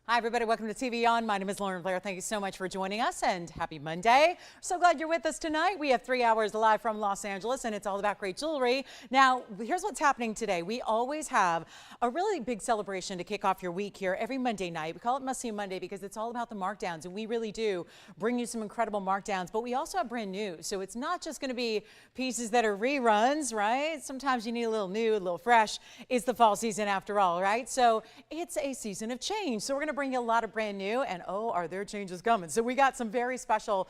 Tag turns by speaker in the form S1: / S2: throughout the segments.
S1: Hi, everybody. Welcome to TVON. My name is Blair. Thank you so much for joining us and happy Monday. So glad you're with us tonight. We have 3 hours live from Los Angeles and it's all about great jewelry. Now, here's what's happening today. We always have a really big celebration to kick off your week here every Monday night. We call it Must See Monday because it's all about the markdowns, and we really do bring you some incredible markdowns, but we also have brand new. So it's not just going to be pieces that are reruns, right? Sometimes you need a little new, a little fresh. It's the fall season after all, right? So it's a season of change. So we're going to bring you a lot of brand new, and oh, are there changes coming. So we got some very special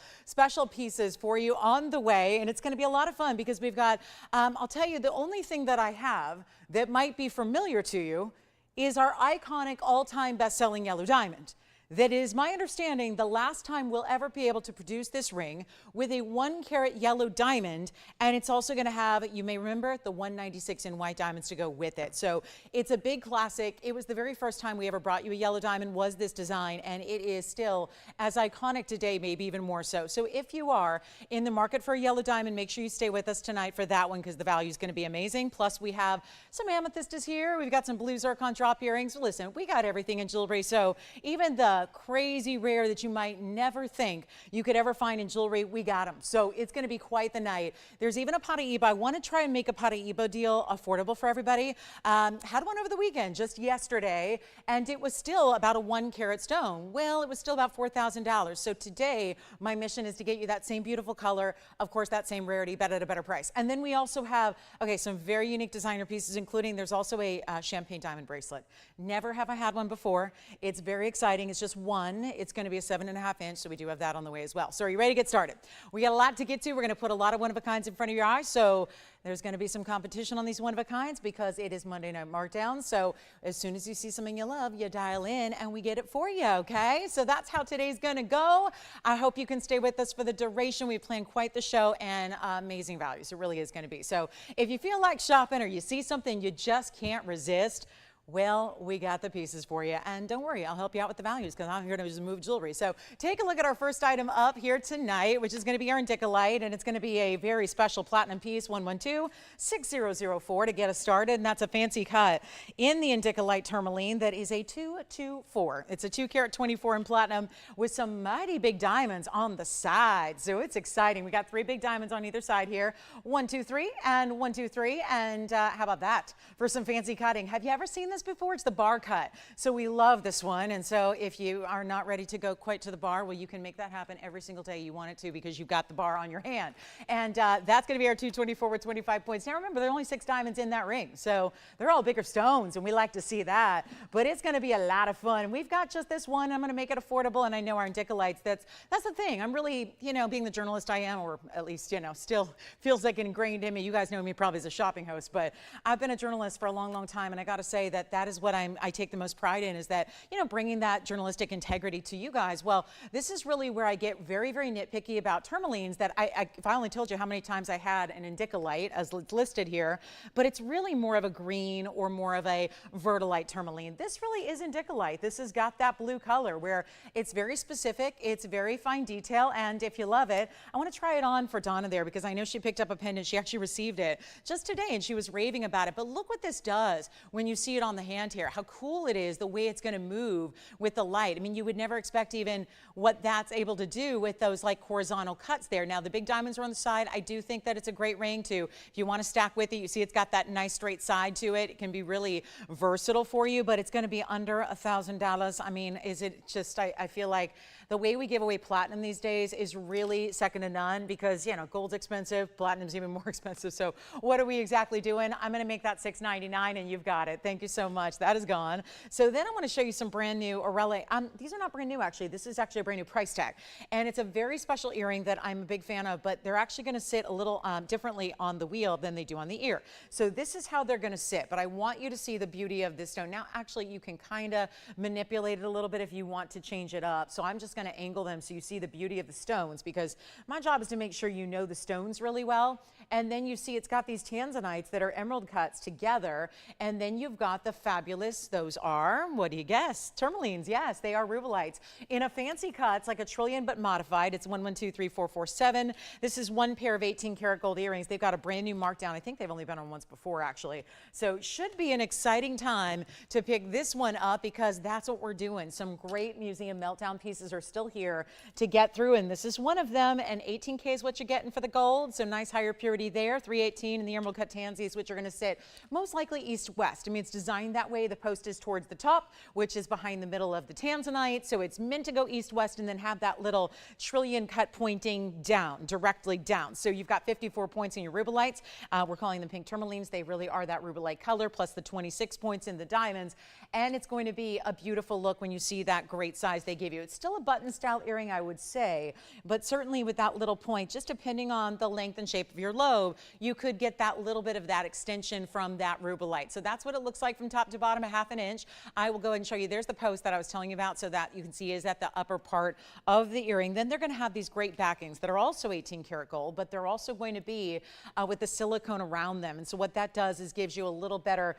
S1: pieces for you on the way, and it's going to be a lot of fun because we've got, I'll tell you, the only thing that I have that might be familiar to you is our iconic all-time best-selling yellow diamond. That is my understanding the last time we'll ever be able to produce this ring with a 1 carat yellow diamond, and it's also going to have, you may remember, the 196 in white diamonds to go with it. So it's a big classic. It was the very first time we ever brought you a yellow diamond was this design, and it is still as iconic today, maybe even more so. So if you are in the market for a yellow diamond, make sure you stay with us tonight for that one because the value is going to be amazing. Plus we have some amethyst is here. We've got some blue zircon drop earrings. Listen, we got everything in jewelry. So even the crazy rare that you might never think you could ever find in jewelry, we got them. So it's going to be quite the night. There's even a Paraiba. I want to try and make a Paraiba deal affordable for everybody. Had one over the weekend, just yesterday, and it was still about a 1 carat stone. Well, it was still about $4,000. So today, my mission is to get you that same beautiful color, of course, that same rarity, but at a better price. And then we also have, okay, some very unique designer pieces, including there's also a champagne diamond bracelet. Never have I had one before. It's very exciting. It's just one. It's going to be a 7.5 inch, so we do have that on the way as well. So are you ready to get started? We got a lot to get to. We're going to put a lot of one-of-a-kinds in front of your eyes, so there's going to be some competition on these one-of-a-kinds because it is Monday Night Markdown. So as soon as you see something you love, you dial in and we get it for you, okay? So that's how today's going to go. I hope you can stay with us for the duration. We planned quite the show and amazing values. It really is going to be. So if you feel like shopping or you see something you just can't resist, well, we got the pieces for you, and don't worry, I'll help you out with the values because I'm here to just move jewelry. So take a look at our first item up here tonight, which is going to be our Indicolite, and it's going to be a very special platinum piece, 112-6004 to get us started, and that's a fancy cut in the Indicolite tourmaline that is a 224. It's a 2 carat 24 in platinum with some mighty big diamonds on the side, so it's exciting. We got 3 big diamonds on either side here, 1, 2, 3, and 1, 2, 3, and how about that for some fancy cutting? Have you ever seen this before? It's the bar cut. So we love this one. And so if you are not ready to go quite to the bar, well, you can make that happen every single day you want it to because you've got the bar on your hand. And that's going to be our 224 with 25 points. Now remember, there are only 6 diamonds in that ring. So they're all bigger stones and we like to see that. But it's going to be a lot of fun. We've got just this one. I'm going to make it affordable. And I know our Indicolites, that's the thing. I'm really, you know, being the journalist I am, or at least, you know, still feels like ingrained in me. You guys know me probably as a shopping host, but I've been a journalist for a long, long time. And I got to say that is what I take the most pride in, is that, you know, bringing that journalistic integrity to you guys. Well, this is really where I get very, very nitpicky about tourmalines, that if I only told you how many times I had an Indicolite as listed here, but it's really more of a green or more of a verdolite tourmaline. This really is Indicolite. This has got that blue color where it's very specific, it's very fine detail, and if you love it, I want to try it on for Donna there because I know she picked up a pendant. She actually received it just today and she was raving about it. But look what this does when you see it on the hand here, how cool it is, the way it's going to move with the light. I mean, you would never expect even what that's able to do with those like horizontal cuts there. Now the big diamonds are on the side. I do think that it's a great ring too. If you want to stack with it, you see it's got that nice straight side to it. It can be really versatile for you, but it's going to be under $1,000. I mean, is it just, I feel like the way we give away platinum these days is really second to none because, you know, gold's expensive, platinum's even more expensive. So what are we exactly doing? I'm going to make that $6.99 and you've got it. Thank you so much. That is gone. So then I want to show you some brand new Orele. These are not brand new actually. This is actually a brand new price tag. And it's a very special earring that I'm a big fan of, but they're actually going to sit a little differently on the wheel than they do on the ear. So this is how they're going to sit, but I want you to see the beauty of this stone. Now actually you can kind of manipulate it a little bit if you want to change it up. So I'm just going to angle them so you see the beauty of the stones because my job is to make sure you know the stones really well. And then you see it's got these Tanzanites that are emerald cuts together, and then you've got the fabulous. Those are, what do you guess? Tourmalines, yes, they are rubellites. In a fancy cut, it's like a trillion but modified. It's 112347. This is one pair of 18 karat gold earrings. They've got a brand new markdown. I think they've only been on once before, actually. So it should be an exciting time to pick this one up because that's what we're doing. Some great museum meltdown pieces are still here to get through, and this is one of them. And 18K is what you're getting for the gold. So nice higher purity there. 318 in the emerald cut tansies, which are going to sit most likely east-west. I mean, it's designed that way. The post is towards the top, which is behind the middle of the Tanzanite. So it's meant to go east-west and then have that little trillion cut pointing down, directly down. So you've got 54 points in your rubellites. We're calling them pink tourmalines. They really are that rubellite color, plus the 26 points in the diamonds. And it's going to be a beautiful look when you see that great size they give you. It's still a button style earring, I would say, but certainly with that little point, just depending on the length and shape of your lobe, you could get that little bit of that extension from that rubellite. So that's what it looks like from top to bottom, a half an inch. I will go ahead and show you. There's the post that I was telling you about, so that you can see is at the upper part of the earring. Then they're going to have these great backings that are also 18 karat gold, but they're also going to be with the silicone around them. And so what that does is gives you a little better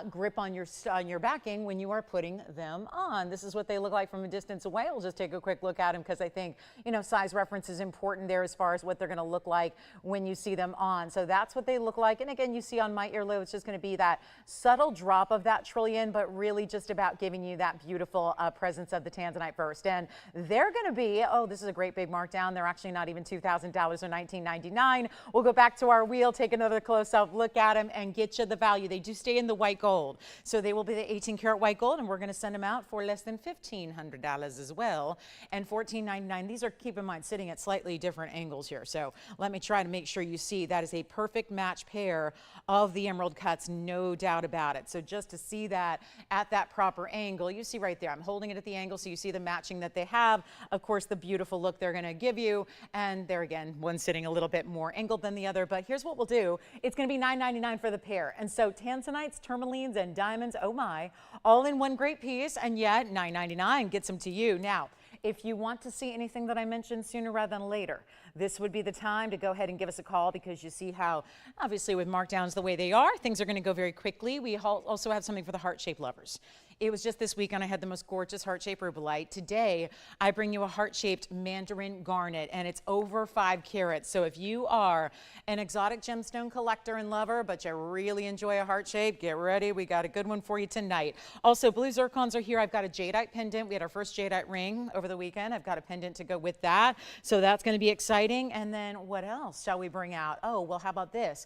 S1: grip on your backing when you are putting them on. This is what they look like from a distance away. We'll just take a quick look at them because I think, you know, size reference is important there as far as what they're going to look like when you see them on. So that's what they look like. And again, you see on my earlobe, it's just going to be that subtle drop of that trillion, but really just about giving you that beautiful presence of the Tanzanite first. And they're going to be, oh, this is a great big markdown. They're actually not even $2,000 or $19.99. We'll go back to our wheel, take another close-up look at them, and get you the value. They do stay in the white gold. So they will be the 18 karat white gold, and we're going to send them out for less than $1,500 as well. And $14.99. These are, keep in mind, sitting at slightly different angles here. So let me try to make sure you see that is a perfect match pair of the emerald cuts, no doubt about it. So just to see that at that proper angle, you see right there, I'm holding it at the angle so you see the matching that they have. Of course, the beautiful look they're going to give you. And there again, one sitting a little bit more angled than the other. But here's what we'll do. It's going to be $9.99 for the pair. And so Tanzanites, tourmalines, and diamonds, oh my, all in one great piece. And yet $9.99 gets them to you. Now, if you want to see anything that I mentioned sooner rather than later, this would be the time to go ahead and give us a call, because you see how, obviously with markdowns the way they are, things are going to go very quickly. We also have something for the heart-shaped lovers. It was just this weekend I had the most gorgeous heart-shaped rubellite. Today, I bring you a heart-shaped mandarin garnet, and it's over 5 carats. So if you are an exotic gemstone collector and lover, but you really enjoy a heart shape, get ready. We got a good one for you tonight. Also, blue zircons are here. I've got a Jadeite pendant. We had our first Jadeite ring over the weekend. I've got a pendant to go with that. So that's going to be exciting. And then what else shall we bring out? Oh, well, how about this?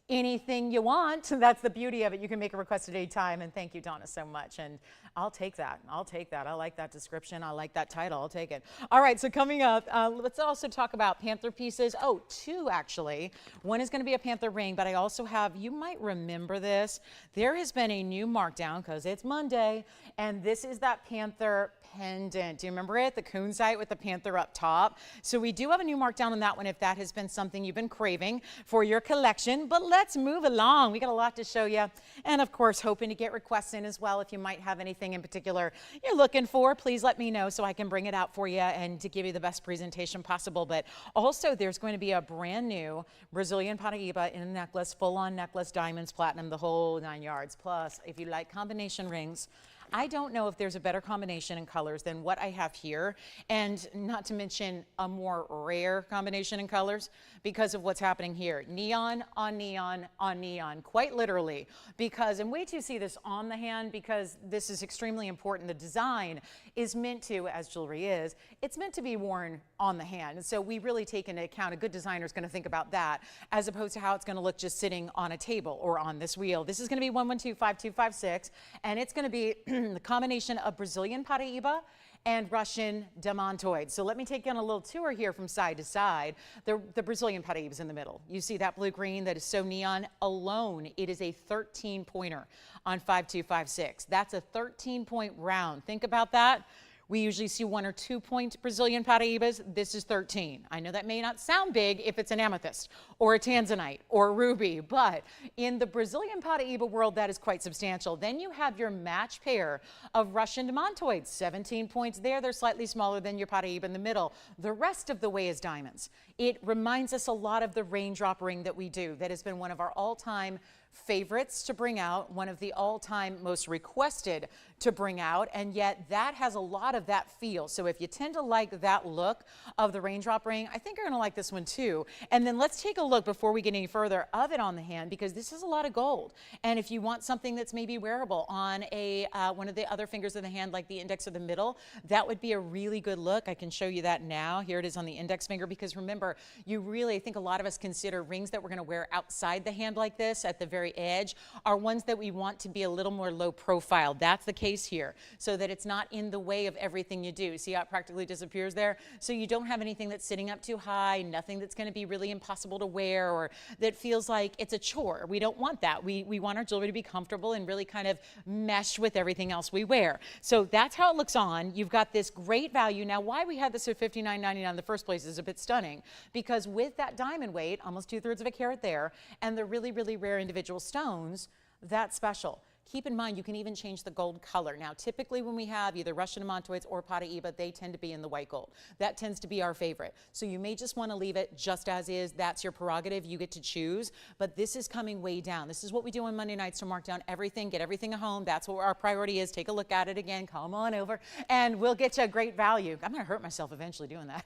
S1: Anything you want. That's the beauty of it. You can make a request at any time. And thank you, Donna, so much. And I'll take that. I'll take that. I like that description. I like that title. I'll take it. All right, so coming up, let's also talk about Panther pieces. Oh, 2 actually. One is going to be a Panther ring, but I also have, you might remember this, there has been a new markdown because it's Monday, and this is that Panther pendant. Do you remember it? The kunzite with the Panther up top. So we do have a new markdown on that one if that has been something you've been craving for your collection. But let's move along. We got a lot to show you. And of course, hoping to get requests in as well. If you might have anything in particular you're looking for, please let me know so I can bring it out for you and to give you the best presentation possible. But also there's going to be a brand new Brazilian Paraiba in a necklace, full-on necklace, diamonds, platinum, the whole 9 yards. Plus, if you like combination rings, I don't know if there's a better combination in colors than what I have here, and not to mention a more rare combination in colors because of what's happening here. Neon on neon on neon, quite literally, because, and wait till you see this on the hand, because this is extremely important. The design is meant to, as jewelry is, it's meant to be worn on the hand. And so we really take into account, a good designer is going to think about that, as opposed to how it's going to look just sitting on a table or on this wheel. This is going to be 1125256, and it's going to be the combination of Brazilian Paraiba and Russian demantoid. So let me take you on a little tour here from side to side. The Brazilian Paraiba is in the middle. You see that blue-green that is so neon alone. It is a 13-pointer on 5256. That's a 13-point round. Think about that. We usually see 1 or 2 point Brazilian Paraibas. This is 13. I know that may not sound big if it's an amethyst or a Tanzanite or a ruby, but in the Brazilian Paraiba world, that is quite substantial. Then you have your match pair of Russian demantoids, 17 points there. They're slightly smaller than your Paraiba in the middle. The rest of the way is diamonds. It reminds us a lot of the raindrop ring that we do. That has been one of our all-time favorites to bring out, one of the all-time most requested to bring out, and yet that has a lot of that feel. So if you tend to like that look of the raindrop ring, I think you're gonna like this one too. And then let's take a look before we get any further of it on the hand, because this is a lot of gold. And if you want something that's maybe wearable on a one of the other fingers of the hand, like the index or the middle, that would be a really good look. I can show you that now. Here it is on the index finger, because remember, you really, I think a lot of us consider rings that we're gonna wear outside the hand like this at the very edge are ones that we want to be a little more low profile. That's the case here, so that it's not in the way of everything you do. See how it practically disappears there? So you don't have anything that's sitting up too high, nothing that's going to be really impossible to wear or that feels like it's a chore. We don't want that. We want our jewelry to be comfortable and really kind of mesh with everything else we wear. So that's how it looks on. You've got this great value. Now, why we had this at $59.99 in the first place is a bit stunning, because with that diamond weight, almost 2/3 of a carat there, and the really, really rare individual stones, that's special. Keep in mind, you can even change the gold color. Now, typically when we have either Russian demantoids or Paraiba, they tend to be in the white gold. That tends to be our favorite. So you may just want to leave it just as is. That's your prerogative. You get to choose. But this is coming way down. This is what we do on Monday nights to mark down everything, get everything at home. That's what our priority is. Take a look at it again. Come on over, and we'll get you a great value. I'm going to hurt myself eventually doing that.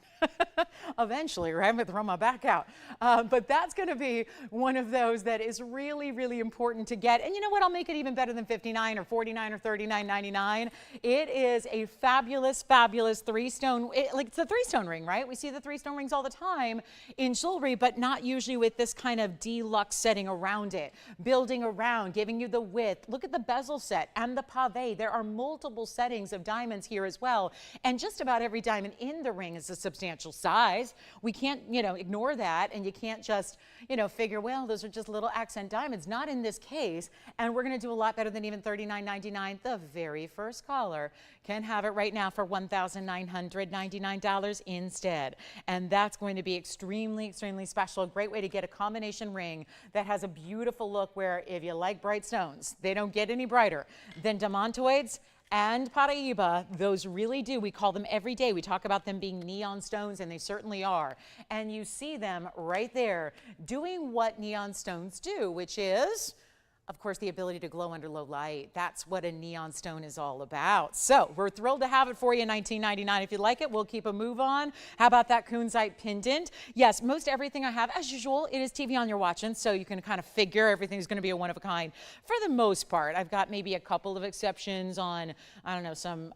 S1: Eventually, right? I'm going to throw my back out. But that's going to be one of those that is really, really important to get. And you know what? I'll make it even better than $59 or $49 or $39.99. It is a fabulous, fabulous three-stone, it's a three-stone ring, right? We see the three-stone rings all the time in jewelry, but not usually with this kind of deluxe setting around it, building around, giving you the width. Look at the bezel set and the pave. There are multiple settings of diamonds here as well, and just about every diamond in the ring is a substantial size. We can't, ignore that, and you can't just, figure, well, those are just little accent diamonds. Not in this case, and we're going to do a lot better than even $39.99. The very first caller can have it right now for $1,999 instead. And that's going to be extremely, extremely special. A great way to get a combination ring that has a beautiful look where if you like bright stones, they don't get any brighter than demantoids and Paraiba. Those really do. We call them every day. We talk about them being neon stones, and they certainly are. And you see them right there doing what neon stones do, which is, of course, the ability to glow under low light. That's what a neon stone is all about. So we're thrilled to have it for you in $19.99. If you like it, we'll keep a move on. How about that kunzite pendant? Yes, most everything I have, as usual, it is TVON you're watching, so you can kind of figure everything's going to be a one-of-a-kind for the most part. I've got maybe a couple of exceptions on, I don't know, some,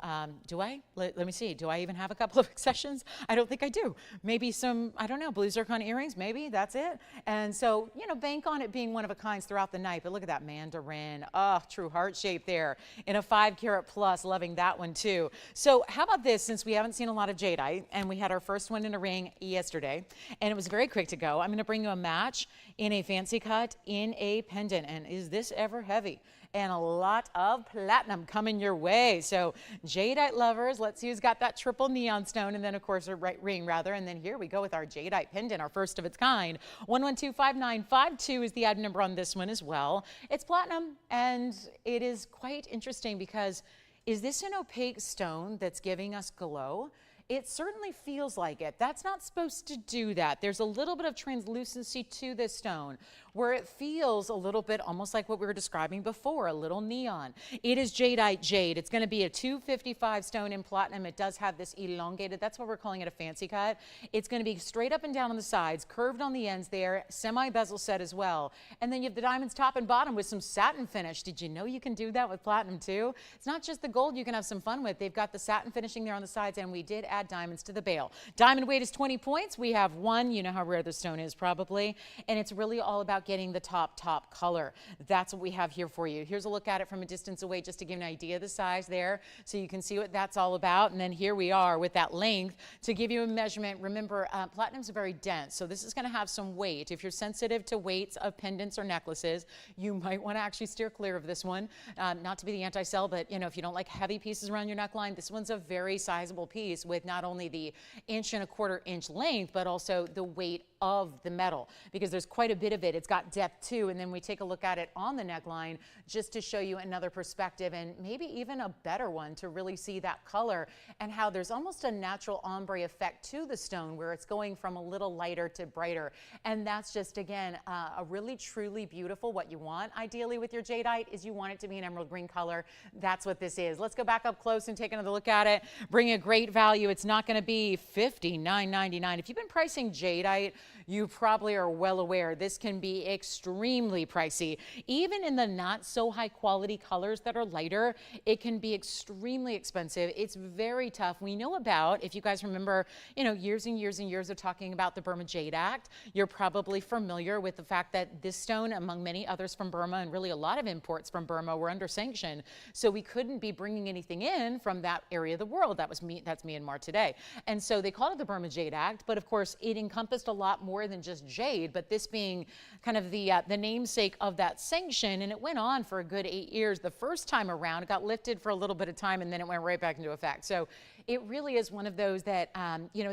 S1: do I? Let me see. Do I even have a couple of exceptions? I don't think I do. Maybe some, I don't know, blue zircon earrings, maybe, that's it. And so, bank on it being one of a kinds throughout the night, but look at that mandarin. Oh, true heart shape there in a 5 carat plus. Loving that one too. So how about this, since we haven't seen a lot of jadeite, and we had our first one in a ring yesterday, and it was very quick to go. I'm going to bring you a match in a fancy cut in a pendant. And is this ever heavy? And a lot of platinum coming your way. So jadeite lovers, let's see who's got that triple neon stone, and then of course a ring rather. And then here we go with our jadeite pendant, our first of its kind. 1125952 is the item number on this one as well. It's platinum, and it is quite interesting because is this an opaque stone that's giving us glow? It certainly feels like it. That's not supposed to do that. There's a little bit of translucency to this stone where it feels a little bit almost like what we were describing before, a little neon. It is jadeite jade. It's going to be a 255 stone in platinum. It does have this elongated, that's why we're calling it a fancy cut. It's going to be straight up and down on the sides, curved on the ends there, semi-bezel set as well. And then you have the diamonds top and bottom with some satin finish. Did you know you can do that with platinum too? It's not just the gold you can have some fun with. They've got the satin finishing there on the sides, and we did add diamonds to the bail. Diamond weight is 20 points. We have one. You know how rare the stone is probably. And it's really all about getting the top color. That's what we have here for you. Here's a look at it from a distance away just to give an idea of the size there, so you can see what that's all about. And then here we are with that length to give you a measurement. Remember, platinum's very dense, so this is going to have some weight. If you're sensitive to weights of pendants or necklaces, you might want to actually steer clear of this one. Not to be the anti-sell, but if you don't like heavy pieces around your neckline, this one's a very sizable piece with not only the 1.25 inch length, but also the weight of the metal, because there's quite a bit of it. It's got depth too. And then we take a look at it on the neckline just to show you another perspective, and maybe even a better one to really see that color and how there's almost a natural ombre effect to the stone where it's going from a little lighter to brighter. And that's just, again, a really truly beautiful. What you want ideally with your jadeite is you want it to be an emerald green color. That's what this is. Let's go back up close and take another look at it. Bring a great value. It's not going to be $59.99. If you've been pricing jadeite, you probably are well aware this can be extremely pricey. Even in the not so high quality colors that are lighter, it can be extremely expensive. It's very tough. We know about, if you guys remember, years and years and years of talking about the Burma Jade Act, you're probably familiar with the fact that this stone, among many others from Burma, and really a lot of imports from Burma, were under sanction. So we couldn't be bringing anything in from that area of the world. That's Myanmar today. And so they called it the Burma Jade Act, but of course it encompassed a lot more than just jade, but this being kind of the namesake of that sanction. And it went on for a good 8 years. The first time around, it got lifted for a little bit of time, and then it went right back into effect. So it really is one of those that,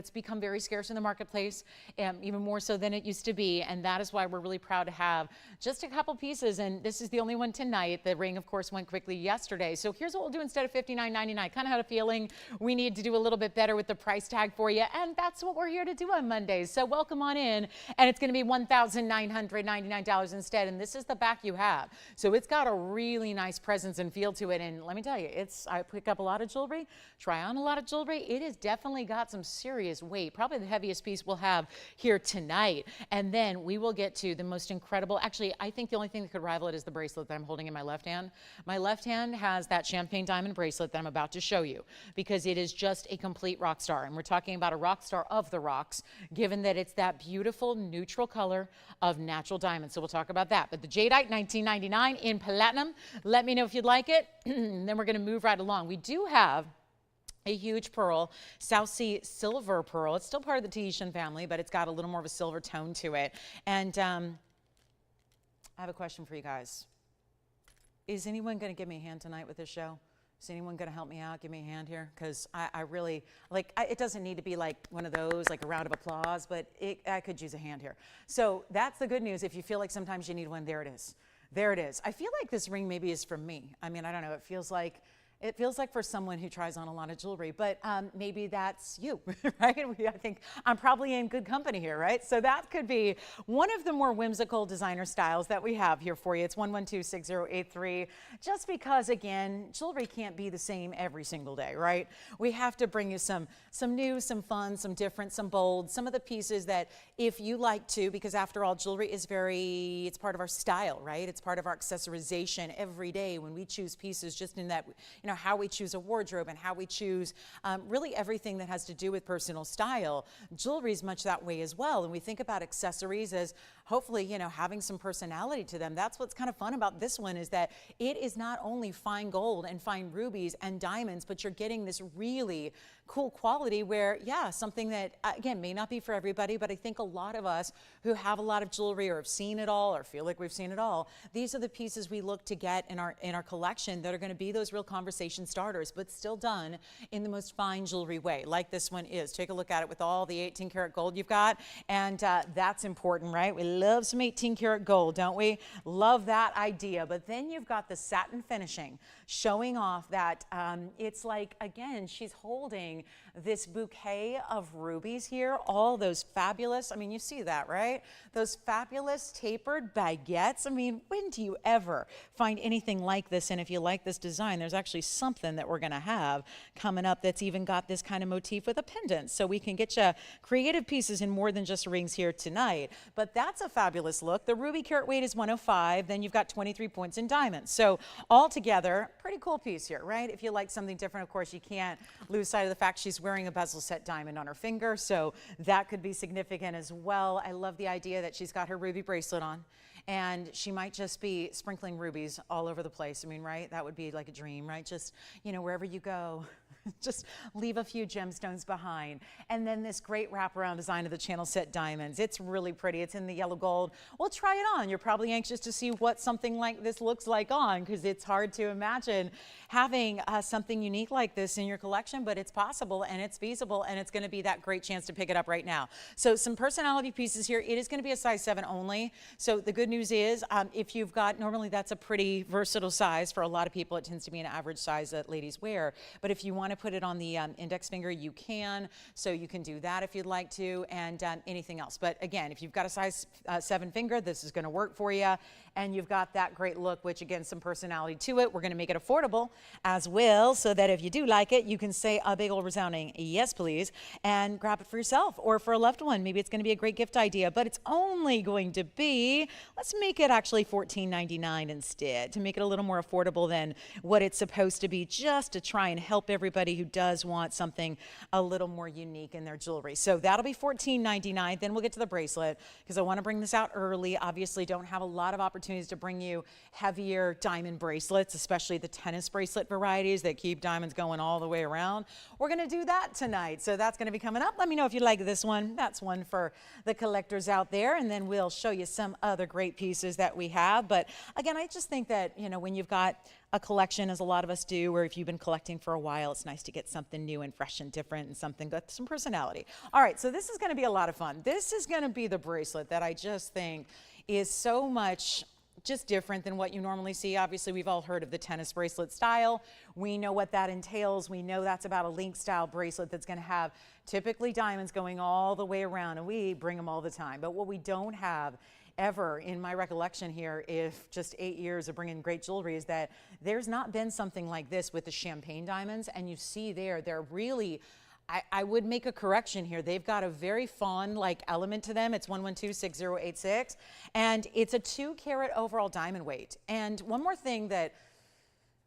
S1: it's become very scarce in the marketplace, even more so than it used to be. And that is why we're really proud to have just a couple pieces. And this is the only one tonight. The ring, of course, went quickly yesterday. So here's what we'll do instead of $59.99. Kind of had a feeling we need to do a little bit better with the price tag for you. And that's what we're here to do on Mondays. So welcome on in. And it's going to be $1,999 instead. And this is the back you have. So it's got a really nice presence and feel to it. And let me tell you, I pick up a lot of jewelry, try on a lot of jewelry. It has definitely got some serious weight, probably the heaviest piece we'll have here tonight. And then we will get to the most incredible, actually, I think the only thing that could rival it is the bracelet that I'm holding in my left hand. My left hand has that champagne diamond bracelet that I'm about to show you, because it is just a complete rock star. And we're talking about a rock star of the rocks, given that it's that beautiful neutral color of natural diamonds. So we'll talk about that. But the Jadeite, $19.99 in platinum. Let me know if you'd like it. And then we're going to move right along. We do have a huge pearl, South Sea silver pearl. It's still part of the Tahitian family, but it's got a little more of a silver tone to it. And I have a question for you guys. Is anyone going to give me a hand tonight with this show? Is anyone going to help me out? Give me a hand here, because I really, it doesn't need to be like one of those, like a round of applause, but I could use a hand here. So that's the good news. If you feel like sometimes you need one, there it is. There it is. I feel like this ring maybe is from me. I mean, I don't know. It feels like for someone who tries on a lot of jewelry, but maybe that's you, right? I think I'm probably in good company here, right? So that could be one of the more whimsical designer styles that we have here for you. It's 112-6083. Just because, again, jewelry can't be the same every single day, right? We have to bring you some new, some fun, some different, some bold, some of the pieces that if you like to, because after all, jewelry is it's part of our style, right? It's part of our accessorization every day when we choose pieces, just in that, how we choose a wardrobe and how we choose really everything that has to do with personal style. Jewelry is much that way as well. And we think about accessories as hopefully, having some personality to them. That's what's kind of fun about this one, is that it is not only fine gold and fine rubies and diamonds, but you're getting this really cool quality where, yeah, something that, again, may not be for everybody, but I think a lot of us who have a lot of jewelry or have seen it all or feel like we've seen it all, these are the pieces we look to get in our collection that are going to be those real conversation starters, but still done in the most fine jewelry way, like this one is. Take a look at it with all the 18 karat gold you've got, and that's important, right? We love some 18 karat gold, don't we? Love that idea. But then you've got the satin finishing, showing off that it's like, again, she's holding this bouquet of rubies here, all those fabulous, I mean, you see that, right? Those fabulous tapered baguettes. I mean, when do you ever find anything like this? And if you like this design, there's actually something that we're going to have coming up that's even got this kind of motif with a pendant. So we can get you creative pieces in more than just rings here tonight. But that's a fabulous look. The ruby carat weight is 105. Then you've got 23 points in diamonds. So altogether, pretty cool piece here, right? If you like something different, of course, you can't lose sight of the fact she's wearing a bezel set diamond on her finger. So that could be significant as well. I love the idea that she's got her ruby bracelet on, and she might just be sprinkling rubies all over the place. I mean, right? That would be like a dream, right? Just, wherever you go, Just leave a few gemstones behind. And then this great wraparound design of the channel set diamonds. It's really pretty. It's in the yellow gold. Well, try it on. You're probably anxious to see what something like this looks like on, because it's hard to imagine having something unique like this in your collection, but it's possible and it's feasible, and it's going to be that great chance to pick it up right now. So some personality pieces here. It is going to be a size 7 only. So the good news is if you've got, normally that's a pretty versatile size. For a lot of people, it tends to be an average size that ladies wear. But if you want to put it on the index finger, you can. So you can do that if you'd like to, and anything else. But again, if you've got a size 7 finger, this is going to work for you. And you've got that great look, which again, some personality to it. We're going to make it affordable as well, so that if you do like it, you can say a big old resounding yes, please, and grab it for yourself or for a loved one. Maybe it's going to be a great gift idea, but it's only going to be, let's make it actually $14.99 instead, to make it a little more affordable than what it's supposed to be, just to try and help everybody who does want something a little more unique in their jewelry. So that'll be $14.99. Then we'll get to the bracelet, because I want to bring this out early. Obviously, don't have a lot of opportunities to bring you heavier diamond bracelets, especially the tennis bracelet varieties that keep diamonds going all the way around. We're going to do that tonight. So that's going to be coming up. Let me know if you like this one. That's one for the collectors out there. And then we'll show you some other great pieces that we have. But again, I just think that, you know, when you've got a collection, as a lot of us do, or if you've been collecting for a while, it's nice to get something new and fresh and different and something with some personality. All right, so this is going to be a lot of fun. This is going to be the bracelet that I just think is so much just different than what you normally see. Obviously, we've all heard of the tennis bracelet style. We know what that entails. We know that's about a link style bracelet that's going to have typically diamonds going all the way around, and we bring them all the time. But what we don't have ever in my recollection here, if just 8 years of bringing great jewelry, is that there's not been something like this with the champagne diamonds. And you see there, they're really, I would make a correction here. They've got a very fawn-like element to them. It's 1126086, and it's a 2 carat overall diamond weight. And one more thing that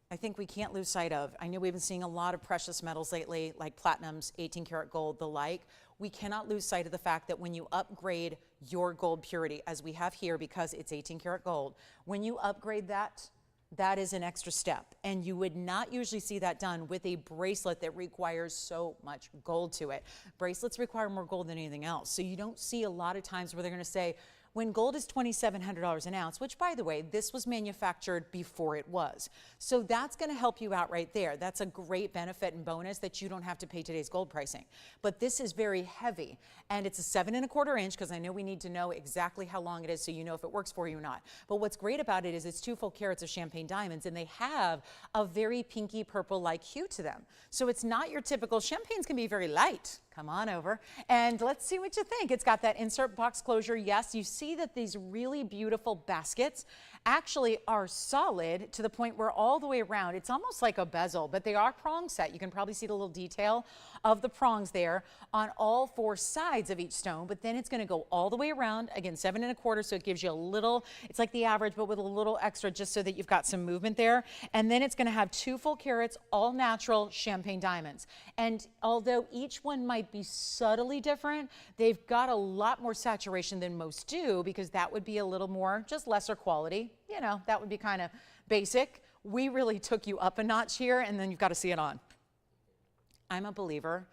S1: I think we can't lose sight of. I know we've been seeing a lot of precious metals lately, like platinums, 18 karat gold, the like. We cannot lose sight of the fact that when you upgrade your gold purity, as we have here, because it's 18 karat gold, when you upgrade that, that is an extra step. And you would not usually see that done with a bracelet that requires so much gold to it. Bracelets require more gold than anything else. So you don't see a lot of times where they're going to say, when gold is $2,700 an ounce, which, by the way, this was manufactured before it was. So that's going to help you out right there. That's a great benefit and bonus that you don't have to pay today's gold pricing. But this is very heavy, and it's a 7 1/4 inch, because I know we need to know exactly how long it is so you know if it works for you or not. But what's great about it is it's 2 full carats of champagne diamonds, and they have a very pinky purple-like hue to them. So it's not your typical, champagnes can be very light. Come on over and let's see what you think. It's got that insert box closure. Yes, you see that these really beautiful baskets actually are solid to the point where all the way around, it's almost like a bezel, but they are prong set. You can probably see the little detail of the prongs there on all 4 sides of each stone, but then it's going to go all the way around, again, 7 1/4, so it gives you a little, it's like the average, but with a little extra, just so that you've got some movement there. And then it's going to have 2 full carats, all natural champagne diamonds. And although each one might be subtly different, they've got a lot more saturation than most do, because that would be a little more, just lesser quality. You know, that would be kind of basic. We really took you up a notch here, and then you've got to see it on. I'm a believer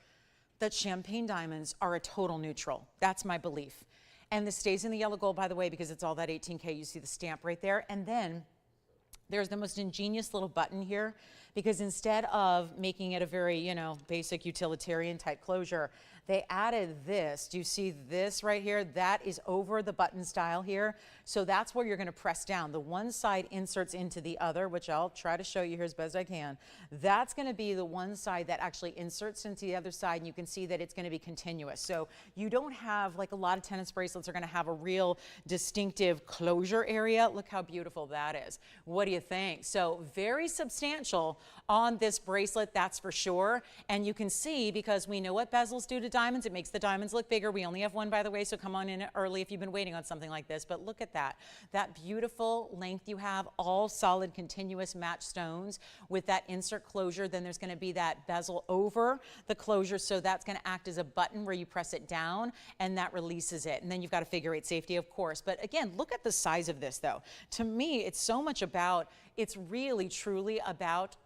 S1: that champagne diamonds are a total neutral. That's my belief. And this stays in the yellow gold, by the way, because it's all that 18K. You see the stamp right there. And then there's the most ingenious little button here, because instead of making it a very, you know, basic utilitarian type closure, they added this. Do you see this right here? That is over the button style here. So that's where you're going to press down. The one side inserts into the other, which I'll try to show you here as best I can. That's going to be the one side that actually inserts into the other side, and you can see that it's going to be continuous. So you don't have, like a lot of tennis bracelets are going to have a real distinctive closure area. Look how beautiful that is. What do you think? So very substantial on this bracelet, that's for sure. And you can see, because we know what bezels do to diamonds, it makes the diamonds look bigger. We only have one, by the way, so come on in early if you've been waiting on something like this. But look at that beautiful length you have, all solid continuous match stones with that insert closure. Then there's going to be that bezel over the closure, so that's going to act as a button where you press it down and that releases it. And then you've got a figure 8 safety, of course. But again, look at the size of this, though. To me, it's so much about, it's really truly about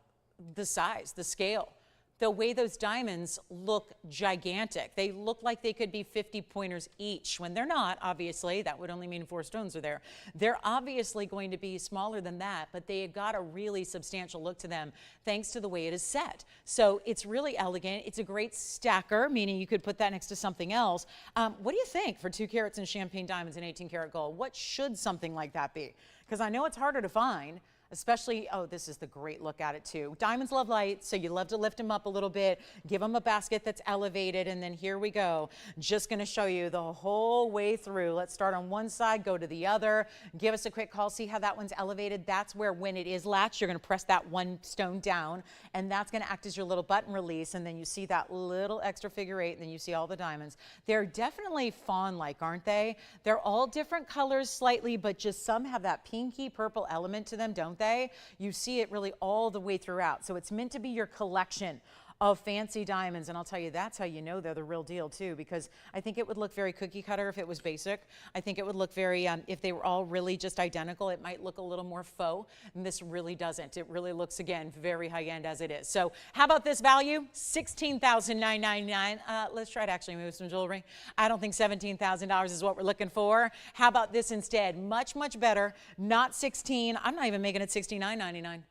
S1: the size, the scale. the way those diamonds look gigantic. They look like they could be 50 pointers each when they're not, obviously. That would only mean 4 stones are there. They're obviously going to be smaller than that, but they got a really substantial look to them thanks to the way it is set. So it's really elegant. It's a great stacker, meaning you could put that next to something else. What do you think for 2 carats in champagne diamonds and 18 karat gold? What should something like that be? Because I know it's harder to find. Especially, oh, this is the great look at it too. Diamonds love light, so you love to lift them up a little bit, give them a basket that's elevated, and then here we go. Just gonna show you the whole way through. Let's start on one side, go to the other. Give us a quick call, see how that one's elevated. That's where when it is latched, you're gonna press that 1 stone down, and that's gonna act as your little button release, and then you see that little extra figure 8, and then you see all the diamonds. They're definitely fawn-like, aren't they? They're all different colors slightly, but just some have that pinky purple element to them, don't they? You see it really all the way throughout. So it's meant to be your collection of fancy diamonds, and I'll tell you, that's how you know they're the real deal too, because I think it would look very cookie cutter if it was basic. I think it would look very, if they were all really just identical, it might look a little more faux, and this really doesn't. It really looks, again, very high-end as it is. So how about this value? $16,999. Let's try to actually move some jewelry. I don't think $17,000 is what we're looking for. How about this instead? Much, much better. Not 16. I'm not even making it $69.99.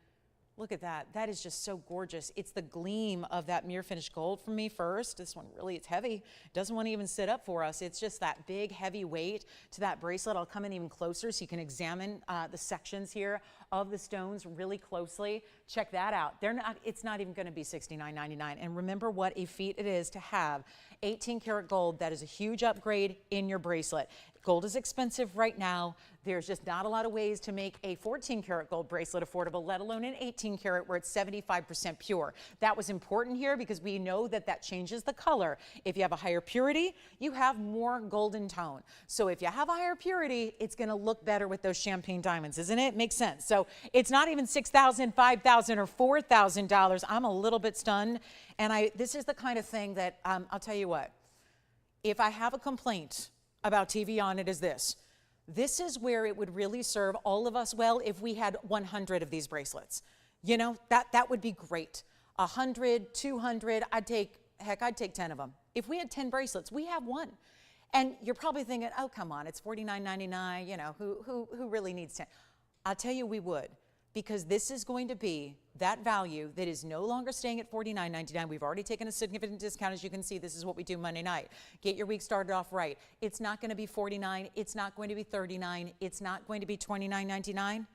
S1: Look at that. That is just so gorgeous. It's the gleam of that mirror finished gold for me first. This one really, it's heavy. Doesn't want to even sit up for us. It's just that big, heavy weight to that bracelet. I'll come in even closer so you can examine the sections here of the stones really closely. Check that out. It's not even going to be $69.99. And remember what a feat it is to have 18 karat gold. That is a huge upgrade in your bracelet. Gold is expensive right now. There's just not a lot of ways to make a 14 karat gold bracelet affordable, let alone an 18 karat where it's 75% pure. That was important here because we know that that changes the color. If you have a higher purity, you have more golden tone. So if you have a higher purity, it's going to look better with those champagne diamonds, isn't it? Makes sense. So it's not even $6,000, $5,000, or $4,000. I'm a little bit stunned. And this is the kind of thing that I'll tell you what, if I have a complaint about TVON, it is this. This is where it would really serve all of us well if we had 100 of these bracelets. You know, that would be great. 100, 200, I'd take 10 of them. If we had 10 bracelets, we have one. And you're probably thinking, oh, come on, it's $49.99, you know, who really needs 10? I'll tell you we would, because this is going to be that value that is no longer staying at $49.99. We've already taken a significant discount. As you can see, this is what we do Monday night. Get your week started off right. It's not going to be $49. It's not going to be $39. It's not going to be $29.99.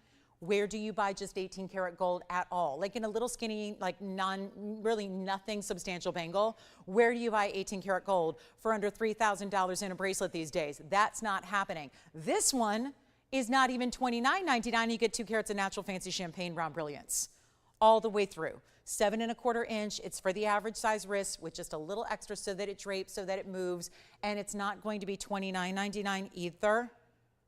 S1: Where do you buy just 18 karat gold at all? Like in a little skinny, like really nothing substantial bangle, where do you buy 18 karat gold for under $3,000 in a bracelet these days? That's not happening. This one is not even $29.99. You get 2 carats of natural fancy champagne round brilliance all the way through. 7 1/4 inch. It's for the average size wrist with just a little extra so that it drapes, so that it moves, and it's not going to be $29.99 either.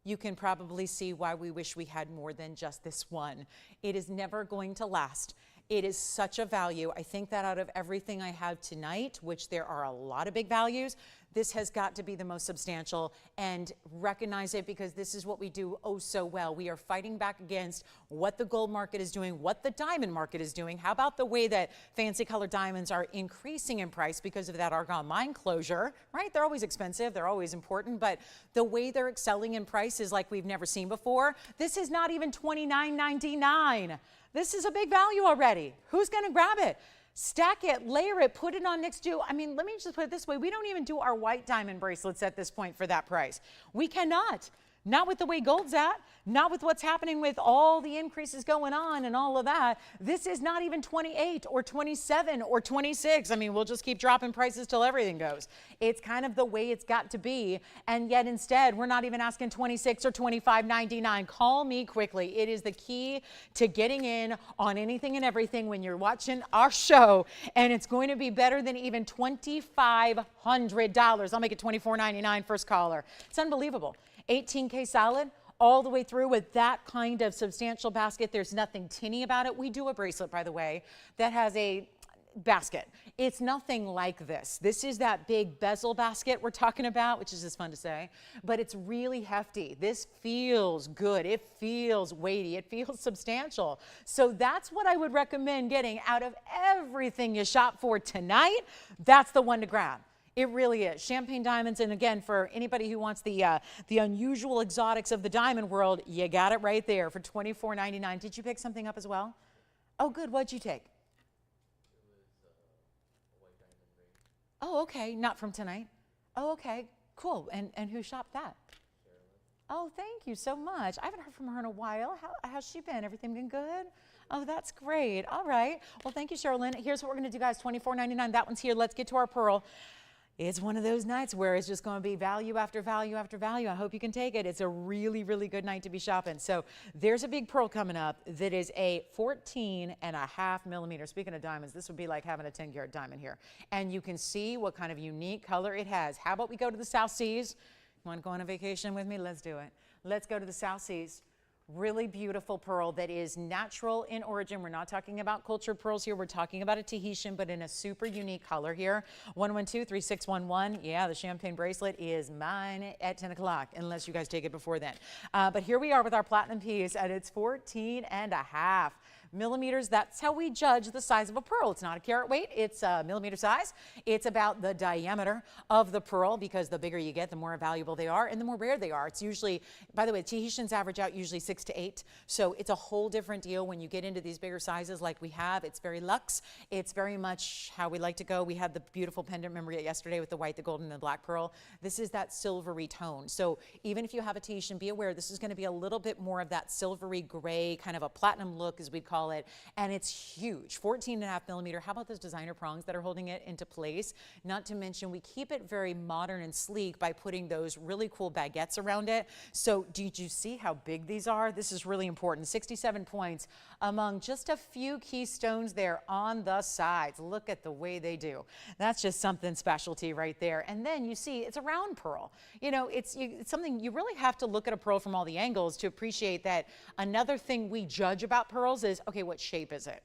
S1: You can probably see why we wish we had more than just this one. It is never going to last. It is such a value. I think that out of everything I have tonight, which there are a lot of big values, this has got to be the most substantial, and recognize it because this is what we do oh so well. We are fighting back against what the gold market is doing, what the diamond market is doing. How about the way that fancy colored diamonds are increasing in price because of that Argonne mine closure, right? They're always expensive, they're always important, but the way they're excelling in price is like we've never seen before. This is not even $29.99. This is a big value already. Who's going to grab it? Stack it, layer it, put it on next to, I mean, let me just put it this way. We don't even do our white diamond bracelets at this point for that price. We cannot. Not with the way gold's at, not with what's happening with all the increases going on and all of that. This is not even 28 or 27 or 26. I mean, we'll just keep dropping prices till everything goes. It's kind of the way it's got to be. And yet instead, we're not even asking 26 or 25.99. Call me quickly. It is the key to getting in on anything and everything when you're watching our show. And it's going to be better than even $2,500. I'll make it $24.99 first caller. It's unbelievable. 18K solid all the way through with that kind of substantial basket. There's nothing tinny about it. We do a bracelet, by the way, that has a basket. It's nothing like this. This is that big bezel basket we're talking about, which is just fun to say, but it's really hefty. This feels good. It feels weighty. It feels substantial. So that's what I would recommend getting out of everything you shop for tonight, that's the one to grab. It really is. Champagne diamonds, and again, for anybody who wants the unusual exotics of the diamond world, you got it right there for $24.99. Did you pick something up as well? Oh, good. What'd you take? Oh, okay. Not from tonight. Oh, okay. Cool. And who shopped that? Oh, thank you so much. I haven't heard from her in a while. How's she been? Everything been good? Oh, that's great. All right. Well, thank you, Sherilyn. Here's what we're going to do, guys. $24.99. That one's here. Let's get to our pearl. It's one of those nights where it's just going to be value after value after value. I hope you can take it. It's a really, really good night to be shopping. So there's a big pearl coming up that is a 14.5 millimeter. Speaking of diamonds, this would be like having a 10-carat diamond here. And you can see what kind of unique color it has. How about we go to the South Seas? You want to go on a vacation with me? Let's do it. Let's go to the South Seas. Really beautiful pearl that is natural in origin. We're not talking about cultured pearls here. We're talking about a Tahitian, but in a super unique color here. 112-3611. Yeah, the champagne bracelet is mine at 10 o'clock, unless you guys take it before then. But here we are with our platinum piece, and it's 14.5 millimeters. That's how we judge the size of a pearl. It's not a carat weight, it's a millimeter size. It's about the diameter of the pearl, because the bigger you get, the more valuable they are and the more rare they are. It's usually, by the way, Tahitians average out usually 6 to 8. So it's a whole different deal when you get into these bigger sizes like we have. It's very luxe. It's very much how we like to go. We had the beautiful pendant, remember yesterday, with the white, the gold, and the black pearl. This is that silvery tone. So even if you have a Tahitian, be aware this is going to be a little bit more of that silvery gray, kind of a platinum look, as we'd call it, and it's huge. 14.5 millimeter. How about those designer prongs that are holding it into place? Not to mention, we keep it very modern and sleek by putting those really cool baguettes around it. So did you see how big these are? This is really important. 67 points among just a few key stones there on the sides. Look at the way they do. That's just something specialty right there. And then you see it's a round pearl. You know, it's something you really have to look at a pearl from all the angles to appreciate that. Another thing we judge about pearls is, okay, what shape is it?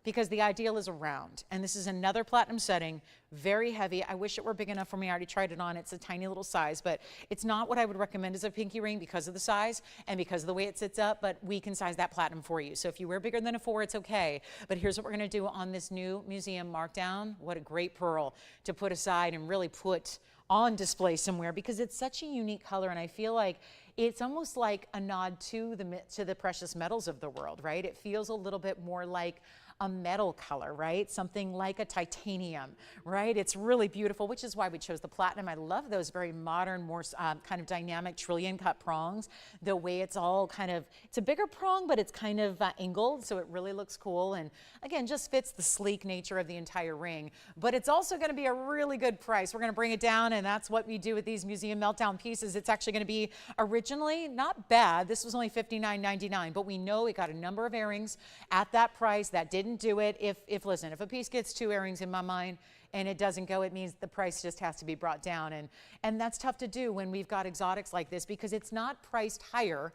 S1: Because the ideal is a round. And this is another platinum setting, very heavy. I wish it were big enough for me. I already tried it on. It's a tiny little size, but it's not what I would recommend as a pinky ring because of the size and because of the way it sits up, but we can size that platinum for you. So if you wear bigger than a 4, it's okay. But here's what we're gonna do on this new museum markdown. What a great pearl to put aside and really put on display somewhere, because it's such a unique color, and I feel like it's almost like a nod to the precious metals of the world, right? It feels a little bit more like a metal color, right? Something like a titanium, right? It's really beautiful, which is why we chose the platinum. I love those very modern, more kind of dynamic trillion cut prongs. The way it's all kind of, it's a bigger prong, but it's kind of angled, so it really looks cool. And again, just fits the sleek nature of the entire ring. But it's also gonna be a really good price. We're gonna bring it down, and that's what we do with these museum meltdown pieces. It's actually gonna be originally not bad. This was only $59.99, but we know it got a number of earrings at that price. That didn't do it. Listen, if a piece gets 2 earrings in my mind and it doesn't go, it means the price just has to be brought down. And that's tough to do when we've got exotics like this, because it's not priced higher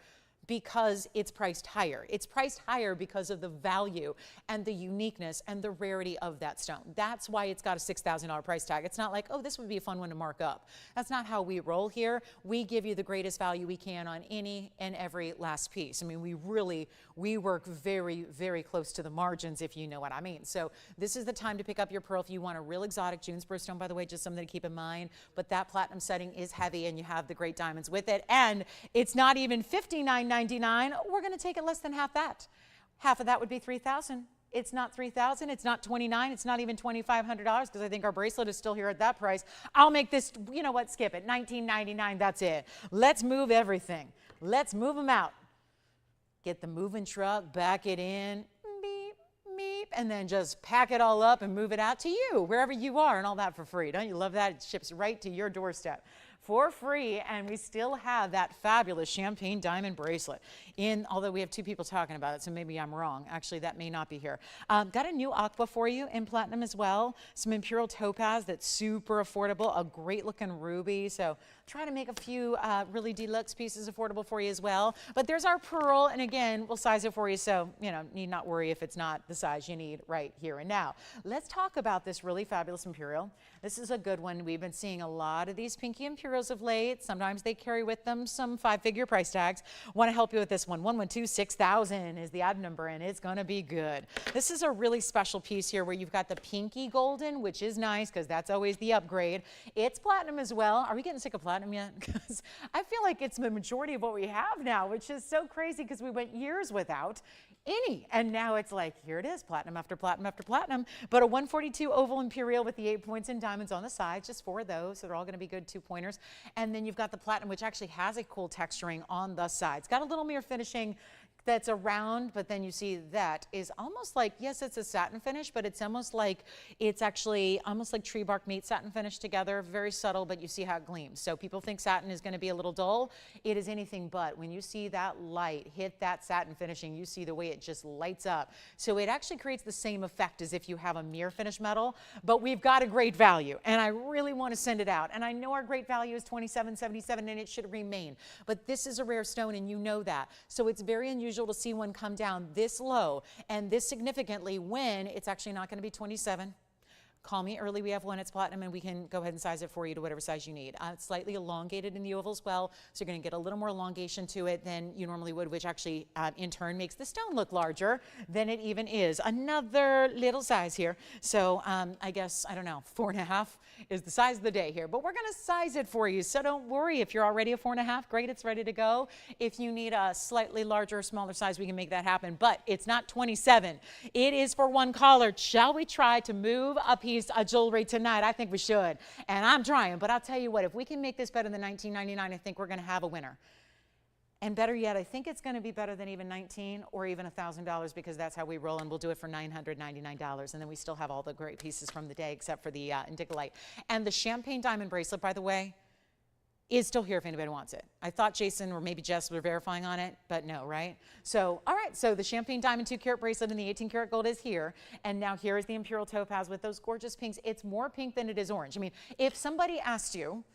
S1: because it's priced higher. It's priced higher because of the value and the uniqueness and the rarity of that stone. That's why it's got a $6,000 price tag. It's not like, oh, this would be a fun one to mark up. That's not how we roll here. We give you the greatest value we can on any and every last piece. I mean, we work very, very close to the margins, if you know what I mean. So this is the time to pick up your pearl if you want a real exotic Junesboro stone, by the way, just something to keep in mind. But that platinum setting is heavy, and you have the great diamonds with it. And it's not even $59.99. We're going to take it less than half that. Half of that would be $3,000. It's not $3,000. It's not $2,900. It's not even $2,500, because I think our bracelet is still here at that price. I'll make this, you know what, skip it. $19.99. That's it. Let's move everything. Let's move them out. Get the moving truck, back it in, beep, beep, and then just pack it all up and move it out to you, wherever you are, and all that for free. Don't you love that? It ships right to your doorstep for free, and we still have that fabulous champagne diamond bracelet although we have 2 people talking about it, so maybe I'm wrong. Actually, that may not be here. Got a new aqua for you in platinum as well. Some Imperial topaz that's super affordable, a great looking ruby. So try to make a few really deluxe pieces affordable for you as well. But there's our pearl, and again, we'll size it for you, so you know, need not worry if it's not the size you need right here and now. Let's talk about this really fabulous Imperial. This is a good one. We've been seeing a lot of these pinky Imperials Imperials of late, sometimes they carry with them some 5-figure price tags. Want to help you with this one. 112-6000 is the item number, and it's going to be good. This is a really special piece here where you've got the pinky golden, which is nice because that's always the upgrade. It's platinum as well. Are we getting sick of platinum yet? Because I feel like it's the majority of what we have now, which is so crazy because we went years without any, and now it's like, here it is, platinum after platinum after platinum. But a 142 oval Imperial with the 8 points and diamonds on the sides, just 4 of those, so they're all going to be good 2-pointers. And then you've got the platinum, which actually has a cool texturing on the sides. Got a little mirror finishing that's around, but then you see that is almost like, yes, it's a satin finish, but it's almost like, it's actually almost like tree bark meets satin finish together. Very subtle, but you see how it gleams. So people think satin is going to be a little dull. It is anything but. When you see that light hit that satin finishing, you see the way it just lights up. So it actually creates the same effect as if you have a mirror finish metal, but we've got a great value, and I really want to send it out. And I know our great value is $27.77, and it should remain, but this is a rare stone, and you know that. So it's very unusual to see one come down this low and this significantly when it's actually not going to be 27. Call me early. We have one. It's platinum, and we can go ahead and size it for you to whatever size you need. It's slightly elongated in the oval as well, so you're going to get a little more elongation to it than you normally would, which actually in turn makes the stone look larger than it even is. Another little size here. So I guess, I don't know, 4.5 is the size of the day here, but we're going to size it for you. So don't worry. If you're already a 4.5, great, it's ready to go. If you need a slightly larger or smaller size, we can make that happen, but it's not 27. It is for one caller. Shall we try to move a piece of jewelry tonight? I think we should, and I'm trying, but I'll tell you what, if we can make this better than $19.99, I think we're going to have a winner. And better yet, I think it's going to be better than even $19 or even $1,000, because that's how we roll, and we'll do it for $999. And then we still have all the great pieces from the day except for the Indicolite. And the champagne diamond bracelet, by the way, is still here if anybody wants it. I thought Jason or maybe Jess were verifying on it, but no, right? So, all right, so the champagne diamond 2-carat bracelet and the 18-karat gold is here. And now here is the Imperial topaz with those gorgeous pinks. It's more pink than it is orange. I mean, if somebody asked you,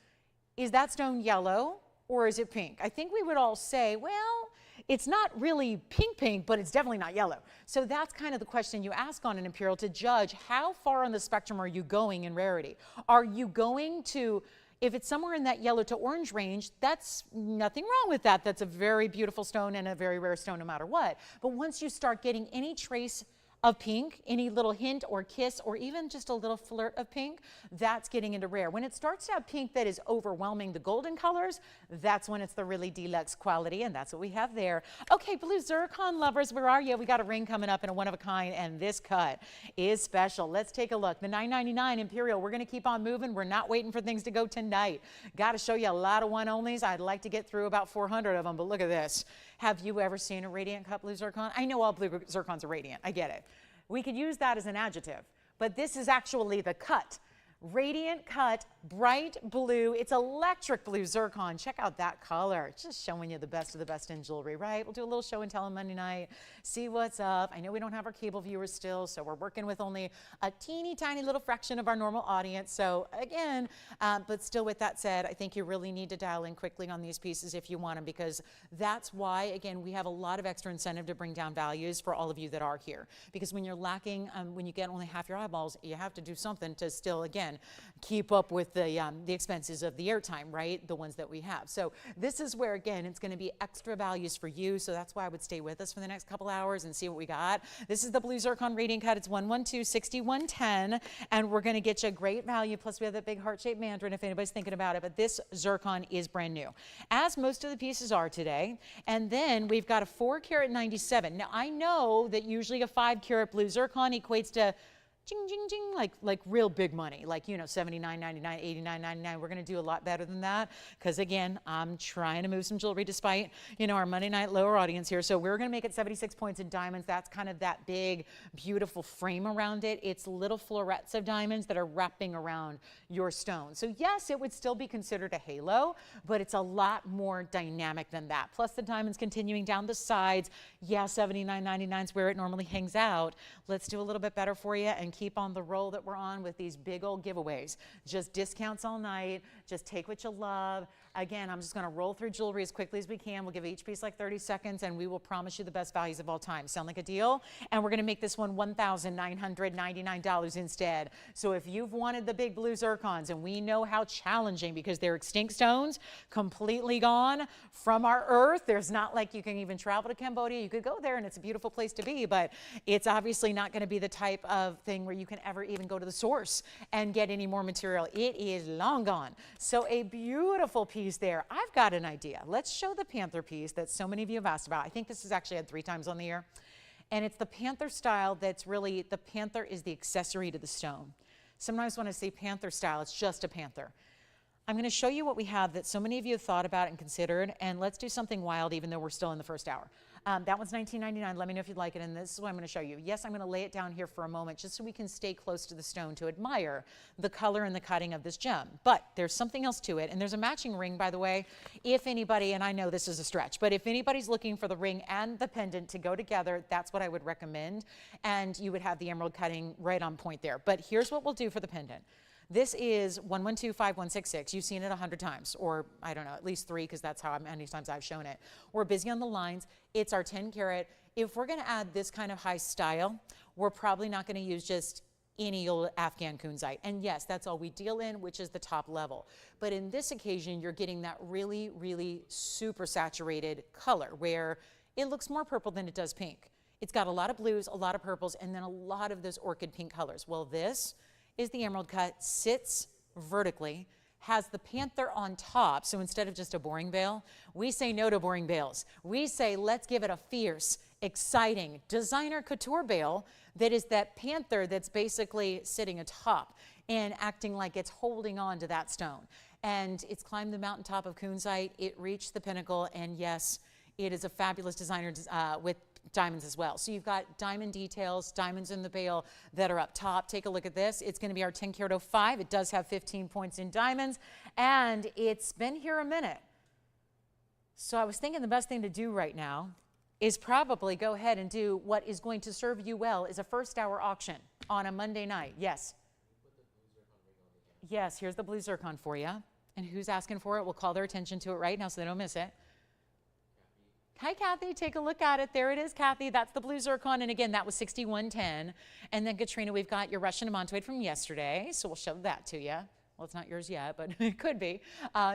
S1: is that stone yellow or is it pink? I think we would all say, well, it's not really pink, but it's definitely not yellow. So that's kind of the question you ask on an Imperial to judge how far on the spectrum are you going in rarity. Are you going to, if it's somewhere in that yellow to orange range, that's nothing wrong with that. That's a very beautiful stone and a very rare stone no matter what. But once you start getting any trace of pink, any little hint or kiss or even just a little flirt of pink, that's getting into rare. When it starts to have pink that is overwhelming the golden colors, that's when it's the really deluxe quality, and that's what we have there. Okay, blue zircon lovers, where are you? We got a ring coming up in a one-of-a-kind, and this cut is special. Let's take a look. The $9.99 Imperial, we're going to keep on moving. We're not waiting for things to go tonight. Got to show you a lot of one-onlys. I'd like to get through about 400 of them, but look at this. Have you ever seen a radiant cut blue zircon? I know all blue zircons are radiant. I get it. We could use that as an adjective, but this is actually the cut. Radiant cut, bright blue. It's electric blue zircon. Check out that color. Just showing you the best of the best in jewelry, right? We'll do a little show and tell on Monday night, see what's up. I know we don't have our cable viewers still, so we're working with only a teeny tiny little fraction of our normal audience. So again, but still with that said, I think you really need to dial in quickly on these pieces if you want them, because that's why, again, we have a lot of extra incentive to bring down values for all of you that are here. Because when you're lacking, when you get only half your eyeballs, you have to do something to still, again, keep up with the expenses of the airtime, right? The ones that we have. So this is where, again, it's going to be extra values for you. So that's why I would stay with us for the next couple hours and see what we got. This is the blue zircon radiant cut. It's 112-6110, and we're going to get you a great value. Plus, we have that big heart-shaped mandarin if anybody's thinking about it. But this zircon is brand new, as most of the pieces are today. And then we've got a 4-carat 97. Now, I know that usually a 5-carat blue zircon equates to ching, ching, ching, like real big money, like, you know, $79.99, $89.99. We're going to do a lot better than that because, again, I'm trying to move some jewelry despite, you know, our Monday night lower audience here. So we're going to make it 76 points in diamonds. That's kind of that big, beautiful frame around it. It's little florets of diamonds that are wrapping around your stone. So, yes, it would still be considered a halo, but it's a lot more dynamic than that. Plus the diamonds continuing down the sides. Yeah, $79.99 is where it normally hangs out. Let's do a little bit better for you and keep on the roll that we're on with these big old giveaways. Just discounts all night. Just take what you love. Again, I'm just going to roll through jewelry as quickly as we can. We'll give each piece like 30 seconds, and we will promise you the best values of all time. Sound like a deal? And we're going to make this one $1,999 instead. So if you've wanted the big blue zircons, and we know how challenging because they're extinct stones, completely gone from our earth. There's not like you can even travel to Cambodia. You could go there, and it's a beautiful place to be, but it's obviously not going to be the type of thing where you can ever even go to the source and get any more material. It is long gone. So a beautiful piece there. I've got an idea. Let's show the Panther piece that so many of you have asked about. I think this has actually had 3 times on the air. And it's the Panther style that's really, the Panther is the accessory to the stone. Sometimes when I say Panther style, it's just a Panther. I'm going to show you what we have that so many of you have thought about and considered, and let's do something wild even though we're still in the first hour. That one's $19.99. Let me know if you'd like it, and this is what I'm going to show you. Yes, I'm going to lay it down here for a moment just so we can stay close to the stone to admire the color and the cutting of this gem. But there's something else to it, and there's a matching ring, by the way. If anybody, and I know this is a stretch, but if anybody's looking for the ring and the pendant to go together, that's what I would recommend, and you would have the emerald cutting right on point there. But here's what we'll do for the pendant. This is 1125166. You've seen it 100 times, or I don't know, at least 3, because that's how many times I've shown it. We're busy on the lines. It's our 10 carat. If we're going to add this kind of high style, we're probably not going to use just any old Afghan kunzite. And yes, that's all we deal in, which is the top level. But in this occasion, you're getting that really, really super saturated color where it looks more purple than it does pink. It's got a lot of blues, a lot of purples, and then a lot of those orchid pink colors. Well, this is the emerald cut, sits vertically, has the Panther on top. So instead of just a boring veil, we say no to boring veils. We say let's give it a fierce, exciting designer couture veil that is that Panther that's basically sitting atop and acting like it's holding on to that stone. And it's climbed the mountaintop of kunzite. It reached the pinnacle, and yes, it is a fabulous designer with diamonds as well. So you've got diamond details, diamonds in the veil that are up top. Take a look at this. It's going to be our 10 karat 05. It does have 15 points in diamonds, and it's been here a minute. So I was thinking the best thing to do right now is probably go ahead and do what is going to serve you well is a first hour auction on a Monday night. Yes. Yes, here's the blue zircon for you. And who's asking for it? We'll call their attention to it right now so they don't miss it. Hi, Kathy. Take a look at it. There it is, Kathy. That's the blue zircon. And again, that was $61.10. And then, Katrina, we've got your Russian demantoid from yesterday. So we'll show that to you. Well, it's not yours yet, but it could be.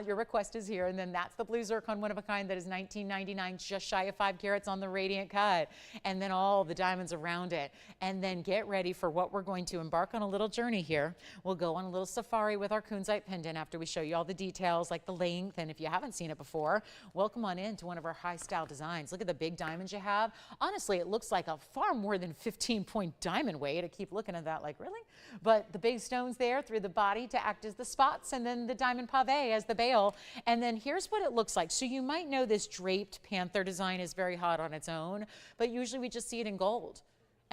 S1: Your request is here. And then that's the blue zircon, one of a kind, that is $19.99, just shy of 5 carats on the radiant cut. And then all the diamonds around it. And then get ready for what we're going to embark on a little journey here. We'll go on a little safari with our kunzite pendant after we show you all the details, like the length. And if you haven't seen it before, welcome on in to one of our high style designs. Look at the big diamonds you have. Honestly, it looks like a far more than 15-point diamond weight. I keep looking at that like, really? But the big stones there through the body to act as the spots, and then the diamond pave as the veil. And then here's what it looks like. So you might know this draped Panther design is very hot on its own, but usually we just see it in gold.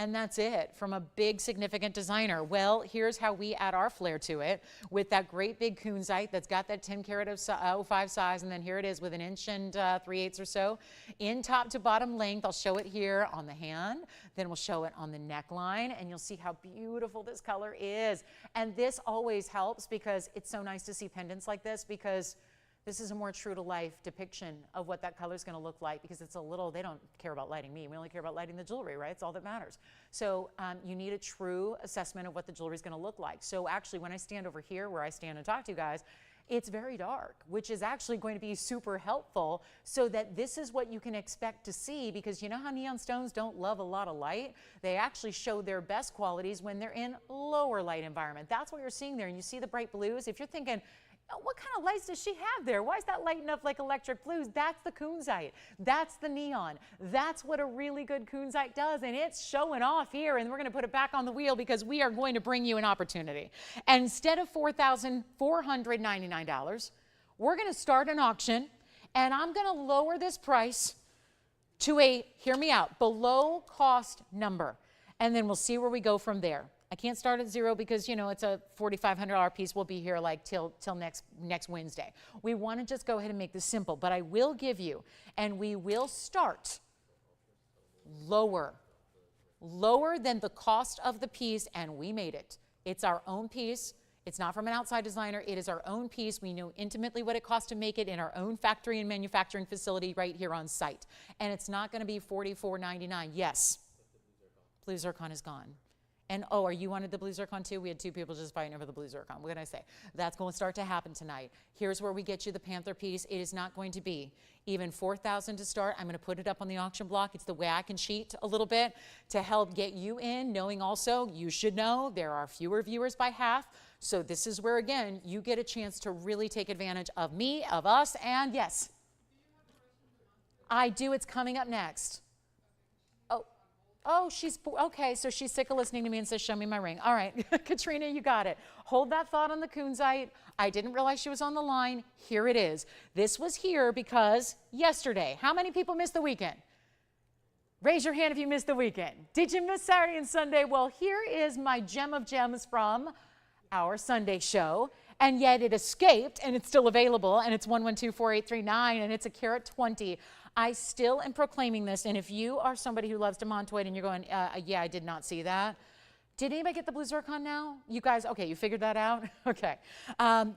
S1: And that's it from a big significant designer. Well, here's how we add our flair to it with that great big kunzite that's got that 10 karat 05 size. And then here it is with 1 inch and 3/8 or so in top to bottom length. I'll show it here on the hand. Then we'll show it on the neckline, and you'll see how beautiful this color is. And this always helps because it's so nice to see pendants like this, because this is a more true to life depiction of what that color is going to look like, because it's a little, they don't care about lighting me. We only care about lighting the jewelry, right? It's all that matters. So you need a true assessment of what the jewelry is going to look like. So actually, when I stand over here where I stand and talk to you guys, it's very dark, which is actually going to be super helpful, so that this is what you can expect to see, because you know how neon stones don't love a lot of light? They actually show their best qualities when they're in lower light environment. That's what you're seeing there. And you see the bright blues. If you're thinking, what kind of lights does she have there? Why is that lighting up like electric blues? That's the kunzite. That's the neon. That's what a really good kunzite does, and it's showing off here, and we're going to put it back on the wheel because we are going to bring you an opportunity. And instead of $4,499, we're going to start an auction, and I'm going to lower this price to a, hear me out, below cost number, and then we'll see where we go from there. I can't start at 0 because, you know, it's a $4,500 piece. We'll be here like till next Wednesday. We want to just go ahead and make this simple, but I will give you, and we will start lower than the cost of the piece, and we made it. It's our own piece. It's not from an outside designer. It is our own piece. We know intimately what it costs to make it in our own factory and manufacturing facility right here on site. And it's not going to be $44.99. Yes. Blue zircon is gone. And oh, are you wanted the blue zircon too? We had 2 people just fighting over the blue zircon. What can I say? That's going to start to happen tonight. Here's where we get you the Panther piece. It is not going to be even $4,000 to start. I'm going to put it up on the auction block. It's the way I can cheat a little bit to help get you in, knowing also you should know there are fewer viewers by half. So this is where, again, you get a chance to really take advantage of me, of us, and yes, I do. It's coming up next. Oh, she's, okay, so she's sick of listening to me and says, show me my ring. All right, Katrina, you got it. Hold that thought on the kunzite. I didn't realize she was on the line. Here it is. This was here because yesterday, how many people missed the weekend? Raise your hand if you missed the weekend. Did you miss Saturday and Sunday? Well, here is my gem of gems from our Sunday show, and yet it escaped, and it's still available, and it's 1124839, and it's a carat 20. I still am proclaiming this, and if you are somebody who loves demantoid and you're going, yeah, I did not see that. Did anybody get the blue zircon now? You guys, okay, you figured that out? Okay.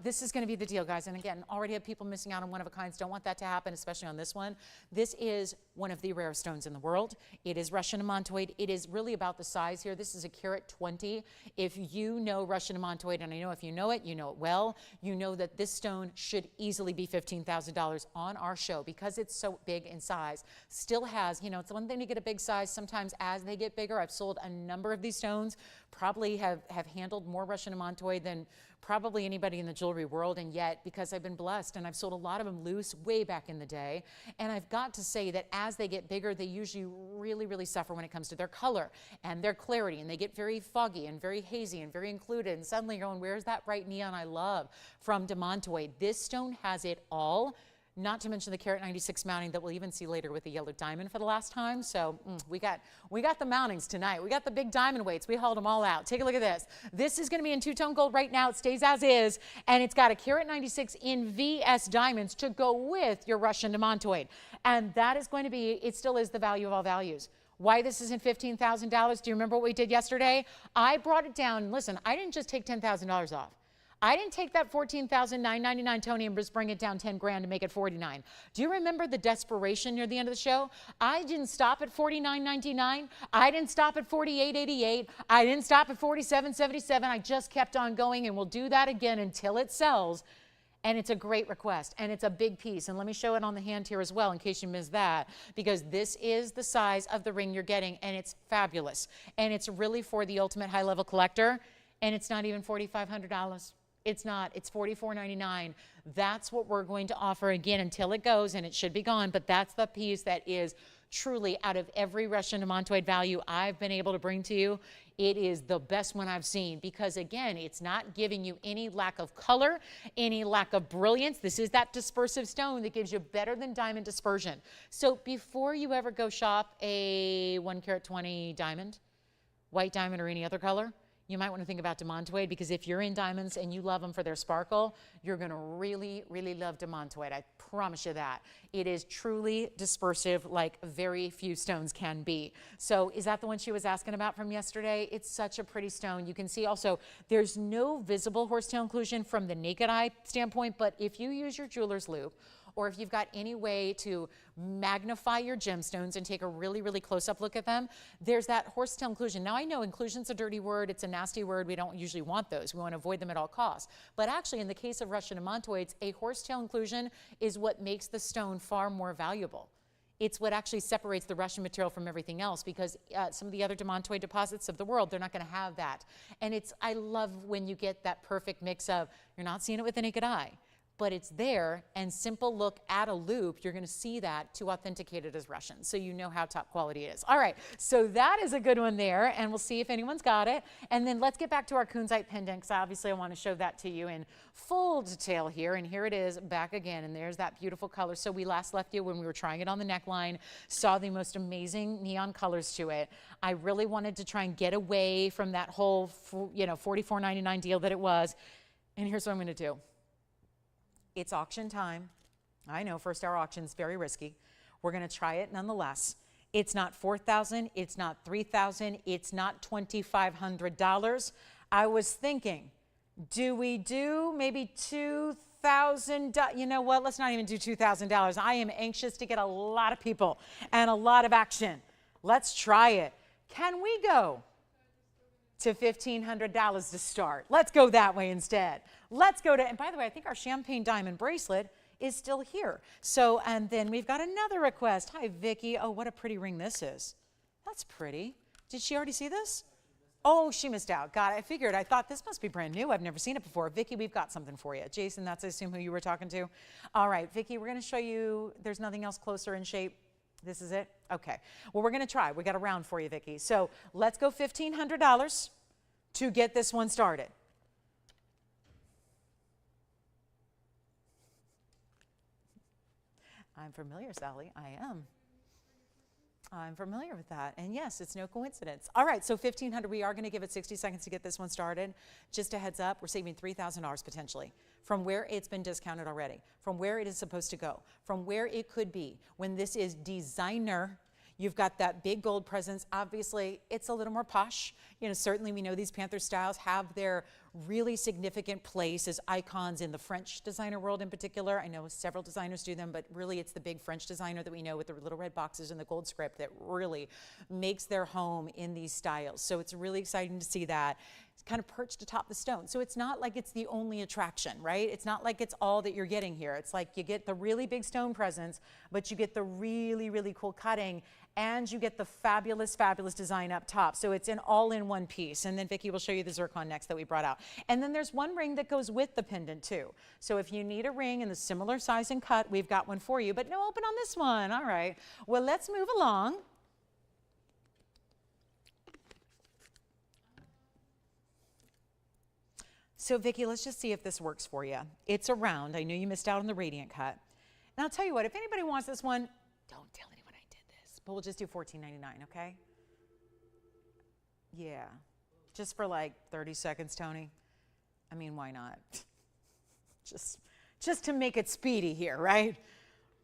S1: This is going to be the deal, guys. And again, already have people missing out on one-of-a-kinds. Don't want that to happen, especially on this one. This is one of the rarest stones in the world. It is Russian demantoid. It is really about the size here. This is a carat 20. If you know Russian demantoid, and I know if you know it well, you know that this stone should easily be $15,000 on our show because it's so big in size. Still has, you know, it's one thing to get a big size. Sometimes as they get bigger, I've sold a number of these stones, probably have handled more Russian demantoid than probably anybody in the jewelry world, and yet because I've been blessed and I've sold a lot of them loose way back in the day, and I've got to say that as they get bigger, they usually really suffer when it comes to their color and their clarity, and they get very foggy and very hazy and very included, and suddenly you're going, where's that bright neon I love from demantoid? This stone has it all. Not to mention the carat 96 mounting that we'll even see later with the yellow diamond for the last time. So we got the mountings tonight. We got the big diamond weights. We hauled them all out. Take a look at this. This is going to be in two-tone gold right now. It stays as is, and it's got a carat 96 in VS diamonds to go with your Russian demantoid. And that is going to be, it still is the value of all values. Why this isn't $15,000? Do you remember what we did yesterday? I brought it down. Listen, I didn't just take $10,000 off. I didn't take that $14,999 Tony and just bring it down 10 grand to make it 49. Do you remember the desperation near the end of the show? I didn't stop at $49.99. I didn't stop at $48.88. I didn't stop at $47.77. I just kept on going, and we'll do that again until it sells. And it's a great request, and it's a big piece. And let me show it on the hand here as well in case you missed that, because this is the size of the ring you're getting, and it's fabulous. And it's really for the ultimate high-level collector, and it's not even $4,500. It's not. It's $44.99. That's what we're going to offer again until it goes, and it should be gone. But that's the piece that is truly, out of every Russian demantoid value I've been able to bring to you, it is the best one I've seen because, again, it's not giving you any lack of color, any lack of brilliance. This is that dispersive stone that gives you better than diamond dispersion. So before you ever go shop a 1 carat 20 diamond, white diamond or any other color, you might want to think about demantoid, because if you're in diamonds and you love them for their sparkle, you're going to really love demantoid. I promise you that. It is truly dispersive like very few stones can be. So is that the one she was asking about from yesterday? It's such a pretty stone. You can see also there's no visible horsetail inclusion from the naked eye standpoint, but if you use your jeweler's loupe, or if you've got any way to magnify your gemstones and take a really close-up look at them, there's that horsetail inclusion. Now, I know inclusion's a dirty word. It's a nasty word. We don't usually want those. We want to avoid them at all costs. But actually, in the case of Russian demantoids, a horsetail inclusion is what makes the stone far more valuable. It's what actually separates the Russian material from everything else, because some of the other demantoid deposits of the world, they're not going to have that. And I love when you get that perfect mix of, you're not seeing it with the naked eye, but it's there, and simple look at a loupe, you're going to see that to authenticate it as Russian, so you know how top quality it is. All right, so that is a good one there, and we'll see if anyone's got it. And then let's get back to our kunzite pendant, because obviously I want to show that to you in full detail here, and here it is back again, and there's that beautiful color. So we last left you when we were trying it on the neckline, saw the most amazing neon colors to it. I really wanted to try and get away from that whole, $44.99 deal that it was, and here's what I'm going to do. It's auction time. I know first hour auction's very risky. We're going to try it nonetheless. It's not $4,000, it's not $3,000, it's not $2,500. I was thinking Do we do maybe $2,000? You know what? Let's not even do $2,000. I am anxious to get a lot of people and a lot of action. Let's try it. Can we go to $1,500 to start? Let's go that way instead. Let's go to, and by the way, I think our champagne diamond bracelet is still here. So, and then we've got another request. Hi, Vicki. Oh, what a pretty ring this is. That's pretty. Did she already see this? Oh, she missed out. God, I figured. I thought this must be brand new. I've never seen it before. Vicki, we've got something for you. Jason, that's I assume who you were talking to. All right, Vicki, we're going to show you. There's nothing else closer in shape. This is it? Okay. Well, we're going to try. We got a round for you, Vicki. So let's go $1,500 to get this one started. I'm familiar, Sally. I am. I'm familiar with that. And yes, it's no coincidence. All right, so $1,500, we are going to give it 60 seconds to get this one started. Just a heads up, we're saving $3,000 potentially from where it's been discounted already, from where it is supposed to go, from where it could be. When this is designer, you've got that big gold presence. Obviously, it's a little more posh. You know, certainly we know these Panther styles have their really significant place as icons in the French designer world in particular. I know several designers do them, but really it's the big French designer that we know with the little red boxes and the gold script that really makes their home in these styles. So it's really exciting to see that. It's kind of perched atop the stone. So it's not like it's the only attraction, right? It's not like it's all that you're getting here. It's like you get the really big stone presence, but you get the really, really cool cutting, and you get the fabulous, fabulous design up top. So it's an all-in-one piece. And then Vicki will show you the zircon next that we brought out. And then there's one ring that goes with the pendant too. So if you need a ring in the similar size and cut, we've got one for you, but no open on this one. All right. Well, let's move along. So Vicki, let's just see if this works for you. It's a round. I know you missed out on the radiant cut. And I'll tell you what, if anybody wants this one, don't tell anyone I did this, but we'll just do $14.99, okay? Yeah, just for like 30 seconds, Tony. I mean, why not? just to make it speedy here, right?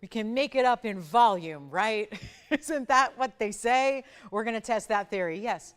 S1: We can make it up in volume, right? Isn't that what they say? We're going to test that theory. Yes.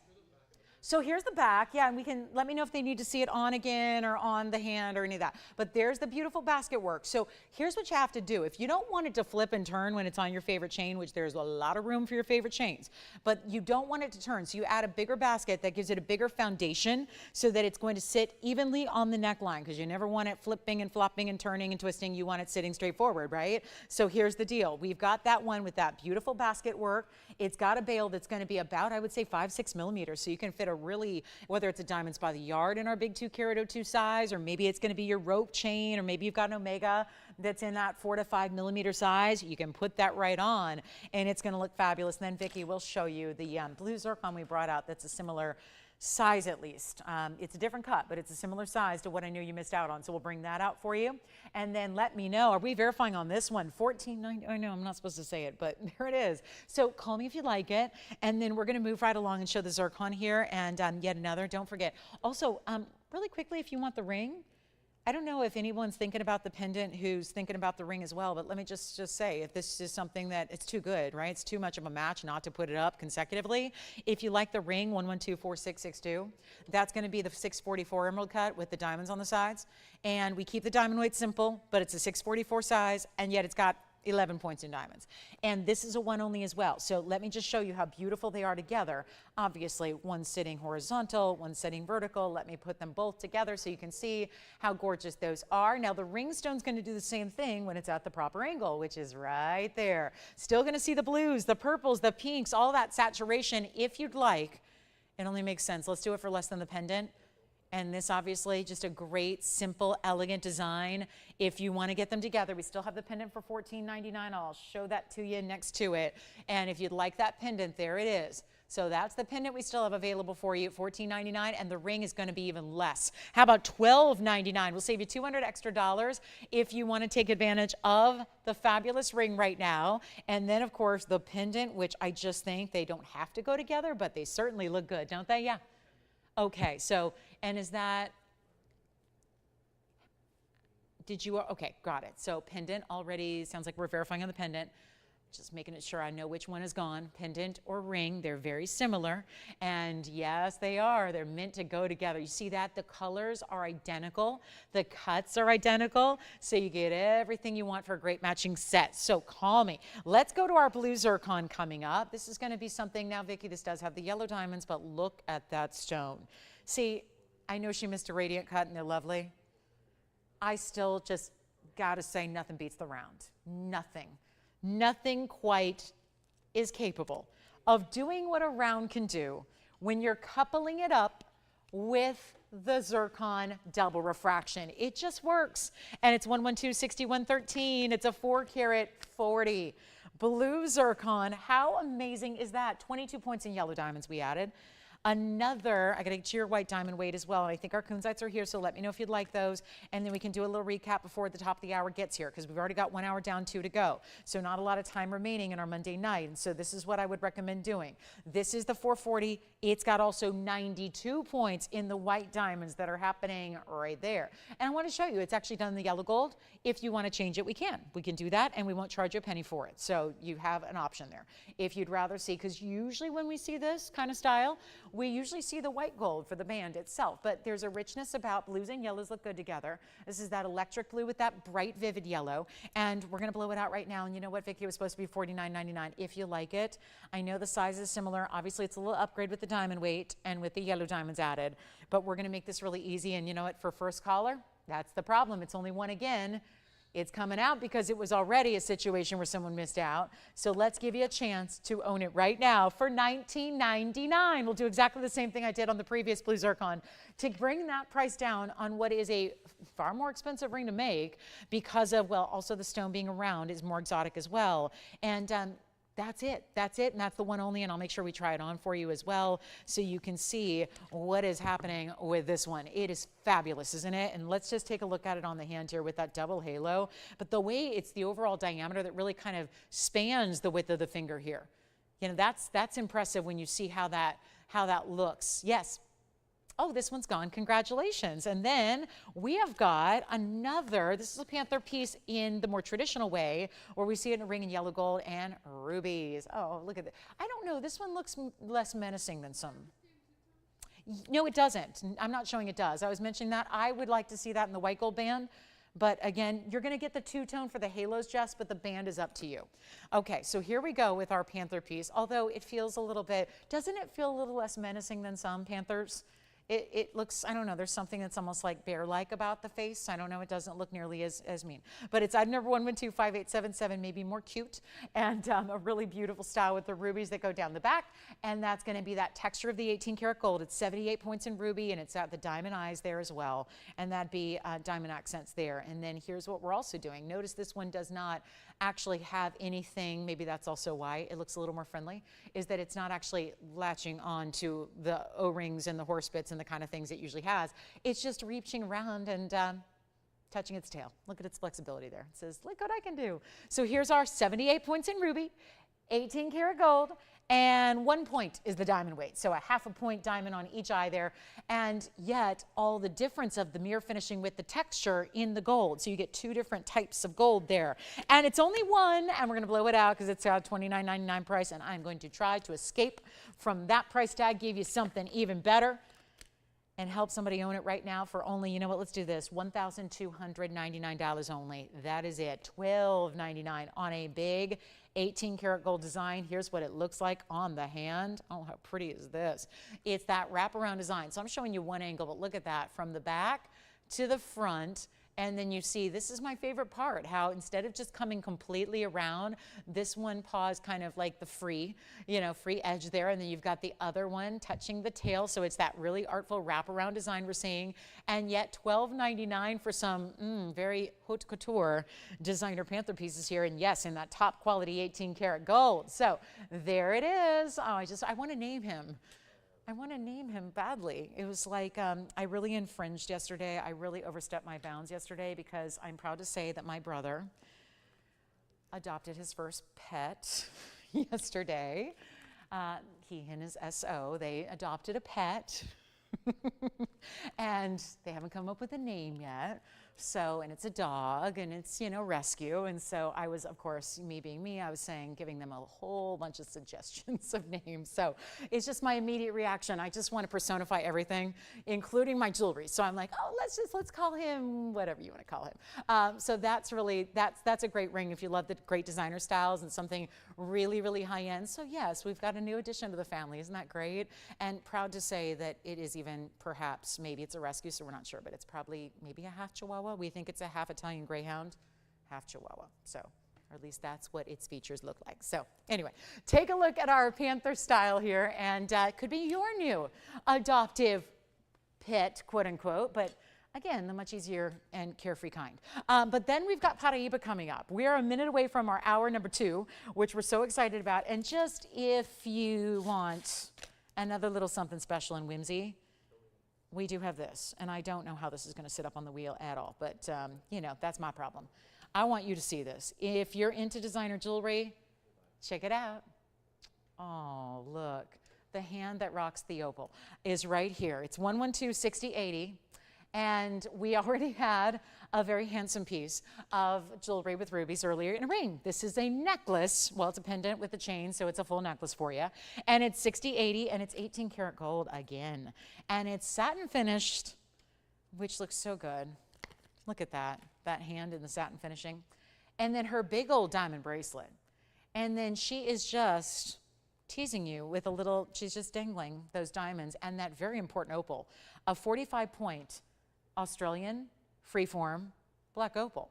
S1: So here's the back, yeah, and we can, let me know if they need to see it on again or on the hand or any of that. But there's the beautiful basket work. So here's what you have to do. If you don't want it to flip and turn when it's on your favorite chain, which there's a lot of room for your favorite chains, but you don't want it to turn, so you add a bigger basket that gives it a bigger foundation so that it's going to sit evenly on the neckline, because you never want it flipping and flopping and turning and twisting. You want it sitting straight forward, right? So here's the deal. We've got that one with that beautiful basket work. It's got a bail that's going to be about, I would say, 5-6 millimeters, so you can fit a really, whether it's a diamonds by the yard in our big 2 carat 02 size, or maybe it's going to be your rope chain, or maybe you've got an omega that's in that 4 to 5 millimeter size, you can put that right on and it's going to look fabulous. And then Vicki will show you the blue zircon we brought out that's a similar size, at least. It's a different cut, but it's a similar size to what I knew you missed out on. So we'll bring that out for you. And then let me know, are we verifying on this one? $14.90. I know I'm not supposed to say it, but there it is. So call me if you like it. And then we're going to move right along and show the zircon here and yet another. Don't forget. Also, really quickly, if you want the ring, I don't know if anyone's thinking about the pendant who's thinking about the ring as well, but let me just say, if this is something that it's too good, right? It's too much of a match not to put it up consecutively. If you like the ring, 1124662, that's going to be the 644 emerald cut with the diamonds on the sides. And we keep the diamond weight simple, but it's a 644 size, and yet it's got 11 points in diamonds. And this is a one only as well. So let me just show you how beautiful they are together. Obviously, one sitting horizontal, one sitting vertical. Let me put them both together so you can see how gorgeous those are. Now the ring stone's going to do the same thing when it's at the proper angle, which is right there. Still going to see the blues, the purples, the pinks, all that saturation if you'd like. It only makes sense. Let's do it for less than the pendant. And this obviously just a great, simple, elegant design. If you want to get them together, we still have the pendant for $14.99. I'll show that to you next to it. And if you'd like that pendant, there it is. So that's the pendant we still have available for you at $14.99, and the ring is going to be even less. How about $12.99? We'll save you $200 extra if you want to take advantage of the fabulous ring right now. And then, of course, the pendant, which I just think they don't have to go together, but they certainly look good, don't they? Yeah. Okay, so, and is that, did you, okay, got it. So pendant already, sounds like we're verifying on the pendant. Just making sure I know which one is gone, pendant or ring. They're very similar. And yes, they are. They're meant to go together. You see that? The colors are identical. The cuts are identical. So you get everything you want for a great matching set. So call me. Let's go to our blue zircon coming up. This is going to be something, now Vicki, this does have the yellow diamonds, but look at that stone. See, I know she missed a radiant cut and they're lovely. I still just got to say nothing beats the round. Nothing. Nothing quite is capable of doing what a round can do when you're coupling it up with the zircon double refraction. It just works. And it's 112, 60, 113. It's a 4 carat 40. Blue zircon. How amazing is that? 22 points in yellow diamonds we added. Another, I got to get your white diamond weight as well. And I think our kunzites are here, so let me know if you'd like those. And then we can do a little recap before the top of the hour gets here, because we've already got 1 hour down, 2 to go. So not a lot of time remaining in our Monday night. And so this is what I would recommend doing. This is the 440. It's got also 92 points in the white diamonds that are happening right there. And I want to show you, it's actually done in the yellow gold. If you want to change it, we can. We can do that, and we won't charge you a penny for it. So you have an option there. If you'd rather see, because usually when we see this kind of style, we usually see the white gold for the band itself, but there's a richness about blues and yellows look good together. This is that electric blue with that bright, vivid yellow, and we're going to blow it out right now. And you know what, Vicki, it was supposed to be $49.99 if you like it. I know the size is similar. Obviously, it's a little upgrade with the diamond weight and with the yellow diamonds added, but we're going to make this really easy. And you know what, for first caller, that's the problem. It's only one again. It's coming out because it was already a situation where someone missed out. So let's give you a chance to own it right now for $19.99. We'll do exactly the same thing I did on the previous blue zircon to bring that price down on what is a far more expensive ring to make because of, well, also the stone being around is more exotic as well. And that's it. That's it. And that's the one only. And I'll make sure we try it on for you as well so you can see what is happening with this one. It is fabulous, isn't it? And let's just take a look at it on the hand here with that double halo. But the way it's the overall diameter that really kind of spans the width of the finger here. You know, that's impressive when you see how that looks. Yes. Oh, this one's gone. Congratulations. And then we have got another, this is a Panther piece in the more traditional way where we see it in a ring in yellow gold and rubies. Oh, look at that. I don't know. This one looks less menacing than some. No, it doesn't. I'm not showing it does. I was mentioning that. I would like to see that in the white gold band. But again, you're going to get the two-tone for the halos, Jess, but the band is up to you. Okay, so here we go with our Panther piece. Although it feels a little bit, doesn't it feel a little less menacing than some Panthers? It looks, I don't know, there's something that's almost like bear-like about the face. I don't know, it doesn't look nearly as mean. But it's item number 1125877, maybe more cute, and a really beautiful style with the rubies that go down the back. And that's going to be that texture of the 18 karat gold. It's 78 points in ruby, and it's got the diamond eyes there as well. And that'd be diamond accents there. And then here's what we're also doing. Notice this one does not actually have anything, maybe that's also why it looks a little more friendly, is that it's not actually latching on to the O-rings and the horse bits and the kind of things it usually has. It's just reaching around and touching its tail. Look at its flexibility there. It says, look what I can do. So here's our 78 points in ruby, 18 karat gold, and 1 point is the diamond weight. So a half a point diamond on each eye there, and yet all the difference of the mirror finishing with the texture in the gold. So you get 2 different types of gold there. And it's only one, and we're going to blow it out because it's a $29.99 price, and I'm going to try to escape from that price tag, give you something even better, and help somebody own it right now for only, you know what, let's do this, $1,299 only. That is it, $12.99 on a big 18 karat gold design. Here's what it looks like on the hand. Oh, how pretty is this? It's that wraparound design. So I'm showing you one angle, but look at that from the back to the front. And then you see, this is my favorite part, how instead of just coming completely around, this one paws kind of like the free edge there. And then you've got the other one touching the tail. So it's that really artful wraparound design we're seeing. And yet $12.99 for some very haute couture designer Panther pieces here. And yes, in that top quality 18 karat gold. So there it is. Oh, I want to name him. I want to name him badly. It was like I really infringed yesterday. I really overstepped my bounds yesterday because I'm proud to say that my brother adopted his first pet yesterday. He and his SO, they adopted a pet. And they haven't come up with a name yet. So, and it's a dog, and it's, you know, rescue. And so I was, of course, me being me, I was saying, giving them a whole bunch of suggestions of names. So it's just my immediate reaction. I just want to personify everything, including my jewelry. So I'm like, oh, let's call him whatever you want to call him. So that's really, that's a great ring if you love the great designer styles and something really, really high end. So yes, we've got a new addition to the family. Isn't that great? And proud to say that it is even perhaps, maybe it's a rescue, so we're not sure, but it's probably maybe a half Chihuahua. We think it's a half Italian Greyhound, half Chihuahua. So, or at least that's what its features look like. So anyway, take a look at our Panther style here, and it could be your new adoptive pet, quote unquote, but again, the much easier and carefree kind. But then we've got Paraiba coming up. We are a minute away from our hour number 2, which we're so excited about. And just if you want another little something special and whimsy, we do have this. And I don't know how this is going to sit up on the wheel at all, but you know, that's my problem. I want you to see this. If you're into designer jewelry, check it out. Oh, look. The hand that rocks the opal is right here. It's 112-6080. And we already had a very handsome piece of jewelry with rubies earlier in a ring. This is a necklace. Well, it's a pendant with a chain, so it's a full necklace for you. And it's 6080, and it's 18 karat gold again. And it's satin finished, which looks so good. Look at that hand in the satin finishing. And then her big old diamond bracelet. And then she is just teasing you with a little, she's just dangling those diamonds and that very important opal, a 45-point Australian freeform black opal.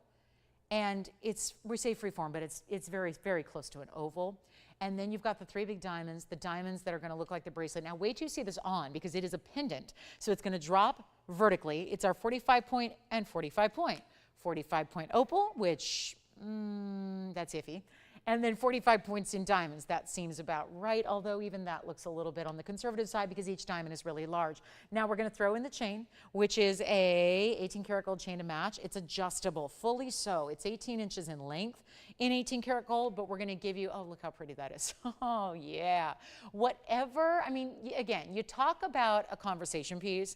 S1: And it's, we say freeform, but it's very, very close to an oval. And then you've got the 3 big diamonds, the diamonds that are going to look like the bracelet. Now wait till you see this on, because it is a pendant. So it's going to drop vertically. It's our 45-point and 45-point. 45-point opal, which, that's iffy. And then 45 points in diamonds. That seems about right, although even that looks a little bit on the conservative side because each diamond is really large. Now we're going to throw in the chain, which is a 18 karat gold chain to match. It's adjustable, fully so. It's 18 inches in length in 18 karat gold, but we're going to give you, oh, look how pretty that is. Oh, yeah. Whatever, I mean, again, you talk about a conversation piece,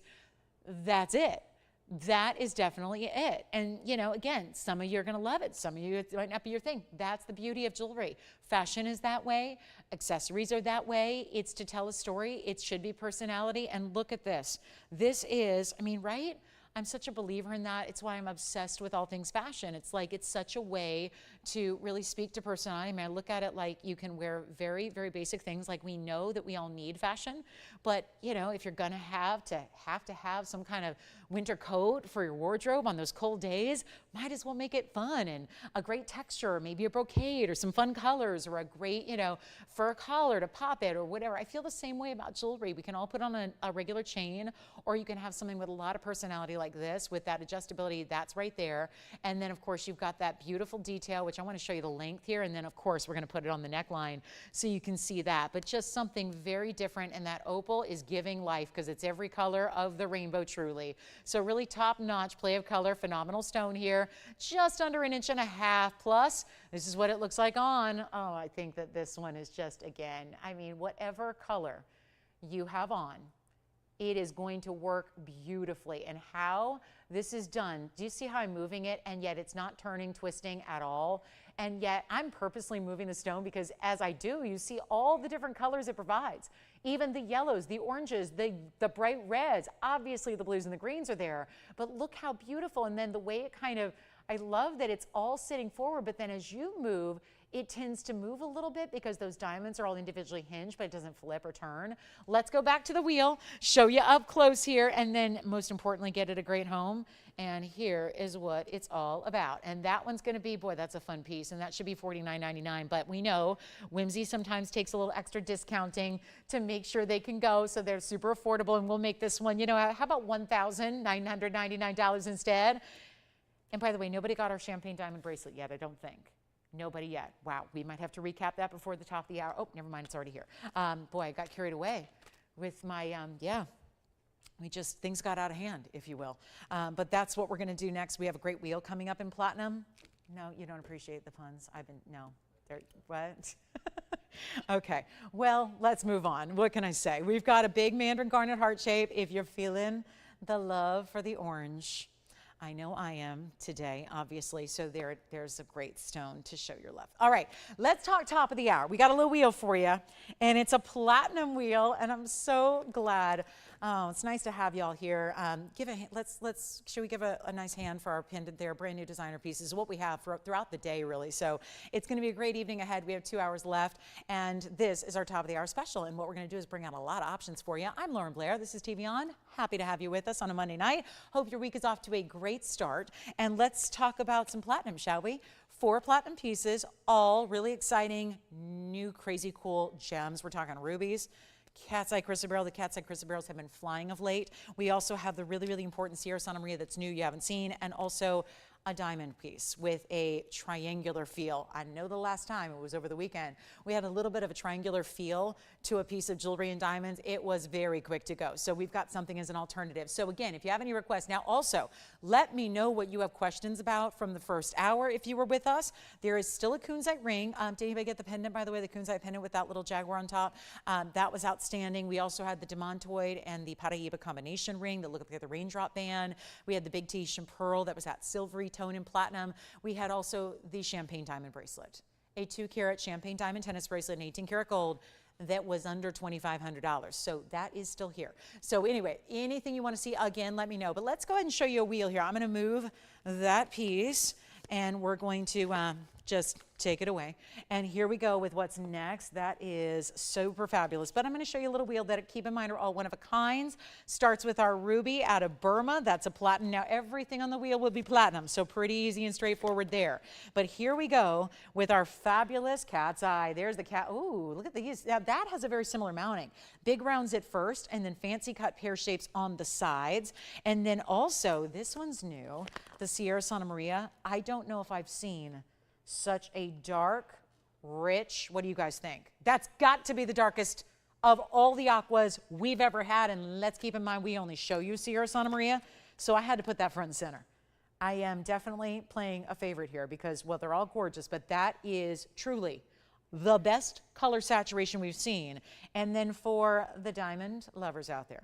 S1: that's it. That is definitely it. And, you know, again, some of you are going to love it. Some of you, it might not be your thing. That's the beauty of jewelry. Fashion is that way. Accessories are that way. It's to tell a story. It should be personality. And look at this. This is, I mean, right? I'm such a believer in that. It's why I'm obsessed with all things fashion. It's like, it's such a way to really speak to personality. I mean, I look at it like you can wear very, very basic things. Like we know that we all need fashion, but you know, if you're gonna have to have some kind of winter coat for your wardrobe on those cold days, might as well make it fun and a great texture, or maybe a brocade or some fun colors or a great, you know, fur collar to pop it or whatever. I feel the same way about jewelry. We can all put on a regular chain, or you can have something with a lot of personality like this with that adjustability. That's right there. And then of course you've got that beautiful detail, which I want to show you the length here. And then of course we're going to put it on the neckline so you can see that, but just something very different. And that opal is giving life because it's every color of the rainbow, truly. So really top notch play of color, phenomenal stone here, just under 1.5 inches plus. This is what it looks like on. Oh, I think that this one is just, again, I mean, whatever color you have on, it is going to work beautifully. And how this is done, do you see how I'm moving it? And yet it's not turning, twisting at all. And yet I'm purposely moving the stone because as I do, you see all the different colors it provides. Even the yellows, the oranges, the bright reds, obviously the blues and the greens are there, but look how beautiful. And then the way it kind of, I love that it's all sitting forward, but then as you move, it tends to move a little bit because those diamonds are all individually hinged, but it doesn't flip or turn. Let's go back to the wheel, show you up close here, and then most importantly, get it a great home. And here is what it's all about. And that one's gonna be, boy, that's a fun piece, and that should be $49.99. But we know Whimsy sometimes takes a little extra discounting to make sure they can go, so they're super affordable, and we'll make this one, you know, how about $1,999 instead? And by the way, nobody got our champagne diamond bracelet yet, I don't think. Nobody yet. Wow, we might have to recap that before the top of the hour. Oh, never mind, it's already here. Boy, I got carried away with my, yeah. Things got out of hand, if you will. But that's what we're gonna do next. We have a great wheel coming up in platinum. No, you don't appreciate the puns. No, what? Okay, well, let's move on. What can I say? We've got a big mandarin garnet heart shape. If you're feeling the love for the orange, I know I am today, obviously, so there's a great stone to show your love. All right, let's talk top of the hour. We got a little wheel for you, and it's a platinum wheel, and I'm so glad. Oh, it's nice to have y'all here. Should we give a nice hand for our pendant there? Brand new designer pieces, what we have throughout the day, really. So it's going to be a great evening ahead. We have 2 hours left, and this is our top of the hour special. And what we're going to do is bring out a lot of options for you. I'm Lauren Blair. This is TVON. Happy to have you with us on a Monday night. Hope your week is off to a great start. And let's talk about some platinum, shall we? 4 platinum pieces, all really exciting, new, crazy, cool gems. We're talking rubies. Cat's eye chrysoberyl. The cat's eye chrysoberyls have been flying of late. We also have the really, really important Sierra Santa Maria that's new, you haven't seen, and also a diamond piece with a triangular feel. I know the last time, it was over the weekend, we had a little bit of a triangular feel to a piece of jewelry and diamonds. It was very quick to go. So we've got something as an alternative. So again, if you have any requests, now also let me know what you have questions about from the first hour if you were with us. There is still a kunzite ring. Did anybody get the pendant, by the way, the kunzite pendant with that little jaguar on top? That was outstanding. We also had the demantoid and the Paraiba combination ring that looked like the raindrop band. We had the big Tahitian pearl that was that silvery tone in platinum. We had also the champagne diamond bracelet, a 2-carat champagne diamond tennis bracelet in 18-karat gold that was under $2,500. So that is still here. So anyway, anything you want to see, again, let me know. But let's go ahead and show you a wheel here. I'm going to move that piece, and we're going to just take it away. And here we go with what's next. That is super fabulous. But I'm going to show you a little wheel that, keep in mind, are all one of a kinds. Starts with our ruby out of Burma. That's a platinum. Now, everything on the wheel will be platinum, so pretty easy and straightforward there. But here we go with our fabulous cat's eye. There's the cat. Ooh, look at these. Now, that has a very similar mounting. Big rounds at first, and then fancy cut pear shapes on the sides. And then also, this one's new, the Sierra Santa Maria. I don't know if I've seen such a dark, rich, what do you guys think? That's got to be the darkest of all the aquas we've ever had. And let's keep in mind, we only show you Sierra Santa Maria. So I had to put that front and center. I am definitely playing a favorite here because, well, they're all gorgeous, but that is truly the best color saturation we've seen. And then for the diamond lovers out there,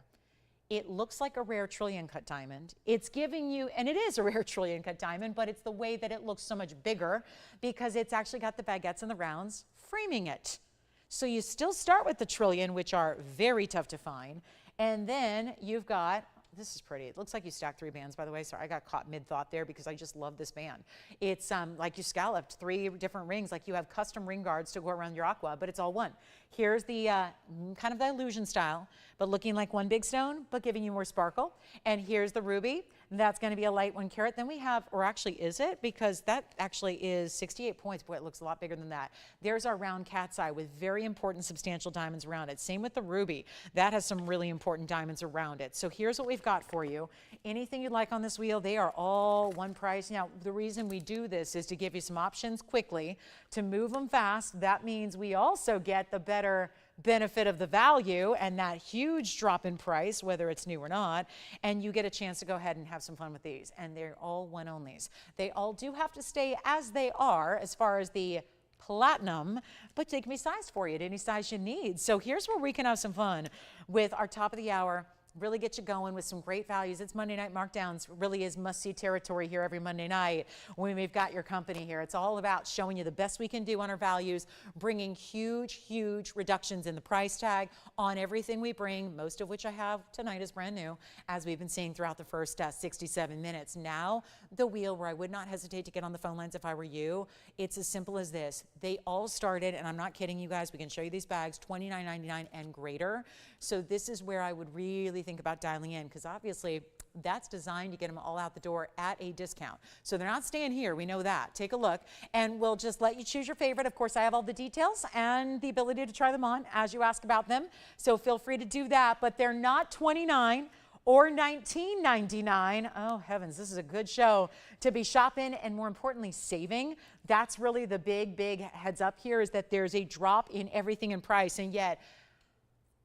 S1: it looks like a rare trillion cut diamond. It's giving you, and it is a rare trillion cut diamond, but it's the way that it looks so much bigger because it's actually got the baguettes and the rounds framing it. So you still start with the trillion, which are very tough to find. And then you've got, this is pretty. It looks like you stacked 3 bands, by the way. Sorry, I got caught mid-thought there because I just love this band. It's like you scalloped 3 different rings, like you have custom ring guards to go around your aqua, but it's all one. Here's the kind of the illusion style, but looking like one big stone, but giving you more sparkle. And here's the ruby. That's going to be a light 1 carat. Then we have, or actually is it? Because that actually is 68 points. Boy, it looks a lot bigger than that. There's our round cat's eye with very important substantial diamonds around it. Same with the ruby. That has some really important diamonds around it. So here's what we've got for you. Anything you'd like on this wheel, they are all one price. Now, the reason we do this is to give you some options quickly, to move them fast. That means we also get the better benefit of the value and that huge drop in price, whether it's new or not, and you get a chance to go ahead and have some fun with these. And they're all one-onlys. They all do have to stay as they are as far as the platinum, but they can be sized for you at any size you need. So here's where we can have some fun with our top of the hour. Really get you going with some great values. It's Monday night markdowns. Really is must-see territory here every Monday night when we've got your company here. It's all about showing you the best we can do on our values, bringing huge, huge reductions in the price tag on everything we bring, most of which I have tonight is brand new, as we've been seeing throughout the first 67 minutes. Now, the wheel where I would not hesitate to get on the phone lines if I were you. It's as simple as this. They all started, and I'm not kidding you guys, we can show you these bags, $29.99 and greater. So this is where I would really think about dialing in, because obviously that's designed to get them all out the door at a discount. So they're not staying here, we know that. Take a look, and we'll just let you choose your favorite. Of course, I have all the details and the ability to try them on as you ask about them, so feel free to do that. But they're not $29 or $19.99. Oh heavens, this is a good show to be shopping and, more importantly, saving. That's really the big heads up here, is that there's a drop in everything in price, and yet,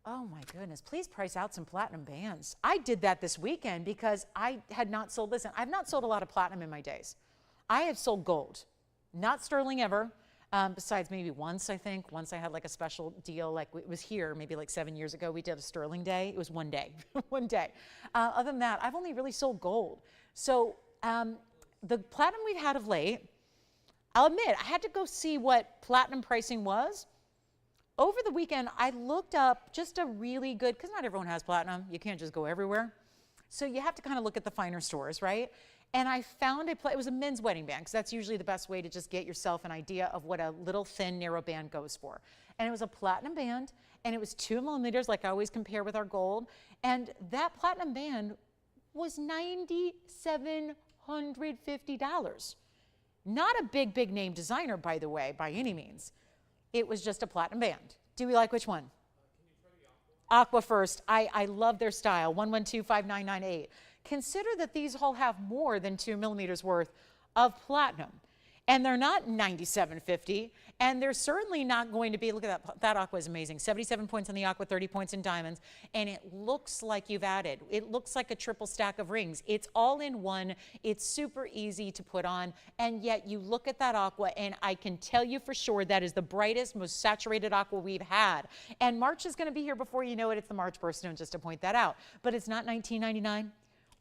S1: oh my goodness, please price out some platinum bands. I did that this weekend because I had not sold, listen, I've not sold a lot of platinum in my days. I have sold gold, not sterling ever. besides maybe once, I think. Once I had like a special deal, like it was here maybe like 7 years ago. We did a sterling day. It was one day, one day. Other than that, I've only really sold gold. So the platinum we've had of late, I'll admit, I had to go see what platinum pricing was. Over the weekend, I looked up just a really good, because not everyone has platinum. You can't just go everywhere. So you have to kind of look at the finer stores, right? And I found it was a men's wedding band, because that's usually the best way to just get yourself an idea of what a little thin, narrow band goes for. And it was a platinum band, and it was 2 millimeters, like I always compare with our gold. And that platinum band was $9,750. Not a big name designer, by the way, by any means. It was just a platinum band. Do we like which one?
S2: Can you try the
S1: Aqua first. I love their style, 1125998. Consider that these all have more than 2 millimeters worth of platinum. And they're not $97.50, and they're certainly not going to be, look at that, that aqua is amazing. 77 points on the aqua, 30 points in diamonds, and it looks like you've added. It looks like a triple stack of rings. It's all in one. It's super easy to put on, and yet you look at that aqua, and I can tell you for sure that is the brightest, most saturated aqua we've had. And March is going to be here before you know it. It's the March birthstone, just to point that out. But it's not $19.99.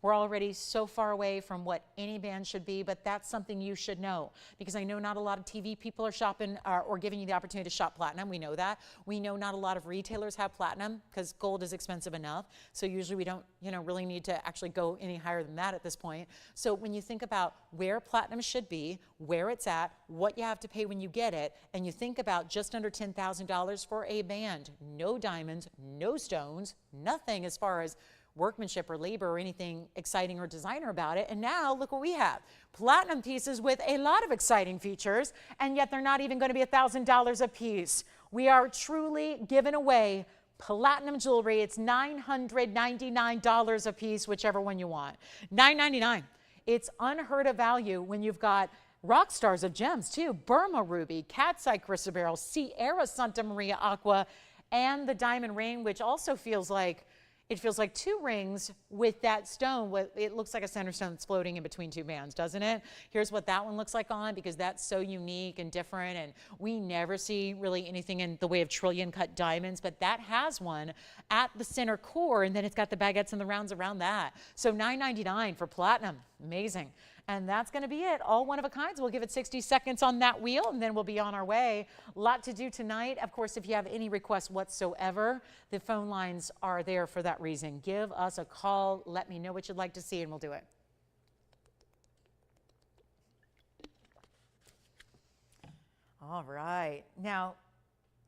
S1: We're already so far away from what any band should be, but that's something you should know, because I know not a lot of TV people are shopping or giving you the opportunity to shop platinum. We know that. We know not a lot of retailers have platinum because gold is expensive enough. So usually we don't, really need to actually go any higher than that at this point. So when you think about where platinum should be, where it's at, what you have to pay when you get it, and you think about just under $10,000 for a band, no diamonds, no stones, nothing as far as workmanship or labor or anything exciting or designer about it. And now look what we have. Platinum pieces with a lot of exciting features, and yet they're not even going to be $1,000 a piece. We are truly giving away platinum jewelry. It's $999 a piece, whichever one you want. $999. It's unheard of value when you've got rock stars of gems too. Burma ruby, cat's eye chrysoberyl, Sierra Santa Maria aqua, and the diamond ring, which also feels like two rings with that stone. It looks like a center stone that's floating in between two bands, doesn't it? Here's what that one looks like on, because that's so unique and different, and we never see really anything in the way of trillion cut diamonds, but that has one at the center core, and then it's got the baguettes and the rounds around that. So $999 for platinum. Amazing. And that's going to be it. All one of a kinds. We'll give it 60 seconds on that wheel, and then we'll be on our way. A lot to do tonight. Of course, if you have any requests whatsoever, the phone lines are there for that reason. Give us a call. Let me know what you'd like to see, and we'll do it. All right. Now,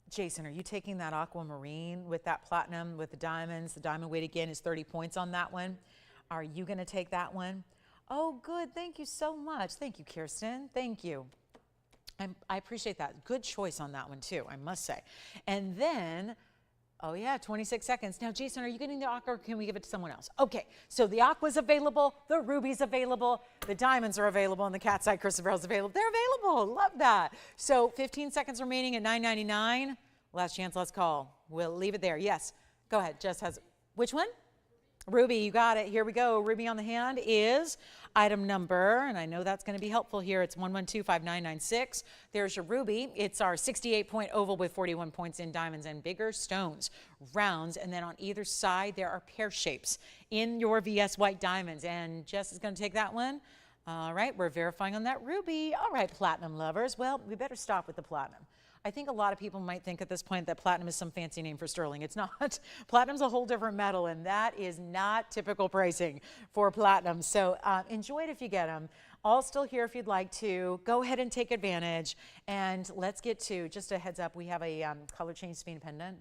S1: Jason, are you taking that aquamarine with that platinum, with the diamonds? The diamond weight again is 30 points on that one. Are you going to take that one? Oh, good. Thank you so much. Thank you, Kirsten. Thank you. I appreciate that. Good choice on that one, too, I must say. And then, oh, yeah, 26 seconds. Now, Jason, are you getting the aqua, or can we give it to someone else? Okay, so the aqua's available, the ruby's available, the diamonds are available, and the cat's eye chrysoberyl's available. They're available. Love that. So 15 seconds remaining at $9.99. Last chance, last call. We'll leave it there. Yes, go ahead. Jess has, which one? Ruby, you got it. Here we go. Ruby on the hand is item number, and I know that's going to be helpful here. It's 1125996. There's your ruby. It's our 68-point oval with 41 points in diamonds and bigger stones, rounds, and then on either side there are pear shapes in your VS white diamonds. And Jess is going to take that one. All right, we're verifying on that ruby. All right, platinum lovers. Well, we better stop with the platinum. I think a lot of people might think at this point that platinum is some fancy name for sterling. It's not. Platinum's a whole different metal, and that is not typical pricing for platinum. So enjoy it if you get them. All still here if you'd like to. Go ahead and take advantage. And let's get to, just a heads up, we have a color change spine pendant.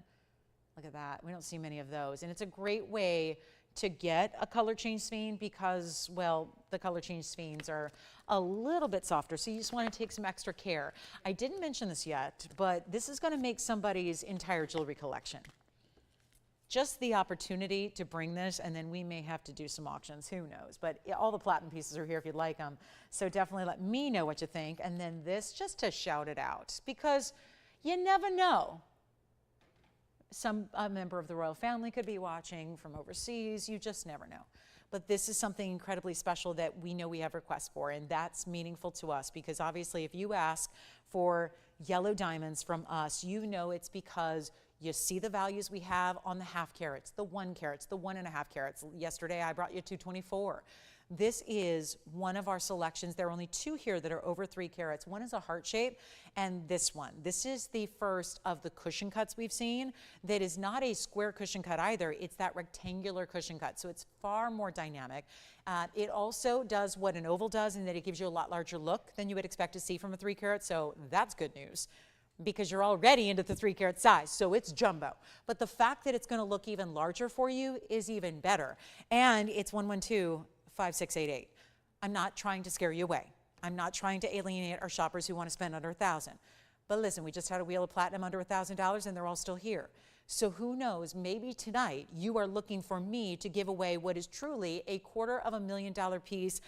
S1: Look at that. We don't see many of those. And it's a great way to get a color change spine because, well, the color change spines are a little bit softer, so you just want to take some extra care. I didn't mention this yet, but this is going to make somebody's entire jewelry collection. Just the opportunity to bring this, and then we may have to do some auctions, who knows. But all the platinum pieces are here if you'd like them, so definitely let me know what you think. And then this, just to shout it out, because you never know. A member of the royal family could be watching from overseas. You just never know. But this is something incredibly special that we know we have requests for, and that's meaningful to us because obviously if you ask for yellow diamonds from us, you know it's because you see the values we have on the half carats, the 1 carats, the 1.5 carats. Yesterday I brought you 224. This is one of our selections. There are only 2 here that are over 3 carats. One is a heart shape, and this one. This is the first of the cushion cuts we've seen that is not a square cushion cut either. It's that rectangular cushion cut, so it's far more dynamic. It also does what an oval does in that it gives you a lot larger look than you would expect to see from a 3 carat, so that's good news because you're already into the 3 carat size, so it's jumbo. But the fact that it's going to look even larger for you is even better. And it's 112-5688. I'm not trying to scare you away. I'm not trying to alienate our shoppers who want to spend under $1,000. But listen, we just had a wheel of platinum under $1,000 and they're all still here. So who knows, maybe tonight you are looking for me to give away what is truly a $250,000 piece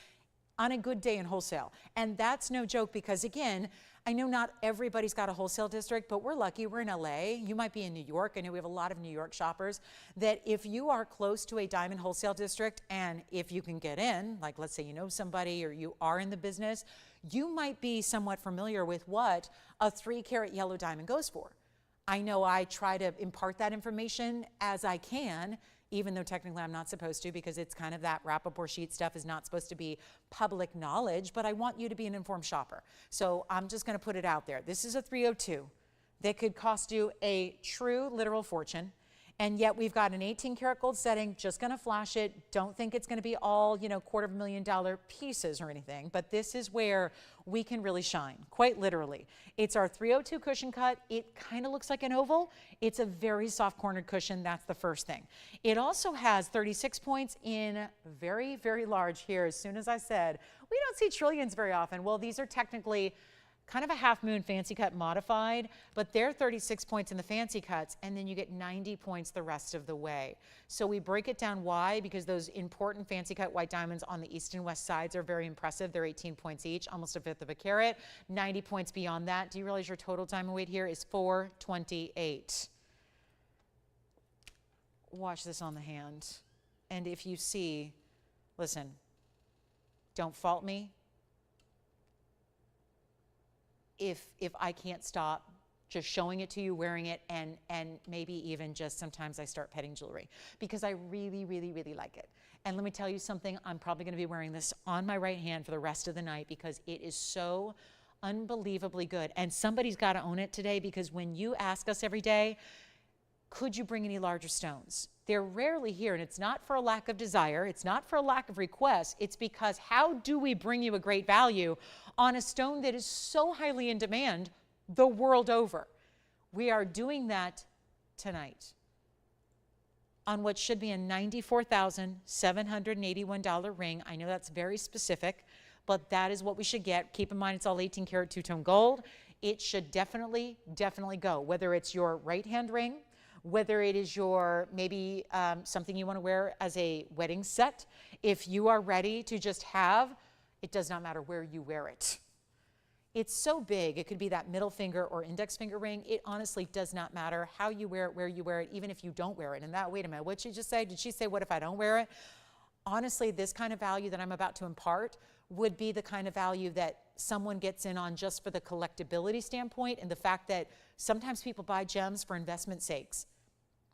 S1: on a good day in wholesale. And that's no joke because again, I know not everybody's got a wholesale district, but we're lucky, we're in LA. You might be in New York. I know we have a lot of New York shoppers that if you are close to a diamond wholesale district and if you can get in, like let's say you know somebody or you are in the business, you might be somewhat familiar with what a 3 carat yellow diamond goes for. I know I try to impart that information as I can, even though technically I'm not supposed to because it's kind of that wrap-up sheet stuff is not supposed to be public knowledge, but I want you to be an informed shopper. So I'm just going to put it out there. This is a 302 that could cost you a true literal fortune, and yet we've got an 18 karat gold setting, just going to flash it. Don't think it's going to be all, you know, $250,000 pieces or anything, but this is where we can really shine, quite literally. It's our 302 cushion cut. It kind of looks like an oval. It's a very soft cornered cushion. That's the first thing. It also has 36 points in very, very large here. As soon as I said, we don't see trillions very often. Well, these are technically kind of a half moon fancy cut modified, but they're 36 points in the fancy cuts, and then you get 90 points the rest of the way. So we break it down why, because those important fancy cut white diamonds on the east and west sides are very impressive. They're 18 points each, almost 1/5 of a carat, 90 points beyond that. Do you realize your total diamond weight here is 428? Watch this on the hand. And if you see, listen, don't fault me if I can't stop just showing it to you, wearing it, and maybe even just sometimes I start petting jewelry because I really, really, really like it. And let me tell you something, I'm probably going to be wearing this on my right hand for the rest of the night because it is so unbelievably good. And somebody's got to own it today because when you ask us every day, could you bring any larger stones? They're rarely here, and it's not for a lack of desire. It's not for a lack of requests. It's because how do we bring you a great value on a stone that is so highly in demand the world over? We are doing that tonight on what should be a $94,781 ring. I know that's very specific, but that is what we should get. Keep in mind, it's all 18 karat two-tone gold. It should definitely, definitely go, whether it's your right-hand ring, whether it is your maybe something you want to wear as a wedding set. If you are ready to just have, it does not matter where you wear it. It's so big, it could be that middle finger or index finger ring. It honestly does not matter how you wear it, where you wear it, even if you don't wear it. And that, wait a minute, what'd she just say? Did she say, what if I don't wear it? Honestly, this kind of value that I'm about to impart would be the kind of value that someone gets in on just for the collectability standpoint and the fact that sometimes people buy gems for investment sakes.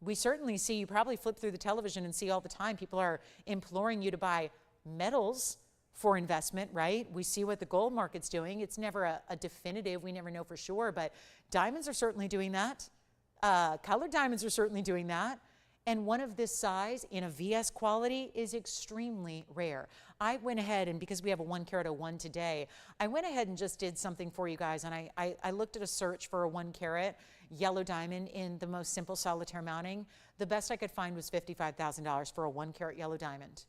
S1: We certainly see, you probably flip through the television and see all the time, people are imploring you to buy metals for investment, right? We see what the gold market's doing. It's never a definitive, we never know for sure, but diamonds are certainly doing that. Colored diamonds are certainly doing that. And one of this size in a VS quality is extremely rare. I went ahead, and because we have a 1 carat 01 today, I went ahead and just did something for you guys, and I looked at a search for a 1 carat yellow diamond in the most simple solitaire mounting. The best I could find was $55,000 for a 1 carat yellow diamond.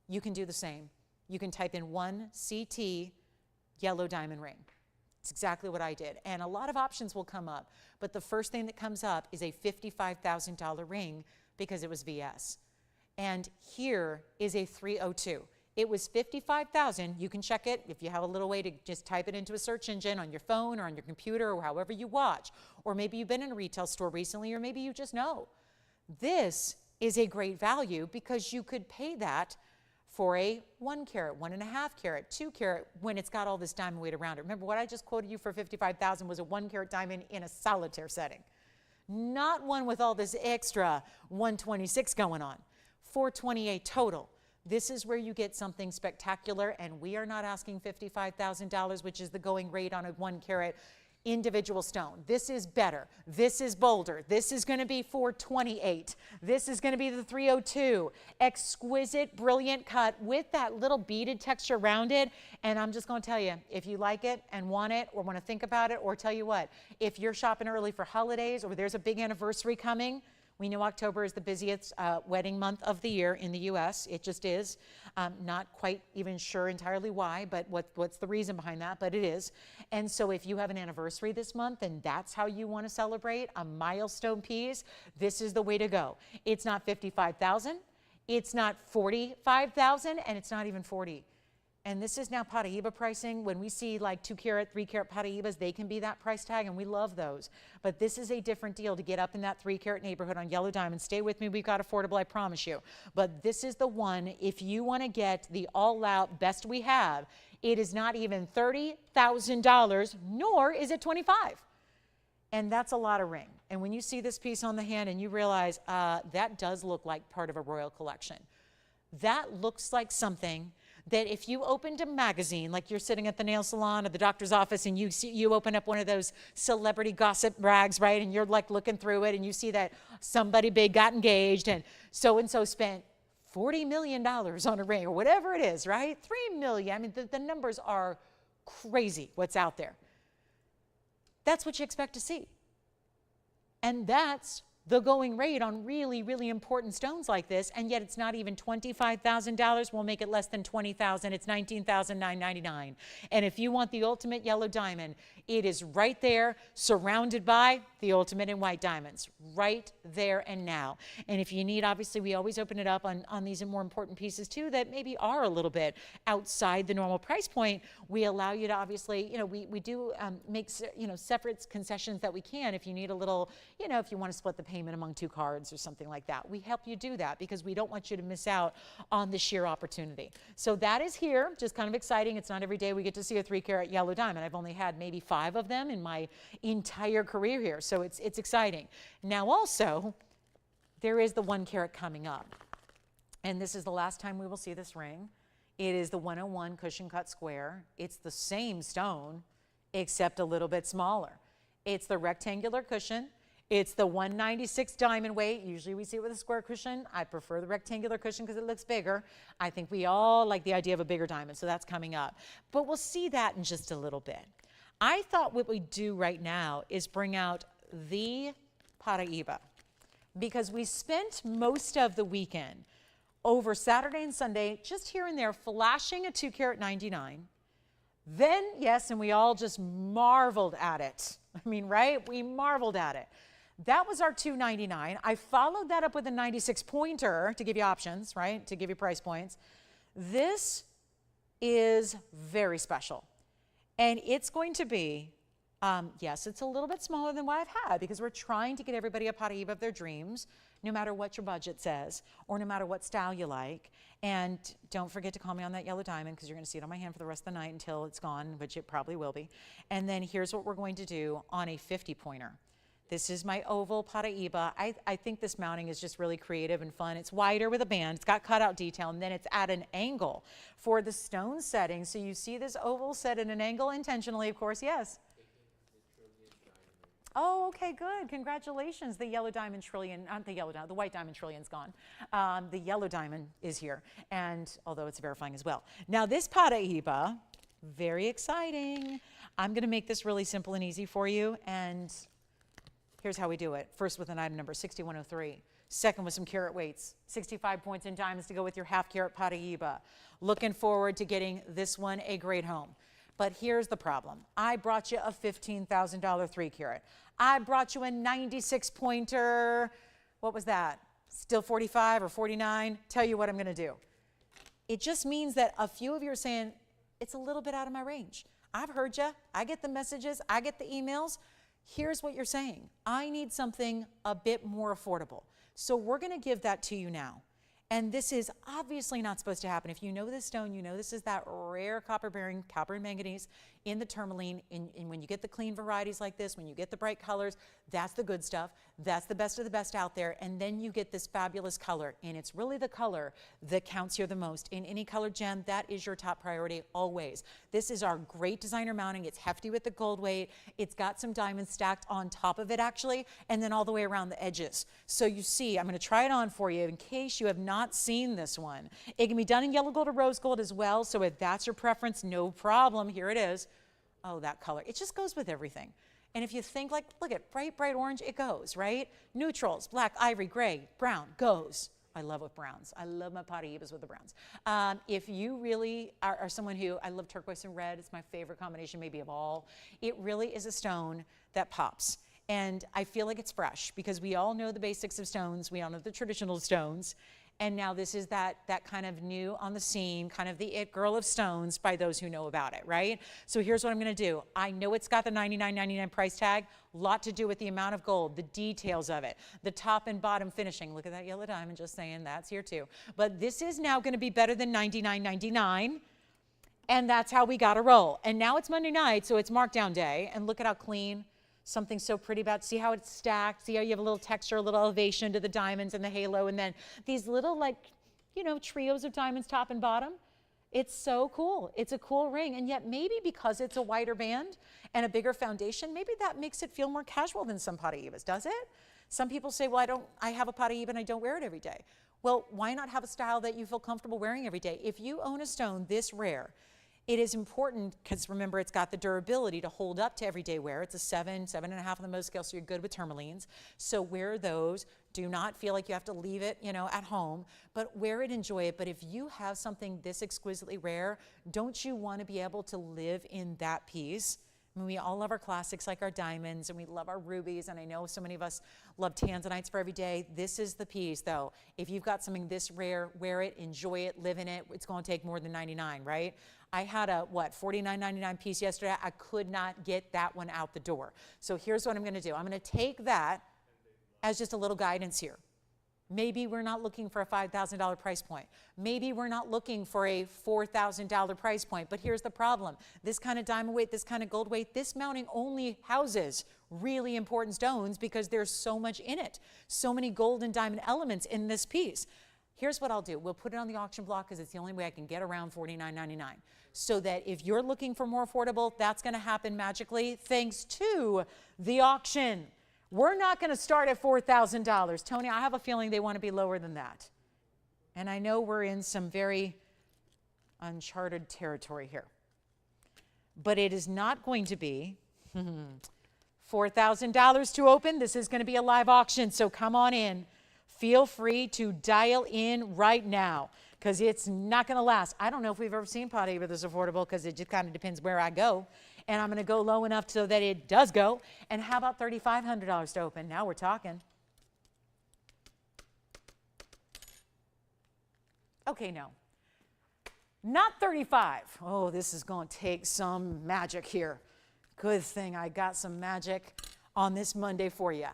S1: You can do the same. You can type in 1 CT yellow diamond ring. It's exactly what I did. And a lot of options will come up, but the first thing that comes up is a $55,000 ring because it was VS. And here is a 302. It was $55,000. You can check it if you have a little way to just type it into a search engine on your phone or on your computer or however you watch. Or maybe you've been in a retail store recently, or maybe you just know. This is a great value because you could pay that for a 1 carat, 1.5 carat, 2 carat, when it's got all this diamond weight around it. Remember what I just quoted you for 55,000 was a 1 carat diamond in a solitaire setting, not one with all this extra 126 going on. 428 total. This is where you get something spectacular, and we are not asking $55,000, which is the going rate on a 1 carat individual stone. This is better. This is bolder. This is going to be 428. This is going to be the 302. Exquisite, brilliant cut with that little beaded texture around it. And I'm just going to tell you, if you like it and want it or want to think about it, or tell you what, if you're shopping early for holidays or there's a big anniversary coming, we know October is the busiest wedding month of the year in the U.S. It just is. Not quite even sure entirely why, but what's the reason behind that, but it is. And so if you have an anniversary this month and that's how you want to celebrate a milestone piece, this is the way to go. It's not 55,000, it's not 45,000, and it's not even 40. And this is now Paraiba pricing. When we see like 2 carat, 3 carat Paraibas, they can be that price tag, and we love those. But this is a different deal to get up in that 3 carat neighborhood on yellow diamond. Stay with me, we've got affordable, I promise you. But this is the one, if you want to get the all-out best we have, it is not even $30,000, nor is it 25. And that's a lot of ring. And when you see this piece on the hand and you realize that does look like part of a royal collection. That looks like something that if you opened a magazine, like you're sitting at the nail salon or the doctor's office and you open up one of those celebrity gossip rags, right? And you're like looking through it and you see that somebody big got engaged and so spent $40 million on a ring or whatever it is, right? 3 million. I mean, the numbers are crazy what's out there. That's what you expect to see. And that's the going rate on really, really important stones like this, and yet it's not even $25,000. We'll make it less than $20,000. It's $19,999. And if you want the ultimate yellow diamond, it is right there, surrounded by the ultimate in white diamonds, right there and now. And if you need, obviously, we always open it up on these more important pieces too that maybe are a little bit outside the normal price point. We allow you to obviously, we do make, separate concessions that we can if you need a little, if you want to split the payment among 2 cards or something like that. We help you do that because we don't want you to miss out on the sheer opportunity. So that is here, just kind of exciting. It's not every day we get to see a 3 carat yellow diamond. I've only had maybe 5 of them in my entire career here. So it's exciting. Now also, there is the 1 carat coming up. And this is the last time we will see this ring. It is the 101 cushion cut square. It's the same stone, except a little bit smaller. It's the rectangular cushion. It's the 196 diamond weight. Usually we see it with a square cushion. I prefer the rectangular cushion because it looks bigger. I think we all like the idea of a bigger diamond, so that's coming up. But we'll see that in just a little bit. I thought what we do right now is bring out the Paraiba, because we spent most of the weekend over Saturday and Sunday just here and there flashing a 2 carat 99. Then, yes, and we all just marveled at it. I mean, right? We marveled at it. That was our 299. I followed that up with a 96 pointer to give you options, right? To give you price points. This is very special. And it's going to be, yes, it's a little bit smaller than what I've had because we're trying to get everybody a Paraiba of their dreams, no matter what your budget says or no matter what style you like. And don't forget to call me on that yellow diamond because you're going to see it on my hand for the rest of the night until it's gone, which it probably will be. And then here's what we're going to do on a 50 pointer. This is my oval Paraiba. I think this mounting is just really creative and fun. It's wider with a band. It's got cutout detail, and then it's at an angle for the stone setting. So you see this oval set at an angle intentionally, of course, yes. Oh, okay, good. Congratulations. The yellow diamond trillion, not the yellow diamond, the white diamond trillion's gone. The yellow diamond is here, and although it's verifying as well. Now this Paraiba, very exciting. I'm going to make this really simple and easy for you, and here's how we do it. First with an item number 6103. Second with some carat weights. 65 points in diamonds to go with your half carat Paraiba. Looking forward to getting this one a great home. But here's the problem. I brought you a $15,000 3 carat. I brought you a 96 pointer. What was that? Still 45 or 49? Tell you what I'm going to do. It just means that a few of you are saying, it's a little bit out of my range. I've heard you. I get the messages. I get the emails. Here's what you're saying. I need something a bit more affordable. So we're going to give that to you now. And this is obviously not supposed to happen. If you know this stone, you know this is that rare copper-bearing, copper and manganese in the tourmaline. And when you get the clean varieties like this, when you get the bright colors, that's the good stuff. That's the best of the best out there. And then you get this fabulous color. And it's really the color that counts here the most. In any colored gem, that is your top priority always. This is our great designer mounting. It's hefty with the gold weight. It's got some diamonds stacked on top of it actually, and then all the way around the edges. So you see, I'm going to try it on for you in case you have not seen this one. It can be done in yellow gold or rose gold as well. So if that's your preference, no problem. Here it is. Oh, that color. It just goes with everything. And if you think like, look at bright, bright orange, it goes, right? Neutrals, black, ivory, gray, brown, goes. I love with browns. I love my Paraibas with the browns. If you really are someone who, I love turquoise and red. It's my favorite combination maybe of all. It really is a stone that pops. And I feel like it's fresh because we all know the basics of stones. We all know the traditional stones. And now this is that kind of new on the scene, kind of the it girl of stones by those who know about it, right? So here's what I'm going to do. I know it's got the $99.99 price tag. A lot to do with the amount of gold, the details of it, the top and bottom finishing. Look at that yellow diamond, just saying that's here too. But this is now going to be better than $99.99. And that's how we got to roll. And now it's Monday night, so it's markdown day. And look at how clean. Something so pretty about, see how it's stacked, see how you have a little texture, a little elevation to the diamonds and the halo, and then these little like, you know, trios of diamonds top and bottom. It's so cool. It's a cool ring, and yet maybe because it's a wider band and a bigger foundation, maybe that makes it feel more casual than some Paraibas, does it? Some people say, well, I have a Paraiba and I don't wear it every day. Well, why not have a style that you feel comfortable wearing every day? If you own a stone this rare, it is important because remember it's got the durability to hold up to everyday wear. It's a 7.5 on the Mohs scale, so you're good with tourmalines. So wear those. Do not feel like you have to leave it, you know, at home, but wear it, enjoy it. But if you have something this exquisitely rare, don't you want to be able to live in that piece? I mean, we all love our classics like our diamonds and we love our rubies, and I know so many of us love Tanzanites for every day. This is the piece though. If you've got something this rare, wear it, enjoy it, live in it. It's going to take more than 99, right? I had a, $49.99 piece yesterday. I could not get that one out the door. So here's what I'm going to do. I'm going to take that as just a little guidance here. Maybe we're not looking for a $5,000 price point. Maybe we're not looking for a $4,000 price point, but here's the problem. This kind of diamond weight, this kind of gold weight, this mounting only houses really important stones because there's so much in it. So many gold and diamond elements in this piece. Here's what I'll do. We'll put it on the auction block because it's the only way I can get around $49.99. So that if you're looking for more affordable, that's going to happen magically thanks to the auction. We're not going to start at $4,000. Tony, I have a feeling they want to be lower than that. And I know we're in some very uncharted territory here. But it is not going to be $4,000 to open. This is going to be a live auction, so come on in. Feel free to dial in right now because it's not going to last. I don't know if we've ever seen Paraiba this affordable because it just kind of depends where I go. And I'm going to go low enough so that it does go. And how about $3,500 to open? Now we're talking. Okay, no. Not 35. Oh, this is going to take some magic here. Good thing I got some magic on this Monday for you.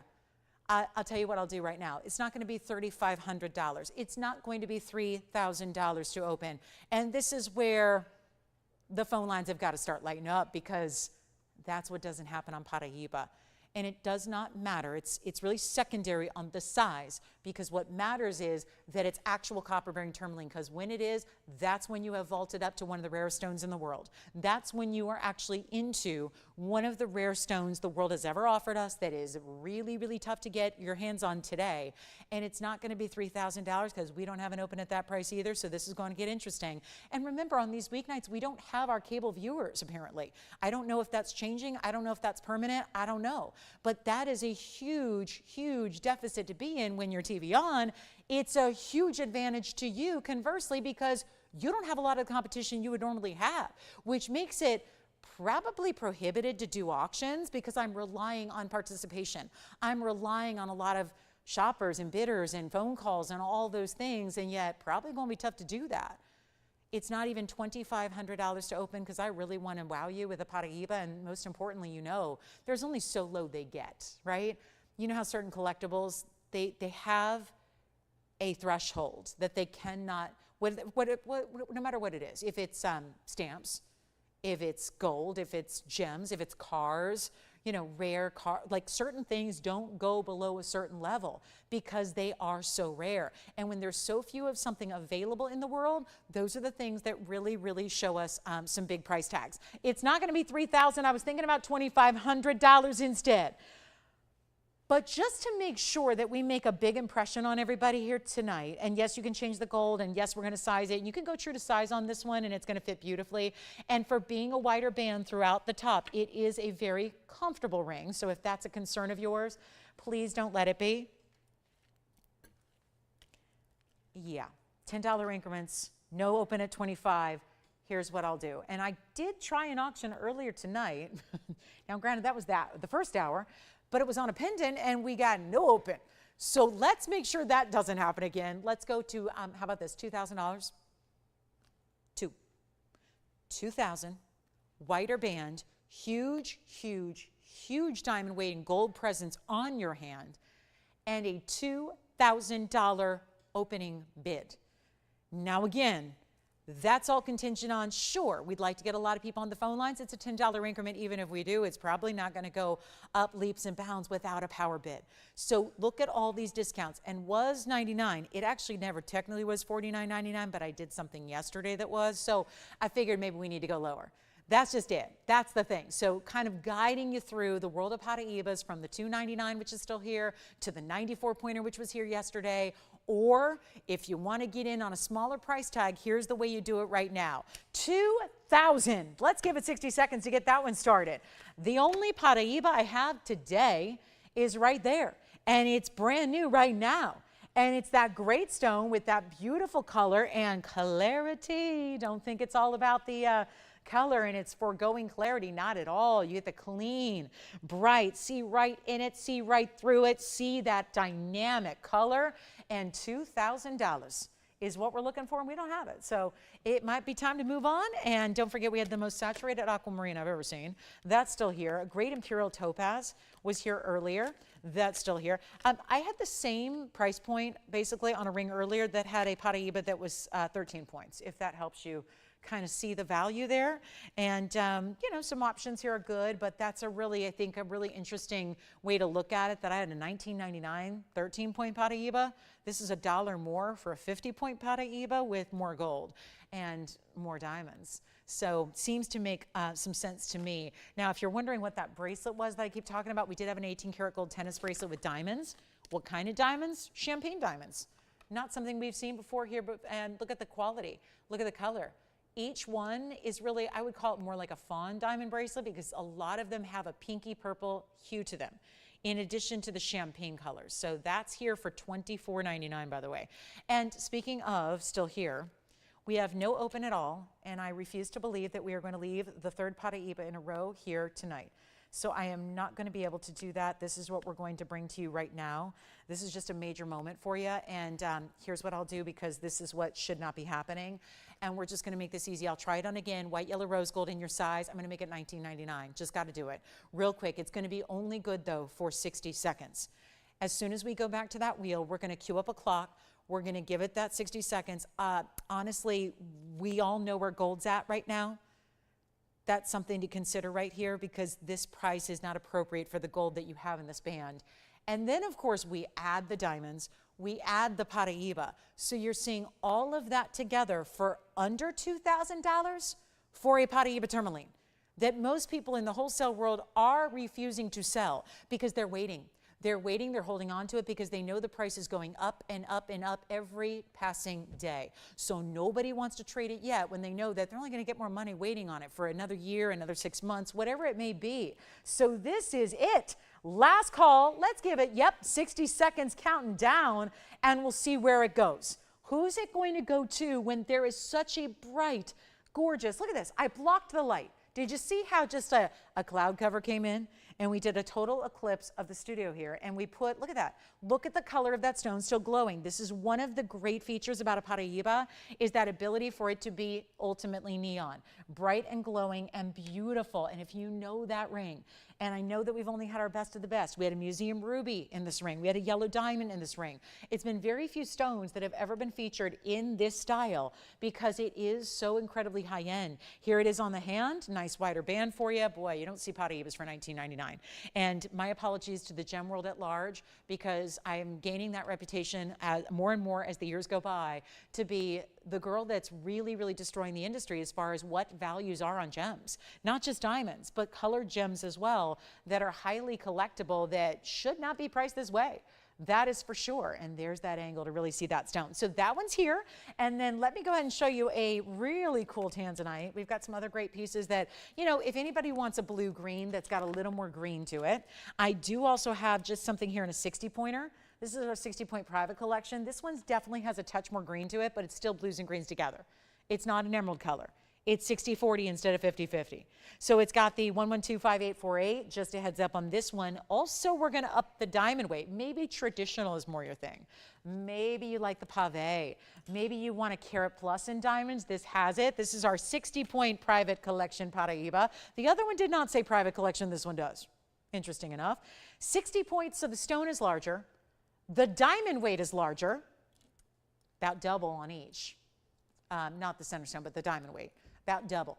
S1: I'll tell you what I'll do right now. It's not going to be $3,500. It's not going to be $3,000 to open. And this is where the phone lines have got to start lighting up because that's what doesn't happen on Paraiba. And it does not matter. It's really secondary on the size because what matters is that it's actual copper-bearing tourmaline because when it is, that's when you have vaulted up to one of the rarest stones in the world. That's when you are actually into one of the rare stones the world has ever offered us that is really, really tough to get your hands on today. And it's not going to be $3,000 because we don't have an open at that price either, so this is going to get interesting. And remember, on these weeknights, we don't have our cable viewers, apparently. I don't know if that's changing. I don't know if that's permanent. I don't know. But that is a huge, huge deficit to be in when you're TVON. It's a huge advantage to you, conversely, because you don't have a lot of the competition you would normally have, which makes it probably prohibited to do auctions because I'm relying on participation. I'm relying on a lot of shoppers and bidders and phone calls and all those things, and yet probably going to be tough to do that. It's not even $2,500 to open because I really want to wow you with a Paraiba, and most importantly, you know, there's only so low they get, right? You know how certain collectibles, they have a threshold that they cannot, no matter what it is, if it's stamps, if it's gold, if it's gems, if it's cars, you know, rare car, like certain things don't go below a certain level because they are so rare. And when there's so few of something available in the world, those are the things that really, really show us some big price tags. It's not going to be $3,000. I was thinking about $2,500 instead. But just to make sure that we make a big impression on everybody here tonight, and yes, you can change the gold, and yes, we're going to size it. You can go true to size on this one, and it's going to fit beautifully. And for being a wider band throughout the top, it is a very comfortable ring. So if that's a concern of yours, please don't let it be. Yeah, $10 increments, no open at 25. Here's what I'll do. And I did try an auction earlier tonight. Now, granted, that was the first hour, but it was on a pendant and we got no open. So let's make sure that doesn't happen again. Let's go to, how about this, $2,000? $2,000, wider band, huge, huge, huge diamond weight and gold presence on your hand, and a $2,000 opening bid. Now again, that's all contingent on, sure, we'd like to get a lot of people on the phone lines. It's a $10 increment. Even if we do, it's probably not going to go up leaps and bounds without a power bid. So look at all these discounts. And was $99. It actually never technically was $49.99, but I did something yesterday that was. So I figured maybe we need to go lower. That's just it. That's the thing. So kind of guiding you through the world of Paraibas from the $299, which is still here, to the 94 pointer, which was here yesterday. Or if you want to get in on a smaller price tag, here's the way you do it right now. $2,000. Let's give it 60 seconds to get that one started. The only Paraiba I have today is right there. And it's brand new right now. And it's that great stone with that beautiful color and clarity. Don't think it's all about the color and it's foregoing clarity. Not at all. You get the clean, bright, see right in it, see right through it, see that dynamic color. And $2,000 is what we're looking for, and we don't have it. So it might be time to move on. And don't forget, we had the most saturated aquamarine I've ever seen. That's still here. A great Imperial topaz was here earlier. That's still here. I had the same price point, basically, on a ring earlier that had a Paraiba that was 13 points, if that helps you kind of see the value there. And, you know, some options here are good, but that's a really, I think, a really interesting way to look at it, that I had a $19.99 13-point Paraiba. This is $1 more for a 50-point Paraiba with more gold and more diamonds. So seems to make some sense to me. Now, if you're wondering what that bracelet was that I keep talking about, we did have an 18-karat gold tennis bracelet with diamonds. What kind of diamonds? Champagne diamonds. Not something we've seen before here, but and look at the quality. Look at the color. Each one is really, I would call it more like a fawn diamond bracelet, because a lot of them have a pinky purple hue to them, in addition to the champagne colors. So that's here for $24.99, by the way. And speaking of still here, we have no open at all, and I refuse to believe that we are going to leave the third Paraiba in a row here tonight. So I am not going to be able to do that. This is what we're going to bring to you right now. This is just a major moment for you. And here's what I'll do, because this is what should not be happening. And we're just going to make this easy. I'll try it on again. White, yellow, rose gold in your size. I'm going to make it $19.99. Just got to do it real quick. It's going to be only good, though, for 60 seconds. As soon as we go back to that wheel, we're going to cue up a clock. We're going to give it that 60 seconds. Honestly, we all know where gold's at right now. That's something to consider right here, because this price is not appropriate for the gold that you have in this band. And then, of course, we add the diamonds, we add the Paraiba. So you're seeing all of that together for under $2,000 for a Paraiba tourmaline that most people in the wholesale world are refusing to sell because they're waiting. They're waiting, they're holding on to it because they know the price is going up and up and up every passing day. So nobody wants to trade it yet when they know that they're only going to get more money waiting on it for another year, another 6 months, whatever it may be. So this is it. Last call. Let's give it, 60 seconds counting down, and we'll see where it goes. Who's it going to go to when there is such a bright, gorgeous, look at this. I blocked the light. Did you see how just a cloud cover came in? And we did a total eclipse of the studio here. And we put, look at that. Look at the color of that stone still glowing. This is one of the great features about a Paraiba, is that ability for it to be ultimately neon. Bright and glowing and beautiful. And if you know that ring, and I know that we've only had our best of the best. We had a museum ruby in this ring. We had a yellow diamond in this ring. It's been very few stones that have ever been featured in this style because it is so incredibly high end. Here it is on the hand, nice wider band for you. Boy, you don't see Paraibas for $19.99. And my apologies to the gem world at large, because I am gaining that reputation more and more as the years go by to be the girl that's really, really destroying the industry as far as what values are on gems. Not just diamonds, but colored gems as well that are highly collectible that should not be priced this way. That is for sure. And there's that angle to really see that stone. So that one's here. And then let me go ahead and show you a really cool Tanzanite. We've got some other great pieces that, you know, if anybody wants a blue green that's got a little more green to it. I do also have just something here in a 60 pointer. This is our 60-point private collection. This one definitely has a touch more green to it, but it's still blues and greens together. It's not an emerald color. It's 60-40 instead of 50-50. So it's got the 1125848, just a heads up on this one. Also, we're gonna up the diamond weight. Maybe traditional is more your thing. Maybe you like the pave. Maybe you want a carat plus in diamonds. This has it. This is our 60-point private collection Paraiba. The other one did not say private collection, this one does. Interesting enough. 60 points, so the stone is larger. The diamond weight is larger, about double on each. Not the center stone, but the diamond weight, about double.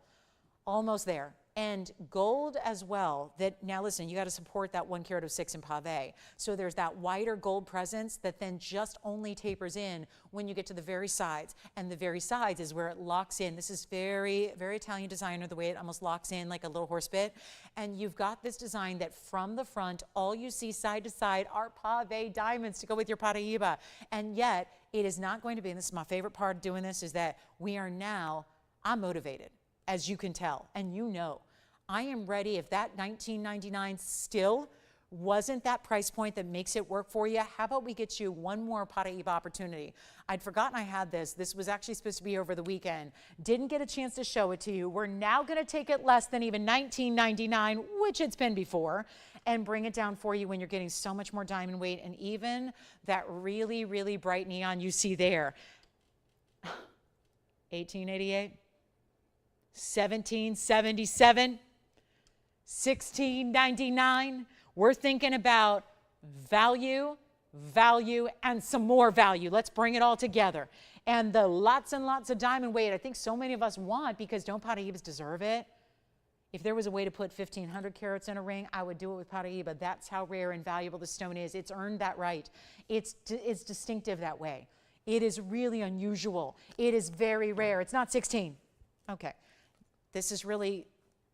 S1: Almost there. And gold as well. That now listen, you got to support that 1 carat of 6 in pave. So there's that wider gold presence that then just only tapers in when you get to the very sides. And the very sides is where it locks in. This is very, very Italian designer, the way it almost locks in like a little horse bit. And you've got this design that from the front, all you see side to side are pave diamonds to go with your Paraiba. And yet, it is not going to be, and this is my favorite part of doing this, is that we are now, I'm motivated, as you can tell, and you know. I am ready. If that $19.99 still wasn't that price point that makes it work for you, how about we get you one more Paraiba opportunity? I'd forgotten I had this. This was actually supposed to be over the weekend. Didn't get a chance to show it to you. We're now going to take it less than even $19.99, which it's been before, and bring it down for you when you're getting so much more diamond weight and even that really, really bright neon you see there. 1888, 1777, 1699. We're thinking about value, value, and some more value. Let's bring it all together. And the lots and lots of diamond weight I think so many of us want, because don't Paraibas deserve it? If there was a way to put 1,500 carats in a ring, I would do it with Paraiba. That's how rare and valuable the stone is. It's earned that right. It's distinctive that way. It is really unusual. It is very rare. It's not 16. Okay. This is really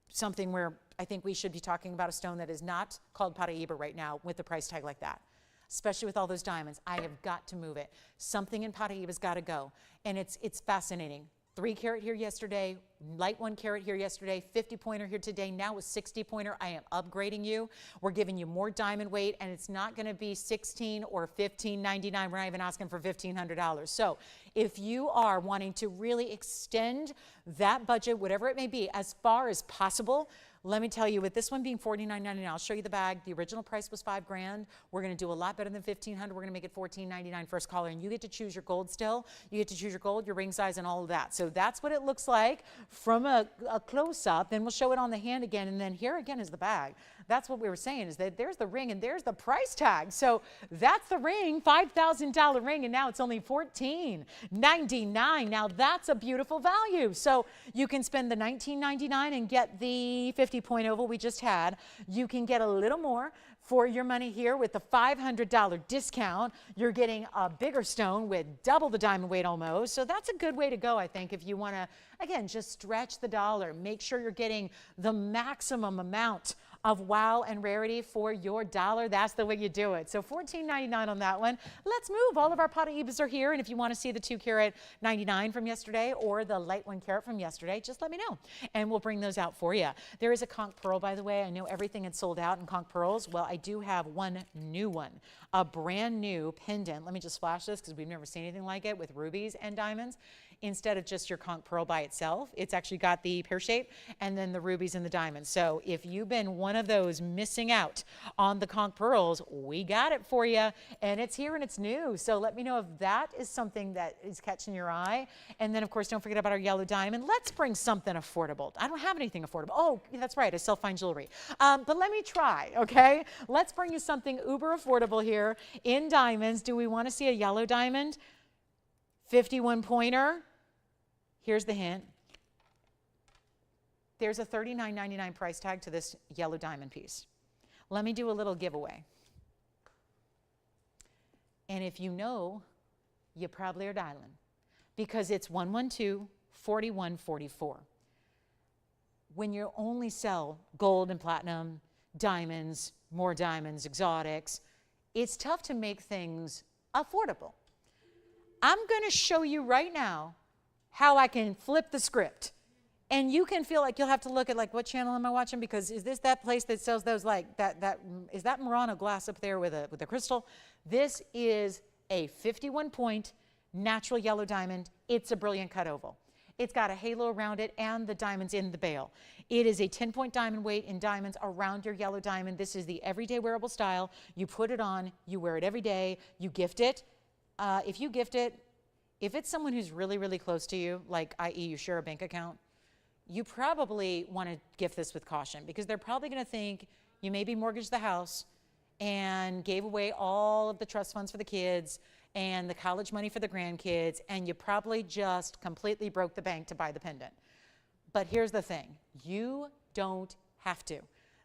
S1: something where I think we should be talking about a stone that is not called Paraiba right now with a price tag like that. Especially with all those diamonds. I have got to move it. Something in Paraiba's got to go. And it's fascinating. 3 carat here yesterday, light 1 carat here yesterday, 50 pointer here today, now with 60 pointer. I am upgrading you. We're giving you more diamond weight, and it's not going to be $16 or $15.99. We're not even asking for $1,500. So if you are wanting to really extend that budget, whatever it may be, as far as possible, let me tell you, with this one being $49.99, I'll show you the bag. The original price was $5 grand. We're going to do a lot better than $1,500. We're going to make it $14.99 first caller, and you get to choose your gold still. You get to choose your gold, your ring size, and all of that. So that's what it looks like from a close-up. Then we'll show it on the hand again, and then here again is the bag. That's what we were saying, is that there's the ring and there's the price tag. So that's the ring, $5,000 ring, and now it's only $14.99. Now that's a beautiful value. So you can spend the $19.99 and get the 50-point oval we just had. You can get a little more for your money here with the $500 discount. You're getting a bigger stone with double the diamond weight almost. So that's a good way to go, I think, if you want to, again, just stretch the dollar. Make sure you're getting the maximum amount of wow and rarity for your dollar. That's the way you do it. So $14.99 on that one. Let's move. All of our Paraibas are here. And if you want to see the 2 carat 99 from yesterday or the light 1 carat from yesterday, just let me know and we'll bring those out for you. There is a conch pearl, by the way. I know everything had sold out in conch pearls. Well, I do have one new one, a brand new pendant. Let me just flash this because we've never seen anything like it with rubies and diamonds. instead of just your conch pearl by itself. It's actually got the pear shape and then the rubies and the diamonds. So if you've been one of those missing out on the conch pearls, we got it for you, and it's here and it's new. So let me know if that is something that is catching your eye. And then of course, don't forget about our yellow diamond. Let's bring something affordable. I don't have anything affordable. Oh, that's right, I sell fine jewelry. But let me try, okay? Let's bring you something uber affordable here in diamonds. Do we want to see a yellow diamond? 51 pointer. Here's the hint. There's a $39.99 price tag to this yellow diamond piece. Let me do a little giveaway. And if you know, you probably are dialing, because it's 112-4144. When you only sell gold and platinum, diamonds, more diamonds, exotics, it's tough to make things affordable. I'm going to show you right now how I can flip the script. And you can feel like you'll have to look at, like, what channel am I watching? Because is this that place that sells those, like, is that Murano glass up there with a crystal? This is a 51-point natural yellow diamond. It's a brilliant cut oval. It's got a halo around it and the diamonds in the bail. It is a 10-point diamond weight in diamonds around your yellow diamond. This is the everyday wearable style. You put it on, you wear it every day, you gift it. If you gift it, if it's someone who's really, really close to you, like i.e. you share a bank account, you probably want to gift this with caution, because they're probably going to think you maybe mortgaged the house and gave away all of the trust funds for the kids and the college money for the grandkids, and you probably just completely broke the bank to buy the pendant. But here's the thing, you don't have to.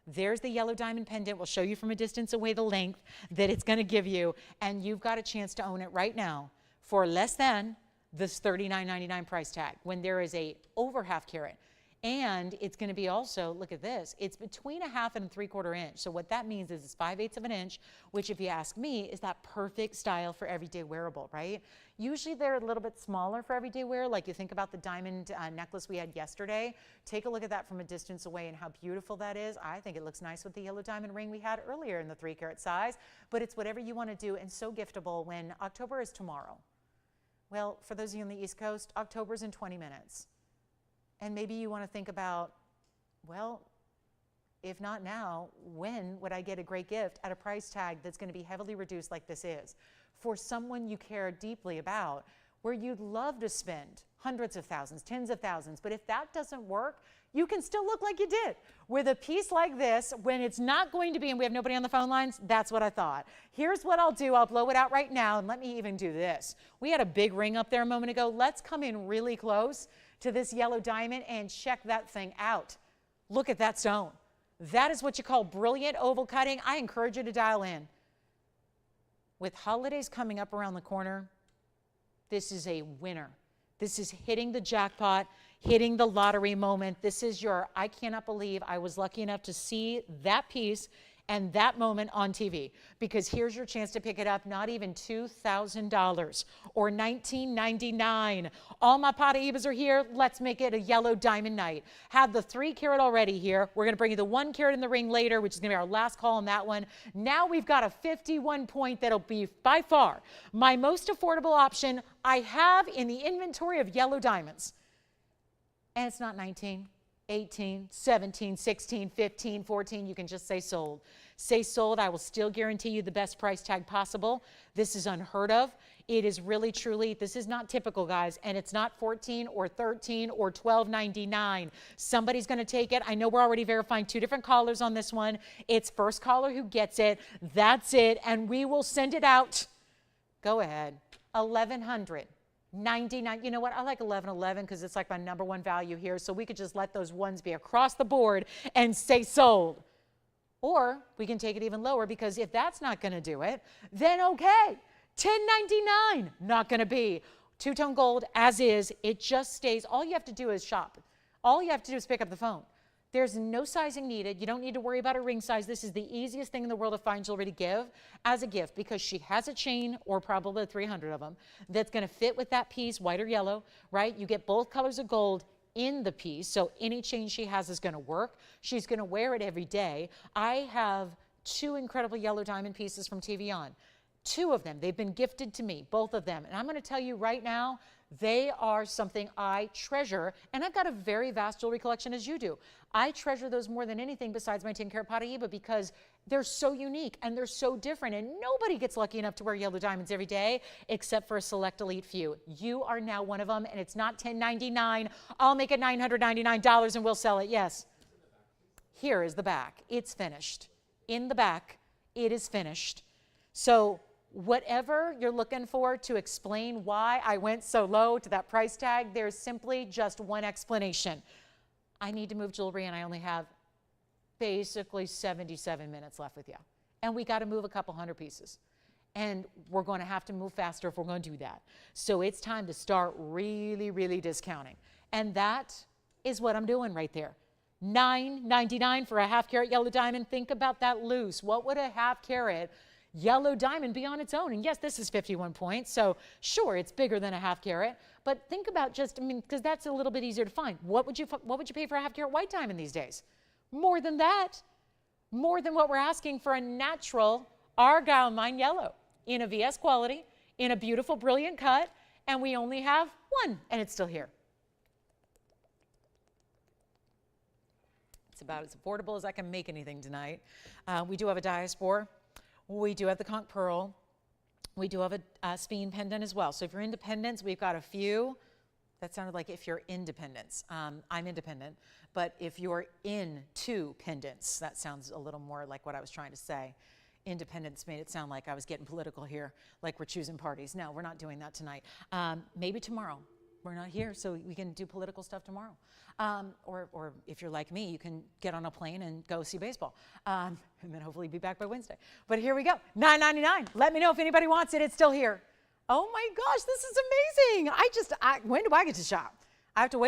S1: There's the yellow diamond pendant. We'll show you from a distance away the length that it's going to give you, and you've got a chance to own it right now for less than this $39.99 price tag, when there is a over half carat. And it's going to be also, look at this, it's between a half and 3/4 inch. So what that means is it's 5/8 of an inch, which, if you ask me, is that perfect style for everyday wearable, right? Usually they're a little bit smaller for everyday wear. Like, you think about the diamond necklace we had yesterday. Take a look at that from a distance away and how beautiful that is. I think it looks nice with the yellow diamond ring we had earlier in the 3-carat size, but it's whatever you want to do, and so giftable when October is tomorrow. Well, for those of you on the East Coast, October's in 20 minutes. And maybe you want to think about, well, if not now, when would I get a great gift at a price tag that's going to be heavily reduced like this is, for someone you care deeply about, where you'd love to spend hundreds of thousands, tens of thousands, but if that doesn't work, you can still look like you did. With a piece like this, when it's not going to be, and we have nobody on the phone lines, that's what I thought. Here's what I'll do. I'll blow it out right now, and let me even do this. We had a big ring up there a moment ago. Let's come in really close to this yellow diamond and check that thing out. Look at that stone. That is what you call brilliant oval cutting. I encourage you to dial in. With holidays coming up around the corner, this is a winner. This is hitting the jackpot, hitting the lottery moment. This is your, I cannot believe I was lucky enough to see that piece and that moment on TV, because here's your chance to pick it up, not even $2,000 or $19.99. All my Paraibas are here. Let's make it a yellow diamond night. Have the 3-carat already here. We're going to bring you the 1-carat in the ring later, which is going to be our last call on that one. Now we've got a 51-point that'll be by far my most affordable option I have in the inventory of yellow diamonds. And it's not 19. 18, 17, 16, 15, 14, you can just say sold. Say sold, I will still guarantee you the best price tag possible. This is unheard of. It is really, truly, this is not typical, guys, and it's not 14 or 13 or $12.99. Somebody's going to take it. I know we're already verifying 2 different callers on this one. It's first caller who gets it. That's it, and we will send it out. Go ahead. 1,100. 99, you know what, I like 1111 because it's like my #1 value here, so we could just let those ones be across the board and say sold. Or we can take it even lower, because if that's not going to do it, then okay, $10.99, not going to be. 2-tone gold as is, it just stays. All you have to do is shop. All you have to do is pick up the phone. There's no sizing needed. You don't need to worry about a ring size. This is the easiest thing in the world of fine jewelry to give as a gift, because she has a chain, or probably 300 of them, that's going to fit with that piece, white or yellow, right? You get both colors of gold in the piece, so any chain she has is going to work. She's going to wear it every day. I have 2 incredible yellow diamond pieces from TVON. 2 of them, they've been gifted to me, both of them. And I'm going to tell you right now, They are something I treasure, and I've got a very vast jewelry collection as you do. I treasure those more than anything besides my 10-carat Paraiba because they're so unique and they're so different, and nobody gets lucky enough to wear yellow diamonds every day except for a select elite few. You are now one of them, and it's not $10.99. I'll make it $999 and we'll sell it. Yes. Here is the back. It's finished. In the back, it is finished. So whatever you're looking for to explain why I went so low to that price tag, there's simply just one explanation. I need to move jewelry, and I only have basically 77 minutes left with you. And we got to move a couple hundred pieces. And we're going to have to move faster if we're going to do that. So it's time to start really, really discounting. And that is what I'm doing right there. $9.99 for a half-carat yellow diamond. Think about that loose. What would a half-carat yellow diamond be on its own? And yes, this is 51 points, so sure, it's bigger than a half-carat. But think about just, because that's a little bit easier to find. What would you pay for a half-carat white diamond these days? More than that. More than what we're asking for a natural Argyle mine yellow in a VS quality, in a beautiful, brilliant cut, and we only have one, and it's still here. It's about as affordable as I can make anything tonight. We do have a diaspore. We do have the conch pearl. We do have a speen pendant as well. So if you're independents, we've got a few. That sounded like if you're independents. I'm independent, but if you're into pendants, that sounds a little more like what I was trying to say. Independence made it sound like I was getting political here, like we're choosing parties. No, we're not doing that tonight. Maybe tomorrow. We're not here, so we can do political stuff tomorrow. Or if you're like me, you can get on a plane and go see baseball. And then hopefully be back by Wednesday. But here we go, $9.99. Let me know if anybody wants it. It's still here. Oh my gosh, this is amazing. When do I get to shop? I gotta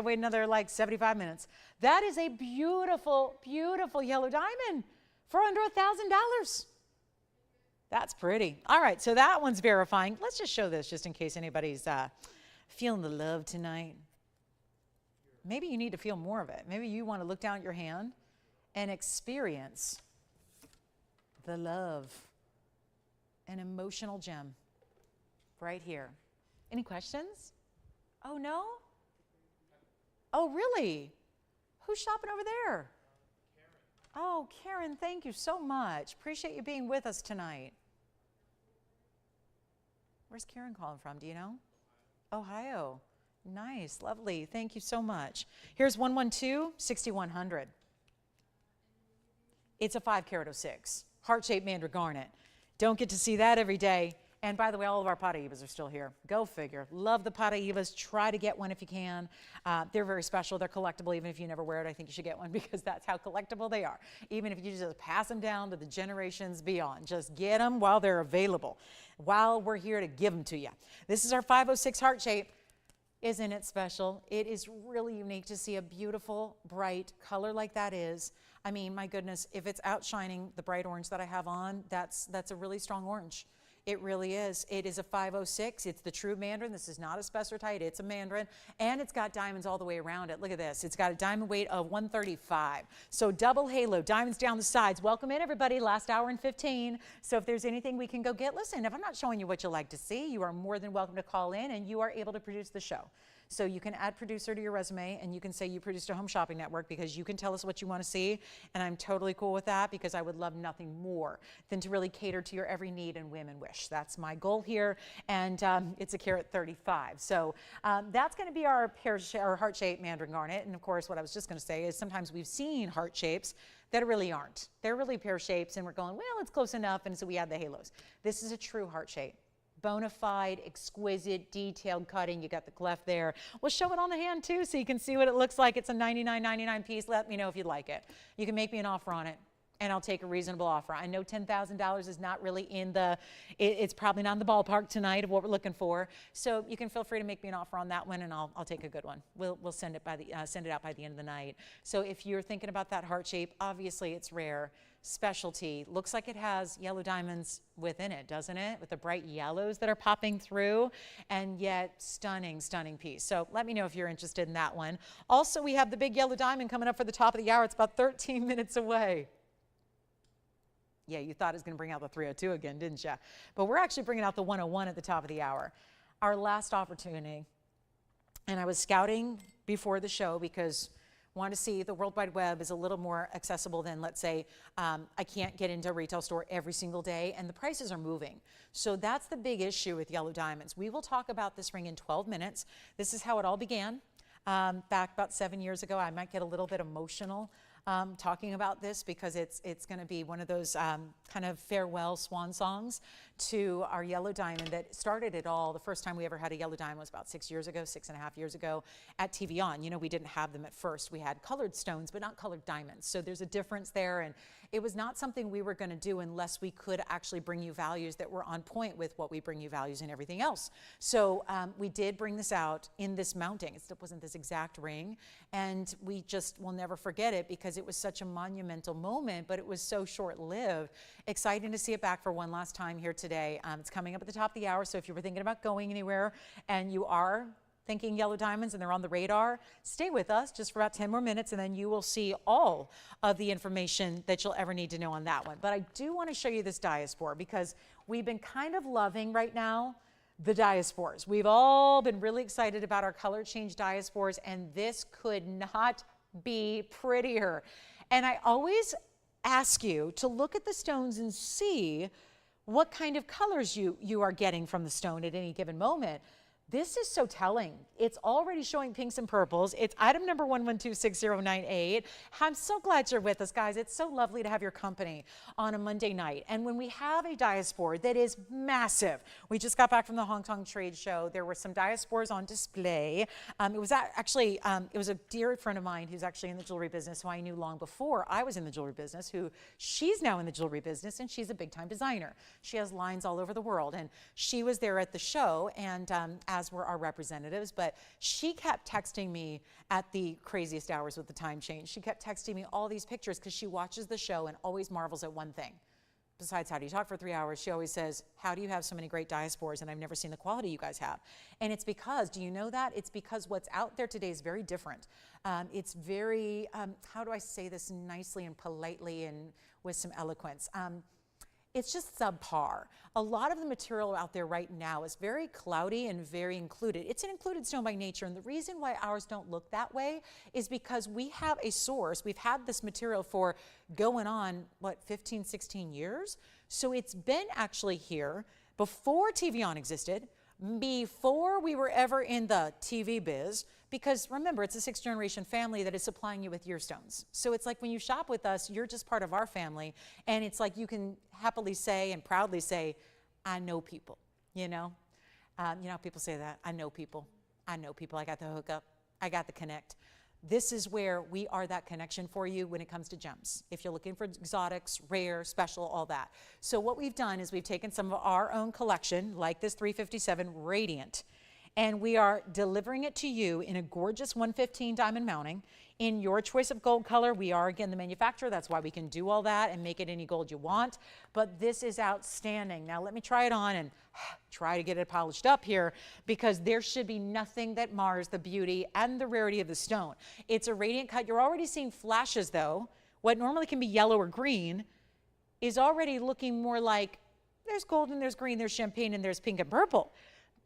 S1: wait another like 75 minutes. That is a beautiful, beautiful yellow diamond for under $1,000. That's pretty. All right, so that one's verifying. Let's just show this just in case anybody's feeling the love tonight. Maybe you need to feel more of it. Maybe you want to look down at your hand and experience the love. An emotional gem right here. Any questions? Oh, no? Oh, really? Who's shopping over there? Karen. Oh, Karen, thank you so much. Appreciate you being with us tonight. Where's Karen calling from? Do you know? Ohio. Nice, lovely. Thank you so much. Here's 112, 6100. It's a 5-carat 06, heart-shaped mandarin garnet. Don't get to see that every day. And by the way, all of our Paraibas are still here. Go figure. Love the Paraibas. Try to get one if you can. They're very special. They're collectible. Even if you never wear it, I think you should get one because that's how collectible they are. Even if you just pass them down to the generations beyond. Just get them while they're available, while we're here to give them to you. This is our 506 heart shape. Isn't it special? It is really unique to see a beautiful, bright color like that is. I mean, my goodness, if it's outshining the bright orange that I have on, that's a really strong orange. It really is. It is a 506. It's the true mandarin. This is not a spessartite. It's a mandarin. And it's got diamonds all the way around it. Look at this. It's got a diamond weight of 135. So double halo, diamonds down the sides. Welcome in, everybody. Last hour and 15. So if there's anything we can go get, listen, if I'm not showing you what you like to see, you are more than welcome to call in and you are able to produce the show. So you can add producer to your resume and you can say you produced a home shopping network because you can tell us what you want to see. And I'm totally cool with that because I would love nothing more than to really cater to your every need and whim and wish. That's my goal here. And it's a carat 35. So that's going to be our heart-shaped mandarin garnet. And of course, what I was just going to say is sometimes we've seen heart shapes that really aren't. They're really pear shapes and we're going, well, it's close enough. And so we add the halos. This is a true heart shape. Bona fide, exquisite, detailed cutting. You got the cleft there. We'll show it on the hand too so you can see what it looks like. It's a $99.99 piece. Let me know if you'd like it. You can make me an offer on it and I'll take a reasonable offer. I know $10,000 is not really in the, it's probably not in the ballpark tonight of what we're looking for. So you can feel free to make me an offer on that one and I'll take a good one. We'll send it out by the end of the night. So if you're thinking about that heart shape, obviously it's rare. Specialty. Looks like it has yellow diamonds within it, doesn't it? With the bright yellows that are popping through, and yet stunning, stunning piece. So let me know if you're interested in that one. Also, we have the big yellow diamond coming up for the top of the hour. It's about 13 minutes away. Yeah, you thought it was going to bring out the 302 again, didn't you? But we're actually bringing out the 101 at the top of the hour. our last opportunity. And I was scouting before the show because I wanted to see the World Wide Web is a little more accessible than, let's say, I can't get into a retail store every single day, and the prices are moving. So that's the big issue with yellow diamonds. We will talk about this ring in 12 minutes. This is how it all began. Back about 7 years ago. I might get a little bit emotional talking about this because it's going to be one of those kind of farewell swan songs to our yellow diamond that started it all. The first time we ever had a yellow diamond was about 6 years ago, 6.5 years ago at TVON. You know, we didn't have them at first. We had colored stones, but not colored diamonds. So there's a difference there. And it was not something we were going to do unless we could actually bring you values that were on point with what we bring you values in everything else. So we did bring this out in this mounting. It wasn't this exact ring. And we just will never forget it because it was such a monumental moment, but it was so short-lived. Exciting to see it back for one last time here today. It's coming up at the top of the hour, so if you were thinking about going anywhere and you are thinking yellow diamonds and they're on the radar, stay with us just for about 10 more minutes and then you will see all of the information that you'll ever need to know on that one. But I do want to show you this diaspore because we've been kind of loving right now the diaspores. We've all been really excited about our color change diaspores, and this could not be prettier. And I always ask you to look at the stones and see what kind of colors you are getting from the stone at any given moment. This is so telling. It's already showing pinks and purples. It's item number 1126098. I'm so glad you're with us, guys. It's so lovely to have your company on a Monday night. And when we have a diaspore that is massive, we just got back from the Hong Kong trade show. There were some diaspores on display. It was a dear friend of mine who's actually in the jewelry business, who I knew long before I was in the jewelry business, who she's now in the jewelry business, and she's a big-time designer. She has lines all over the world, and she was there at the show, and as were our representatives, but she kept texting me at the craziest hours with the time change. She kept texting me all these pictures because she watches the show and always marvels at one thing. Besides, how do you talk for 3 hours? She always says, how do you have so many great diaspores and I've never seen the quality you guys have? And it's because, do you know that? It's because what's out there today is very different. It's very, how do I say this nicely and politely and with some eloquence? It's just subpar. A lot of the material out there right now is very cloudy and very included. It's an included stone by nature, and the reason why ours don't look that way is because we have a source. We've had this material for going on, what, 15, 16 years? So it's been actually here before TVON existed, before we were ever in the TV biz, because remember, it's a 6th-generation family that is supplying you with your stones. So it's like when you shop with us, you're just part of our family, and it's like you can happily say and proudly say, I know people, you know? You know how people say that? I know people. I know people. I got the hookup. I got the connect. This is where we are that connection for you when it comes to gems. If you're looking for exotics, rare, special, all that. So what we've done is we've taken some of our own collection, like this 357 Radiant, and we are delivering it to you in a gorgeous 115 diamond mounting in your choice of gold color. We are, again, the manufacturer. That's why we can do all that and make it any gold you want. But this is outstanding. Now, let me try it on and try to get it polished up here, because there should be nothing that mars the beauty and the rarity of the stone. It's a radiant cut. You're already seeing flashes, though. What normally can be yellow or green is already looking more like there's gold and there's green, there's champagne, and there's pink and purple,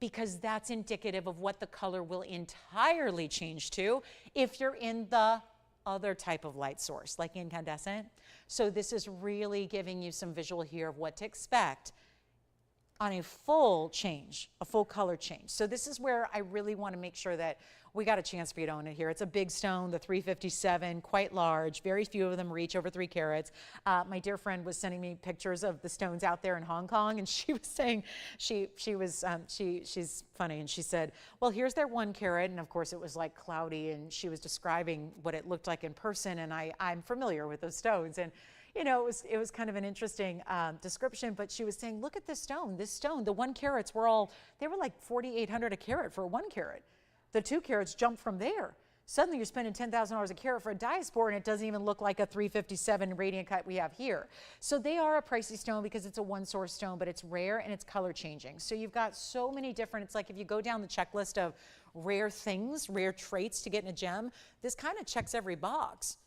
S1: because that's indicative of what the color will entirely change to if you're in the other type of light source, like incandescent. So this is really giving you some visual here of what to expect on a full change, a full color change. So this is where I really want to make sure that we got a chance for you to own it here. It's a big stone, the 357, quite large. Very few of them reach over 3 carats. My dear friend was sending me pictures of the stones out there in Hong Kong, and she was saying, she's funny, and she said, well, here's their 1 carat, and of course it was like cloudy, and she was describing what it looked like in person, and I'm familiar with those stones, and you know, it was kind of an interesting description, but she was saying, look at this stone, the 1 carats they were like 4,800 a carat for a 1 carat. The 2 carats jumped from there. Suddenly you're spending $10,000 a carat for a diaspore, and it doesn't even look like a 357 radiant cut we have here. So they are a pricey stone because it's a 1-source stone, but it's rare and it's color changing. So you've got so many different, it's like if you go down the checklist of rare things, rare traits to get in a gem, this kind of checks every box.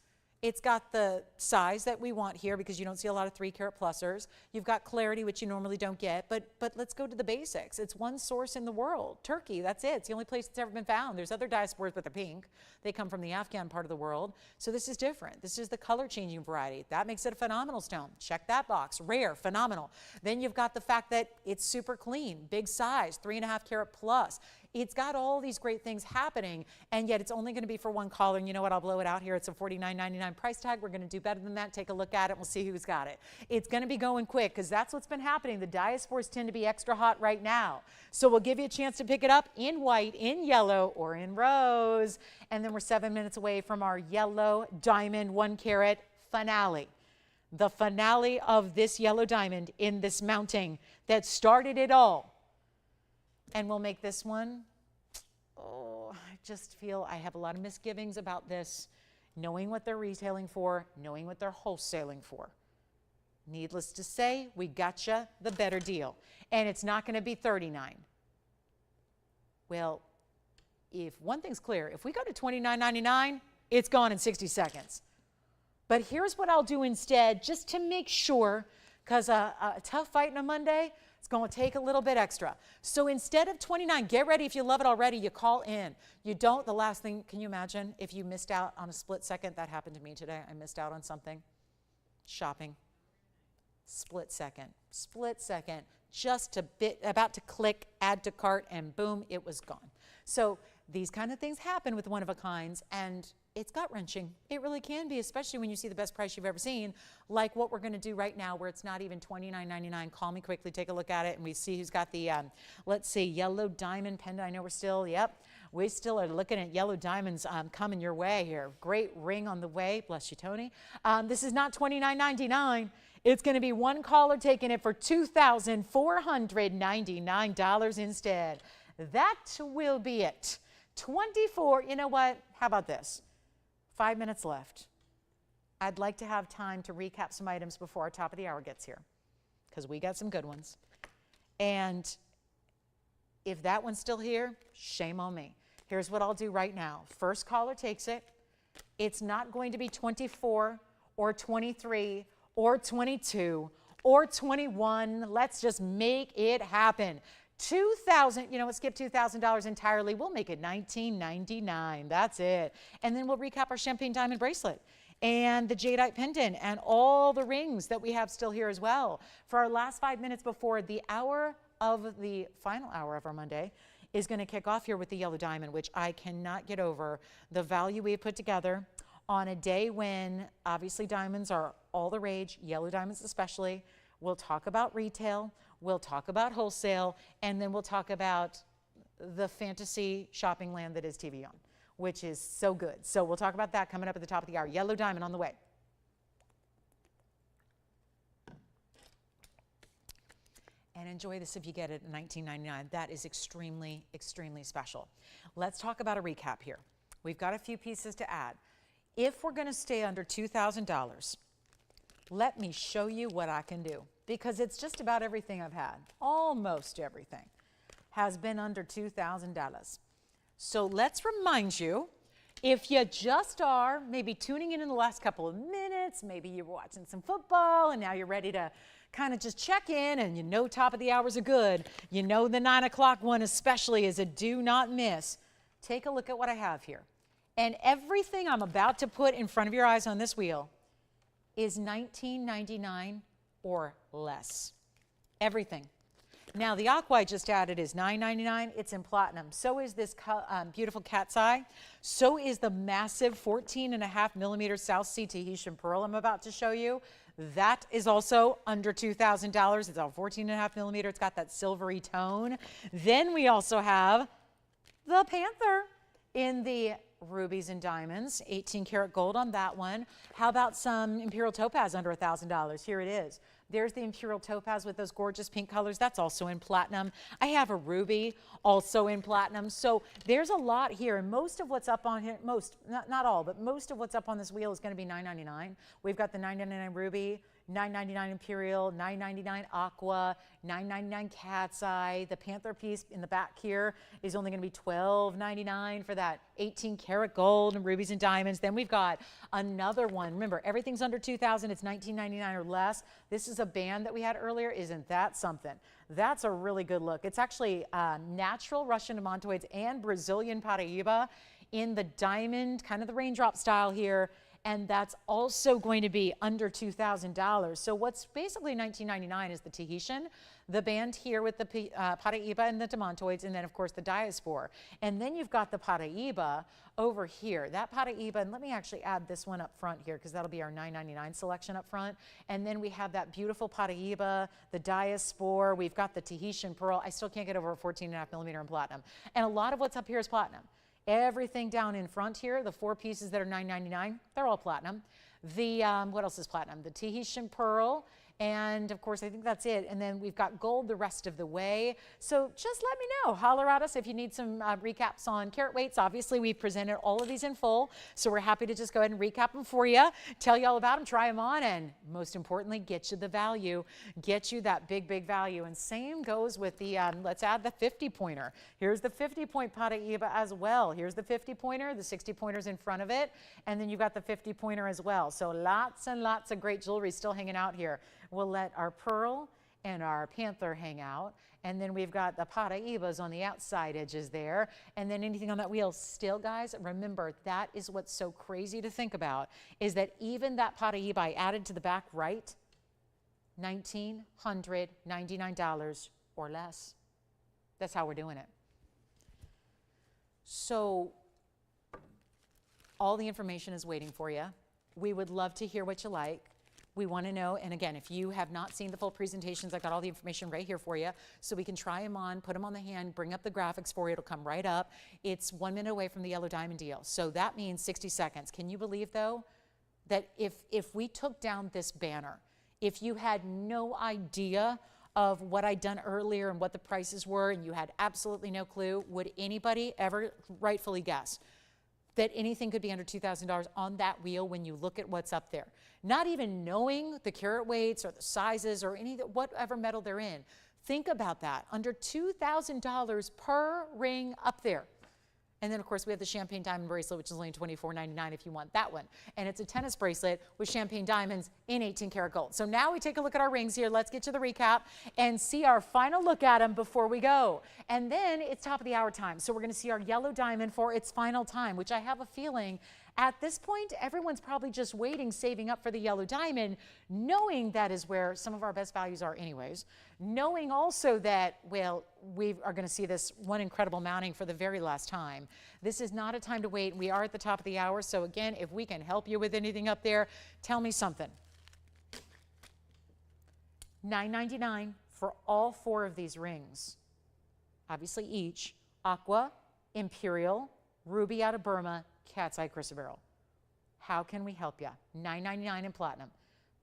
S1: It's got the size that we want here because you don't see a lot of 3-carat plusers. You've got clarity, which you normally don't get, but let's go to the basics. It's one source in the world, Turkey, that's it. It's the only place it's ever been found. There's other diaspores with the pink. They come from the Afghan part of the world. So this is different. This is the color changing variety. That makes it a phenomenal stone. Check that box, rare, phenomenal. Then you've got the fact that it's super clean, big size, 3.5-carat plus. It's got all these great things happening, and yet it's only going to be for one collar. And you know what? I'll blow it out here. It's a $49.99 price tag. We're going to do better than that. Take a look at it. We'll see who's got it. It's going to be going quick because that's what's been happening. The diaspores tend to be extra hot right now. So we'll give you a chance to pick it up in white, in yellow, or in rose. And then we're 7 minutes away from our yellow diamond 1-carat finale. The finale of this yellow diamond in this mounting that started it all. And we'll make this one, oh, I just feel I have a lot of misgivings about this, knowing what they're retailing for, knowing what they're wholesaling for. Needless to say, we got you the better deal. And it's not going to be $39. Well, if one thing's clear, if we go to $29.99, it's gone in 60 seconds. But here's what I'll do instead, just to make sure, because a tough fight on a Monday, it's going to take a little bit extra. So instead of $29, get ready. If you love it already, you call in. You don't, the last thing, can you imagine if you missed out on a split second? That happened to me today. I missed out on something. Shopping. Split second. Split second. Just about to click, add to cart, and boom, it was gone. So these kind of things happen with one-of-a-kinds, and it's gut-wrenching. It really can be, especially when you see the best price you've ever seen, like what we're going to do right now, where it's not even $29.99. Call me quickly, take a look at it, and we see who's got the, let's see, yellow diamond pendant. I know we're still, we still are looking at yellow diamonds coming your way here. Great ring on the way. Bless you, Tony. This is not $29.99. It's going to be one caller taking it for $2,499 instead. That will be it. 24, you know what? How about this? 5 minutes left. I'd like to have time to recap some items before our top of the hour gets here, because we got some good ones. And if that one's still here, shame on me. Here's what I'll do right now. First caller takes it. It's not going to be 24 or 23 or 22 or 21. Let's just make it happen. $2,000, you know what, skip $2,000 entirely. We'll make it $19.99. That's it. And then we'll recap our champagne diamond bracelet and the Jadeite pendant and all the rings that we have still here as well. For our last 5 minutes before the hour of the final hour of our Monday is going to kick off here with the yellow diamond, which I cannot get over the value we have put together on a day when obviously diamonds are all the rage, yellow diamonds especially. We'll talk about retail. We'll talk about wholesale, and then we'll talk about the fantasy shopping land that is TVON, which is so good. So we'll talk about that coming up at the top of the hour. Yellow diamond on the way. And enjoy this if you get it at $19.99. That is extremely, extremely special. Let's talk about a recap here. We've got a few pieces to add. If we're going to stay under $2,000, let me show you what I can do, because it's just about everything I've had. Almost everything has been under $2,000. So let's remind you, if you just are maybe tuning in the last couple of minutes, maybe you were watching some football and now you're ready to kind of just check in, and you know top of the hours are good. You know the 9 o'clock one especially is a do not miss. Take a look at what I have here. And everything I'm about to put in front of your eyes on this wheel is $19.99 or less. Everything. Now the aqua I just added is $9.99. It's in platinum. So is this beautiful cat's eye. So is the massive 14.5 millimeter South Sea Tahitian pearl I'm about to show you. That is also under $2,000. It's on 14.5 millimeter. It's got that silvery tone. Then we also have the Panther in the rubies and diamonds, 18 karat gold on that one. How about some Imperial topaz under $1,000? Here it is. There's the Imperial topaz with those gorgeous pink colors. That's also in platinum. I have a ruby also in platinum. So there's a lot here. And most of what's up on here, not all, but most of what's up on this wheel is going to be $9.99. We've got the $9.99 ruby, $9.99 Imperial, $9.99 Aqua, $9.99 Cat's Eye. The Panther piece in the back here is only going to be $12.99 for that 18 karat gold and rubies and diamonds. Then we've got another one. Remember, everything's under $2,000. It's $19.99 or less. This is a band that we had earlier. Isn't that something? That's a really good look. It's actually natural Russian demantoids and Brazilian Paraiba in the diamond, kind of the raindrop style here. And that's also going to be under $2,000. So what's basically $19.99 is the Tahitian, the band here with the Paraiba and the demantoids, and then of course the diaspore. And then you've got the Paraiba over here. That Paraiba, and let me actually add this one up front here because that'll be our $9.99 selection up front. And then we have that beautiful Paraiba, the diaspore. We've got the Tahitian pearl. I still can't get over a 14.5 millimeter in platinum. And a lot of what's up here is platinum. Everything down in front here, the 4 pieces that are $9.99, they're all platinum. The, what else is platinum? The Tahitian pearl, and of course, I think that's it. And then we've got gold the rest of the way. So just let me know. Holler at us if you need some recaps on carat weights. Obviously, we've presented all of these in full, so we're happy to just go ahead and recap them for you, tell you all about them, try them on, and most importantly, get you the value, get you that big, big value. And same goes with the, let's add the 50-pointer. Here's the 50-point Paraiba as well. Here's the 50-pointer, the 60-pointer's in front of it, and then you've got the 50-pointer as well. So lots and lots of great jewelry still hanging out here. We'll let our pearl and our Panther hang out. And then we've got the Paraibas on the outside edges there. And then anything on that wheel. Still, guys, remember, that is what's so crazy to think about, is that even that Paraiba I added to the back right, $1,999 or less. That's how we're doing it. So all the information is waiting for you. We would love to hear what you like. We want to know, and again, if you have not seen the full presentations, I've got all the information right here for you, so we can try them on, put them on the hand, bring up the graphics for you. It'll come right up. It's 1 minute away from the yellow diamond deal, so that means 60 seconds. Can you believe, though, that if we took down this banner, if you had no idea of what I'd done earlier and what the prices were, and you had absolutely no clue, would anybody ever rightfully guess that anything could be under $2,000 on that wheel when you look at what's up there? Not even knowing the carat weights or the sizes or whatever metal they're in. Think about that, under $2,000 per ring up there. And then, of course, we have the champagne diamond bracelet, which is only $24.99 if you want that one. And it's a tennis bracelet with champagne diamonds in 18 karat gold. So now we take a look at our rings here. Let's get to the recap and see our final look at them before we go. And then it's top of the hour time. So we're going to see our yellow diamond for its final time, which I have a feeling at this point, everyone's probably just waiting, saving up for the yellow diamond, knowing that is where some of our best values are anyways, knowing also that, well, we are going to see this one incredible mounting for the very last time. This is not a time to wait. We are at the top of the hour, so again, if we can help you with anything up there, tell me something. $9.99 for all 4 of these rings. Obviously each. Aqua, Imperial, Ruby out of Burma, Cat's Eye chrysoberyl. How can we help you? $9.99 in platinum.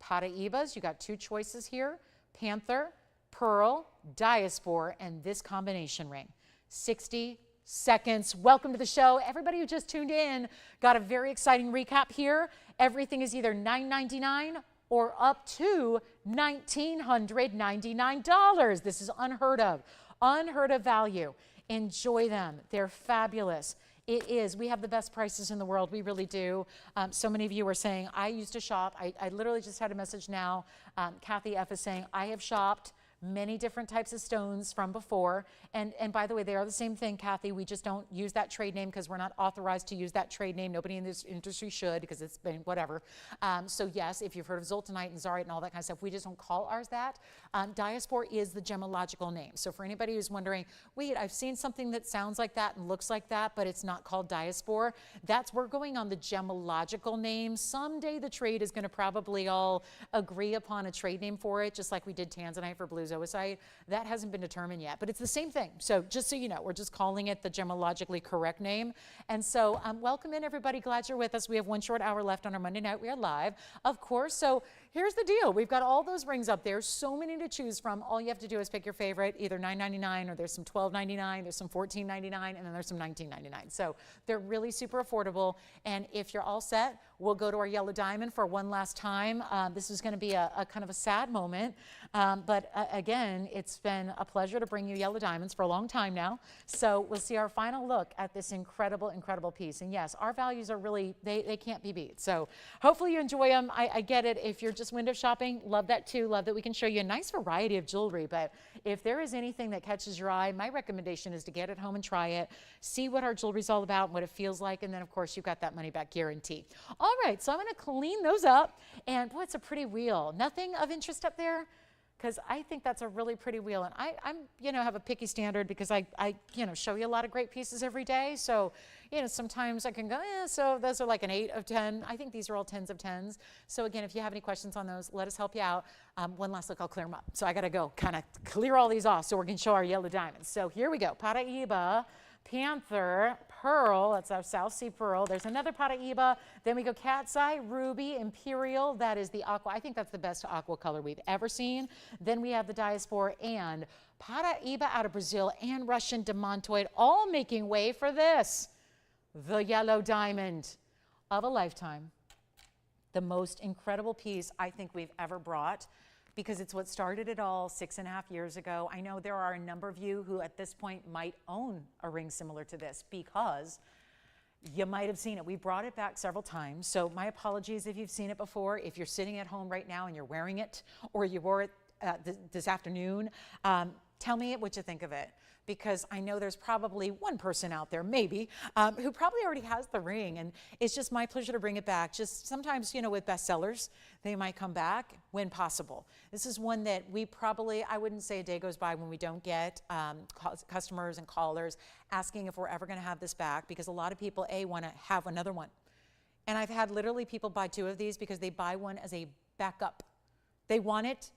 S1: Paraibas, you got 2 choices here. Panther, Pearl, Diaspore, and this combination ring. 60 seconds. Welcome to the show. Everybody who just tuned in got a very exciting recap here. Everything is either $9.99 or up to $1,999. This is unheard of value. Enjoy them. They're fabulous. It is. We have the best prices in the world. We really do. So many of you are saying, I used to shop. I literally just had a message now. Kathy F. is saying, I have shopped many different types of stones from before. And by the way, they are the same thing, Kathy. We just don't use that trade name because we're not authorized to use that trade name. Nobody in this industry should because it's been whatever. So yes, if you've heard of zoltanite and zarite and all that kind of stuff, we just don't call ours that. Diaspore is the gemological name. So for anybody who's wondering, wait, I've seen something that sounds like that and looks like that, but it's not called diaspore. We're going on the gemological name. Someday the trade is going to probably all agree upon a trade name for it, just like we did Tanzanite for blue zoisite. That hasn't been determined yet, but it's the same thing. So just so you know, we're just calling it the gemologically correct name. And so welcome in, everybody. Glad you're with us. We have one short hour left on our Monday night. We are live, of course. So here's the deal. We've got all those rings up there. So many to choose from. All you have to do is pick your favorite, either $9.99 or there's some $12.99, there's some $14.99, and then there's some $19.99. So they're really super affordable. And if you're all set, we'll go to our yellow diamond for one last time. This is going to be a kind of a sad moment. But again, it's been a pleasure to bring you yellow diamonds for a long time now. So we'll see our final look at this incredible, incredible piece. And yes, our values are really, they can't be beat. So hopefully you enjoy them. I get it. If you're just window shopping, love that too. Love that we can show you a nice variety of jewelry. But if there is anything that catches your eye, my recommendation is to get it home and try it, see what our jewelry is all about, what it feels like, and then of course you've got that money back guarantee. All right, so I'm going to clean those up. And boy, it's a pretty wheel. Nothing of interest up there? Because I think that's a really pretty wheel. And I'm have a picky standard because I show you a lot of great pieces every day. So, sometimes I can go, so those are like an 8 of 10. I think these are all 10s of 10s. So again, if you have any questions on those, let us help you out. One last look, I'll clear them up. So I got to go kind of clear all these off so we can show our yellow diamonds. So here we go. Paraiba, Panther, Pearl, that's our South Sea Pearl. There's another Paraiba. Then we go Cat's Eye, Ruby, Imperial. That is the aqua. I think that's the best aqua color we've ever seen. Then we have the diaspore and Paraiba out of Brazil and Russian demantoid, all making way for this, the yellow diamond of a lifetime. The most incredible piece I think we've ever brought, because it's what started it all 6.5 years ago. I know there are a number of you who at this point might own a ring similar to this because you might have seen it. We brought it back several times. So my apologies if you've seen it before. If you're sitting at home right now and you're wearing it, or you wore it this afternoon, tell me what you think of it. Because I know there's probably one person out there, maybe, who probably already has the ring. And it's just my pleasure to bring it back. Just sometimes, with bestsellers, they might come back when possible. This is one that we probably, I wouldn't say a day goes by when we don't get customers and callers asking if we're ever going to have this back, because a lot of people, want to have another one. And I've had literally people buy 2 of these because they buy one as a backup. They want it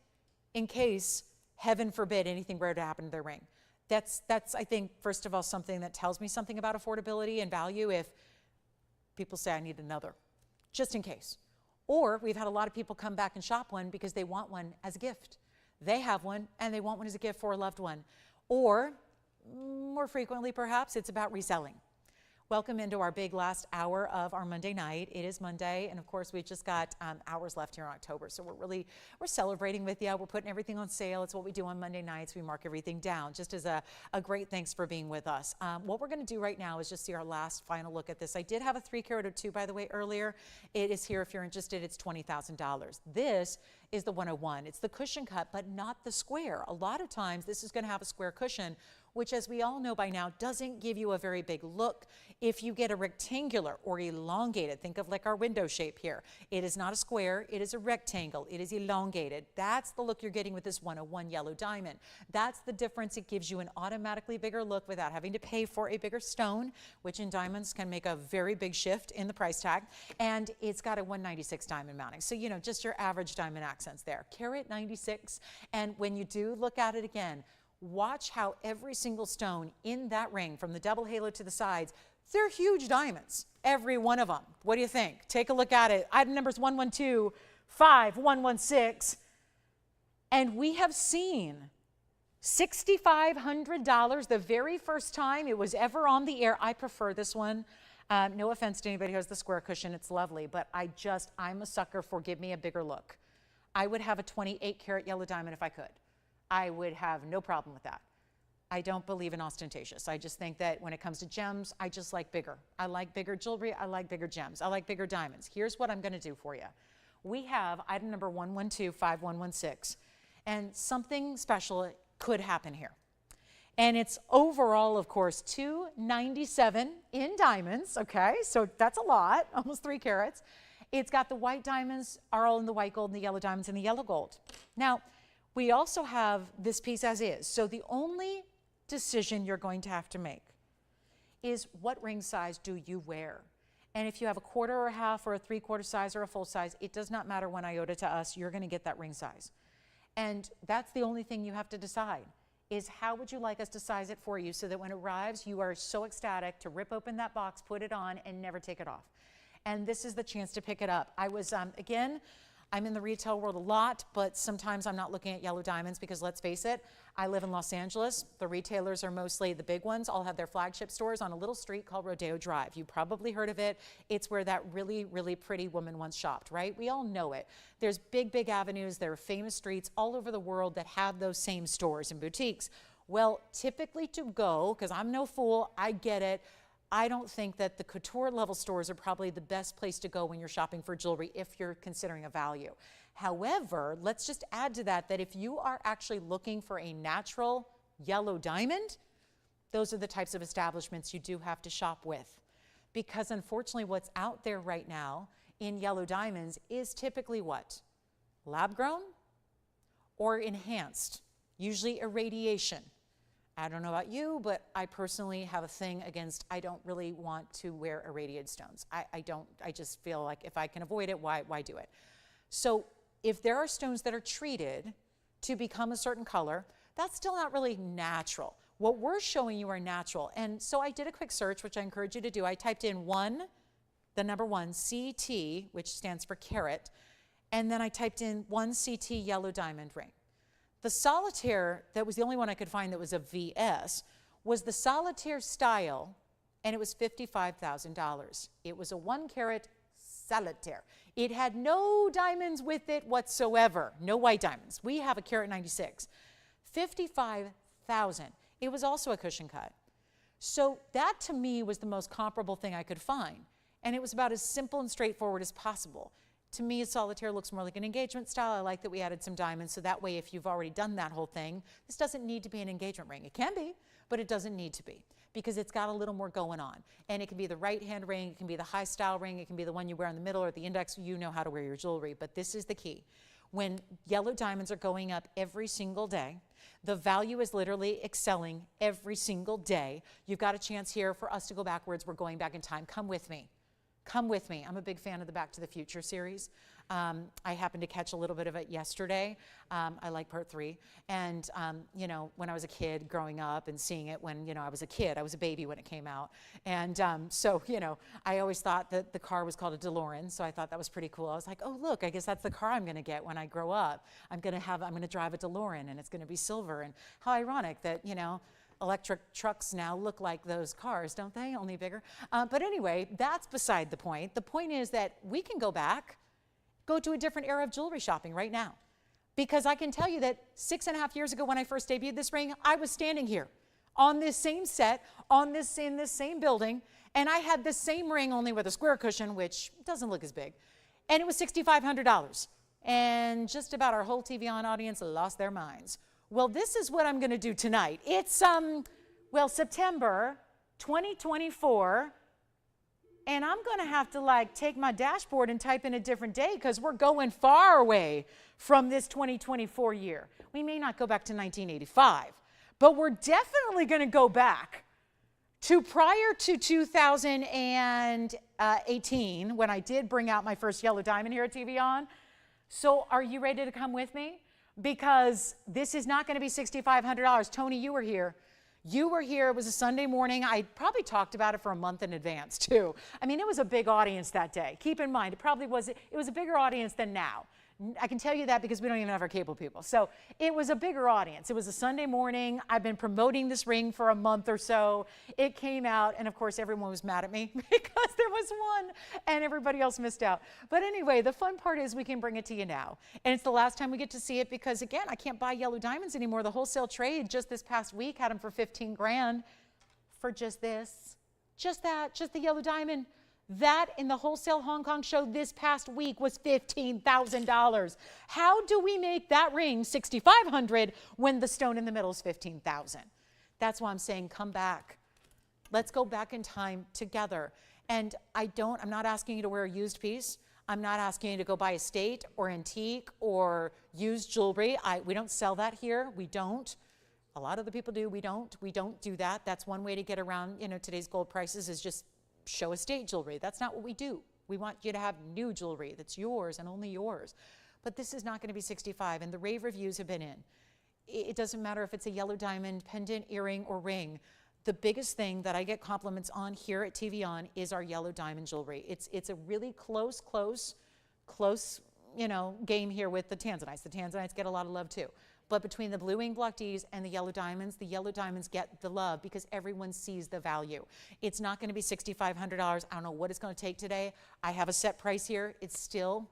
S1: in case, heaven forbid, anything were to happen to their ring. That's I think, first of all, something that tells me something about affordability and value if people say I need another, just in case. Or we've had a lot of people come back and shop one because they want one as a gift. They have one and they want one as a gift for a loved one. Or more frequently, perhaps, it's about reselling. Welcome into our big last hour of our Monday night. It is Monday, and of course, we've just got hours left here in October, so we're celebrating with you. We're putting everything on sale. It's what we do on Monday nights. We mark everything down, just as a great thanks for being with us. What we're going to do right now is just see our last final look at this. I did have a 3 carat or 2, by the way, earlier. It is here if you're interested. It's $20,000. This is the 101. It's the cushion cut, but not the square. A lot of times, this is going to have a square cushion, which, as we all know by now, doesn't give you a very big look. If you get a rectangular or elongated, think of like our window shape here. It is not a square, it is a rectangle, it is elongated. That's the look you're getting with this 101 yellow diamond. That's the difference. It gives you an automatically bigger look without having to pay for a bigger stone, which in diamonds can make a very big shift in the price tag. And it's got a 196 diamond mounting. So, just your average diamond accents there. Carat 96. And when you do look at it again, watch how every single stone in that ring, from the double halo to the sides, they're huge diamonds, every one of them. What do you think? Take a look at it. Item numbers 112, 5, 116. And we have seen $6,500 the very first time it was ever on the air. I prefer this one. No offense to anybody who has the square cushion. It's lovely, but I'm a sucker for give me a bigger look. I would have a 28 karat yellow diamond if I could. I would have no problem with that. I don't believe in ostentatious. I just think that when it comes to gems, I just like bigger. I like bigger jewelry. I like bigger gems. I like bigger diamonds. Here's what I'm going to do for you. We have item number 112, 5116, and something special could happen here. And it's overall, of course, $297 in diamonds. Okay, so that's a lot, almost 3 carats. It's got the white diamonds are all in the white gold and the yellow diamonds in the yellow gold. Now, we also have this piece as is. So the only decision you're going to have to make is what ring size do you wear? And if you have a quarter or a half or a 3/4 size or a full size, it does not matter one iota to us. You're going to get that ring size. And that's the only thing you have to decide, is how would you like us to size it for you so that when it arrives, you are so ecstatic to rip open that box, put it on, and never take it off. And this is the chance to pick it up. I was, again, I'm in the retail world a lot, but sometimes I'm not looking at yellow diamonds because let's face it, I live in Los Angeles. The retailers are mostly the big ones, all have their flagship stores on a little street called Rodeo Drive. You probably heard of it. It's where that really, really pretty woman once shopped, right? We all know it. There's big, big avenues. There are famous streets all over the world that have those same stores and boutiques. Well, typically to go, because I'm no fool, I get it, I don't think that the couture level stores are probably the best place to go when you're shopping for jewelry if you're considering a value. However, let's just add to that that if you are actually looking for a natural yellow diamond, those are the types of establishments you do have to shop with. Because unfortunately what's out there right now in yellow diamonds is typically what? Lab grown or enhanced, usually irradiation. I don't know about you, but I personally have a thing against, I don't really want to wear irradiated stones. I just feel like if I can avoid it, why do it? So if there are stones that are treated to become a certain color, that's still not really natural. What we're showing you are natural. And so I did a quick search, which I encourage you to do. I typed in the number one, CT, which stands for carat, and then I typed in 1 CT yellow diamond ring. The solitaire, that was the only one I could find that was a VS, was the solitaire style, and it was $55,000. It was a 1 carat solitaire. It had no diamonds with it whatsoever, no white diamonds. We have a carat 96. $55,000. It was also a cushion cut. So that to me was the most comparable thing I could find. And it was about as simple and straightforward as possible. To me, a solitaire looks more like an engagement style. I like that we added some diamonds, so that way if you've already done that whole thing, this doesn't need to be an engagement ring. It can be, but it doesn't need to be because it's got a little more going on. And it can be the right hand ring, it can be the high style ring, it can be the one you wear in the middle or the index. You know how to wear your jewelry, but this is the key. When yellow diamonds are going up every single day, the value is literally excelling every single day. You've got a chance here for us to go backwards. We're going back in time. Come with me. Come with me. I'm a big fan of the Back to the Future series. I happened to catch a little bit of it yesterday. I like part 3. And, you know, when I was a kid growing up and seeing it when, you know, I was a kid, I was a baby when it came out. And so, you know, I always thought that the car was called a DeLorean. So I thought that was pretty cool. I was like, oh, look, I guess that's the car I'm going to get when I grow up. I'm going to drive a DeLorean and it's going to be silver. And how ironic that, you know, electric trucks now look like those cars, don't they? Only bigger. But anyway, that's beside the point. The point is that we can go back, go to a different era of jewelry shopping right now. Because I can tell you that 6.5 years ago when I first debuted this ring, I was standing here on this same set, in this same building, and I had the same ring only with a square cushion, which doesn't look as big. And it was $6,500. And just about our whole TVON audience lost their minds. Well, this is what I'm going to do tonight. It's, well, September 2024, and I'm going to have to, like, take my dashboard and type in a different day because we're going far away from this 2024 year. We may not go back to 1985, but we're definitely going to go back to prior to 2018 when I did bring out my first yellow diamond here at TVON. So are you ready to come with me? Because this is not going to be $6,500. Tony, you were here. You were here. It was a Sunday morning. I probably talked about it for a month in advance, too. I mean, it was a big audience that day. Keep in mind, it was a bigger audience than now. I can tell you that because we don't even have our cable people. So it was a bigger audience. It was a Sunday morning. I've been promoting this ring for a month or so. It came out, and of course, everyone was mad at me because there was one, and everybody else missed out. But anyway, the fun part is we can bring it to you now. And it's the last time we get to see it because, again, I can't buy yellow diamonds anymore. The wholesale trade just this past week had them for 15 grand for just this, just that, just the yellow diamond. That in the wholesale Hong Kong show this past week was $15,000. How do we make that ring $6,500 when the stone in the middle is $15,000? That's why I'm saying come back. Let's go back in time together. And I'm not asking you to wear a used piece. I'm not asking you to go buy estate or antique or used jewelry. We don't sell that here. We don't. A lot of the people do. We don't do that. That's one way to get around, you know, today's gold prices is just show estate jewelry. That's not what we do. We want you to have new jewelry that's yours and only yours. but this is not going to be 65, and the rave reviews have been in. It doesn't matter if it's a yellow diamond pendant, earring, or ring. The biggest thing that I get compliments on here at TVON is our yellow diamond jewelry. It's a really close, game here with the Tanzanites. The Tanzanites get a lot of love too. But between the blue wing block Ds and the yellow diamonds get the love because everyone sees the value. It's not going to be $6,500. I don't know what it's going to take today. I have a set price here. It's still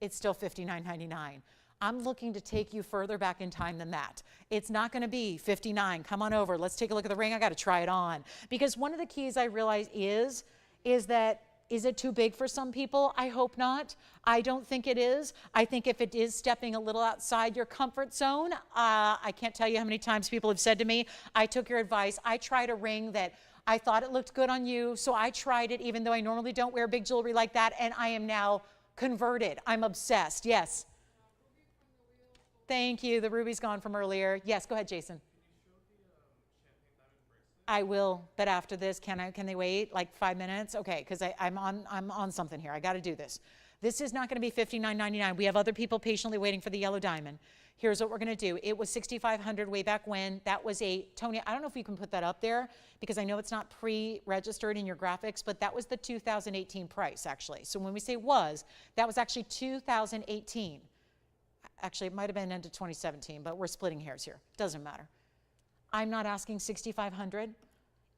S1: $59.99. I'm looking to take you further back in time than that. It's not going to be $59. Come on over. Let's take a look at the ring. I got to try it on. Because one of the keys I realize is that, is it too big for some people? I hope not. I don't think it is. I think if it is stepping a little outside your comfort zone, I can't tell you how many times people have said to me, I took your advice. I tried a ring that I thought it looked good on you, so I tried it even though I normally don't wear big jewelry like that, and I am now converted. I'm obsessed. Yes. Thank you. The ruby's gone from earlier. Yes, go ahead, Jason. I will, but after this, can they wait like 5 minutes? Okay, because I'm on something here. I got to do this. This is not going to be $59.99. We have other people patiently waiting for the yellow diamond. Here's what we're going to do. It was $6,500 way back when. That was Tony, I don't know if you can put that up there because I know it's not pre-registered in your graphics, but that was the 2018 price actually. So when we say was, that was actually 2018. Actually, it might have been into 2017, but we're splitting hairs here. Doesn't matter. I'm not asking $6,500.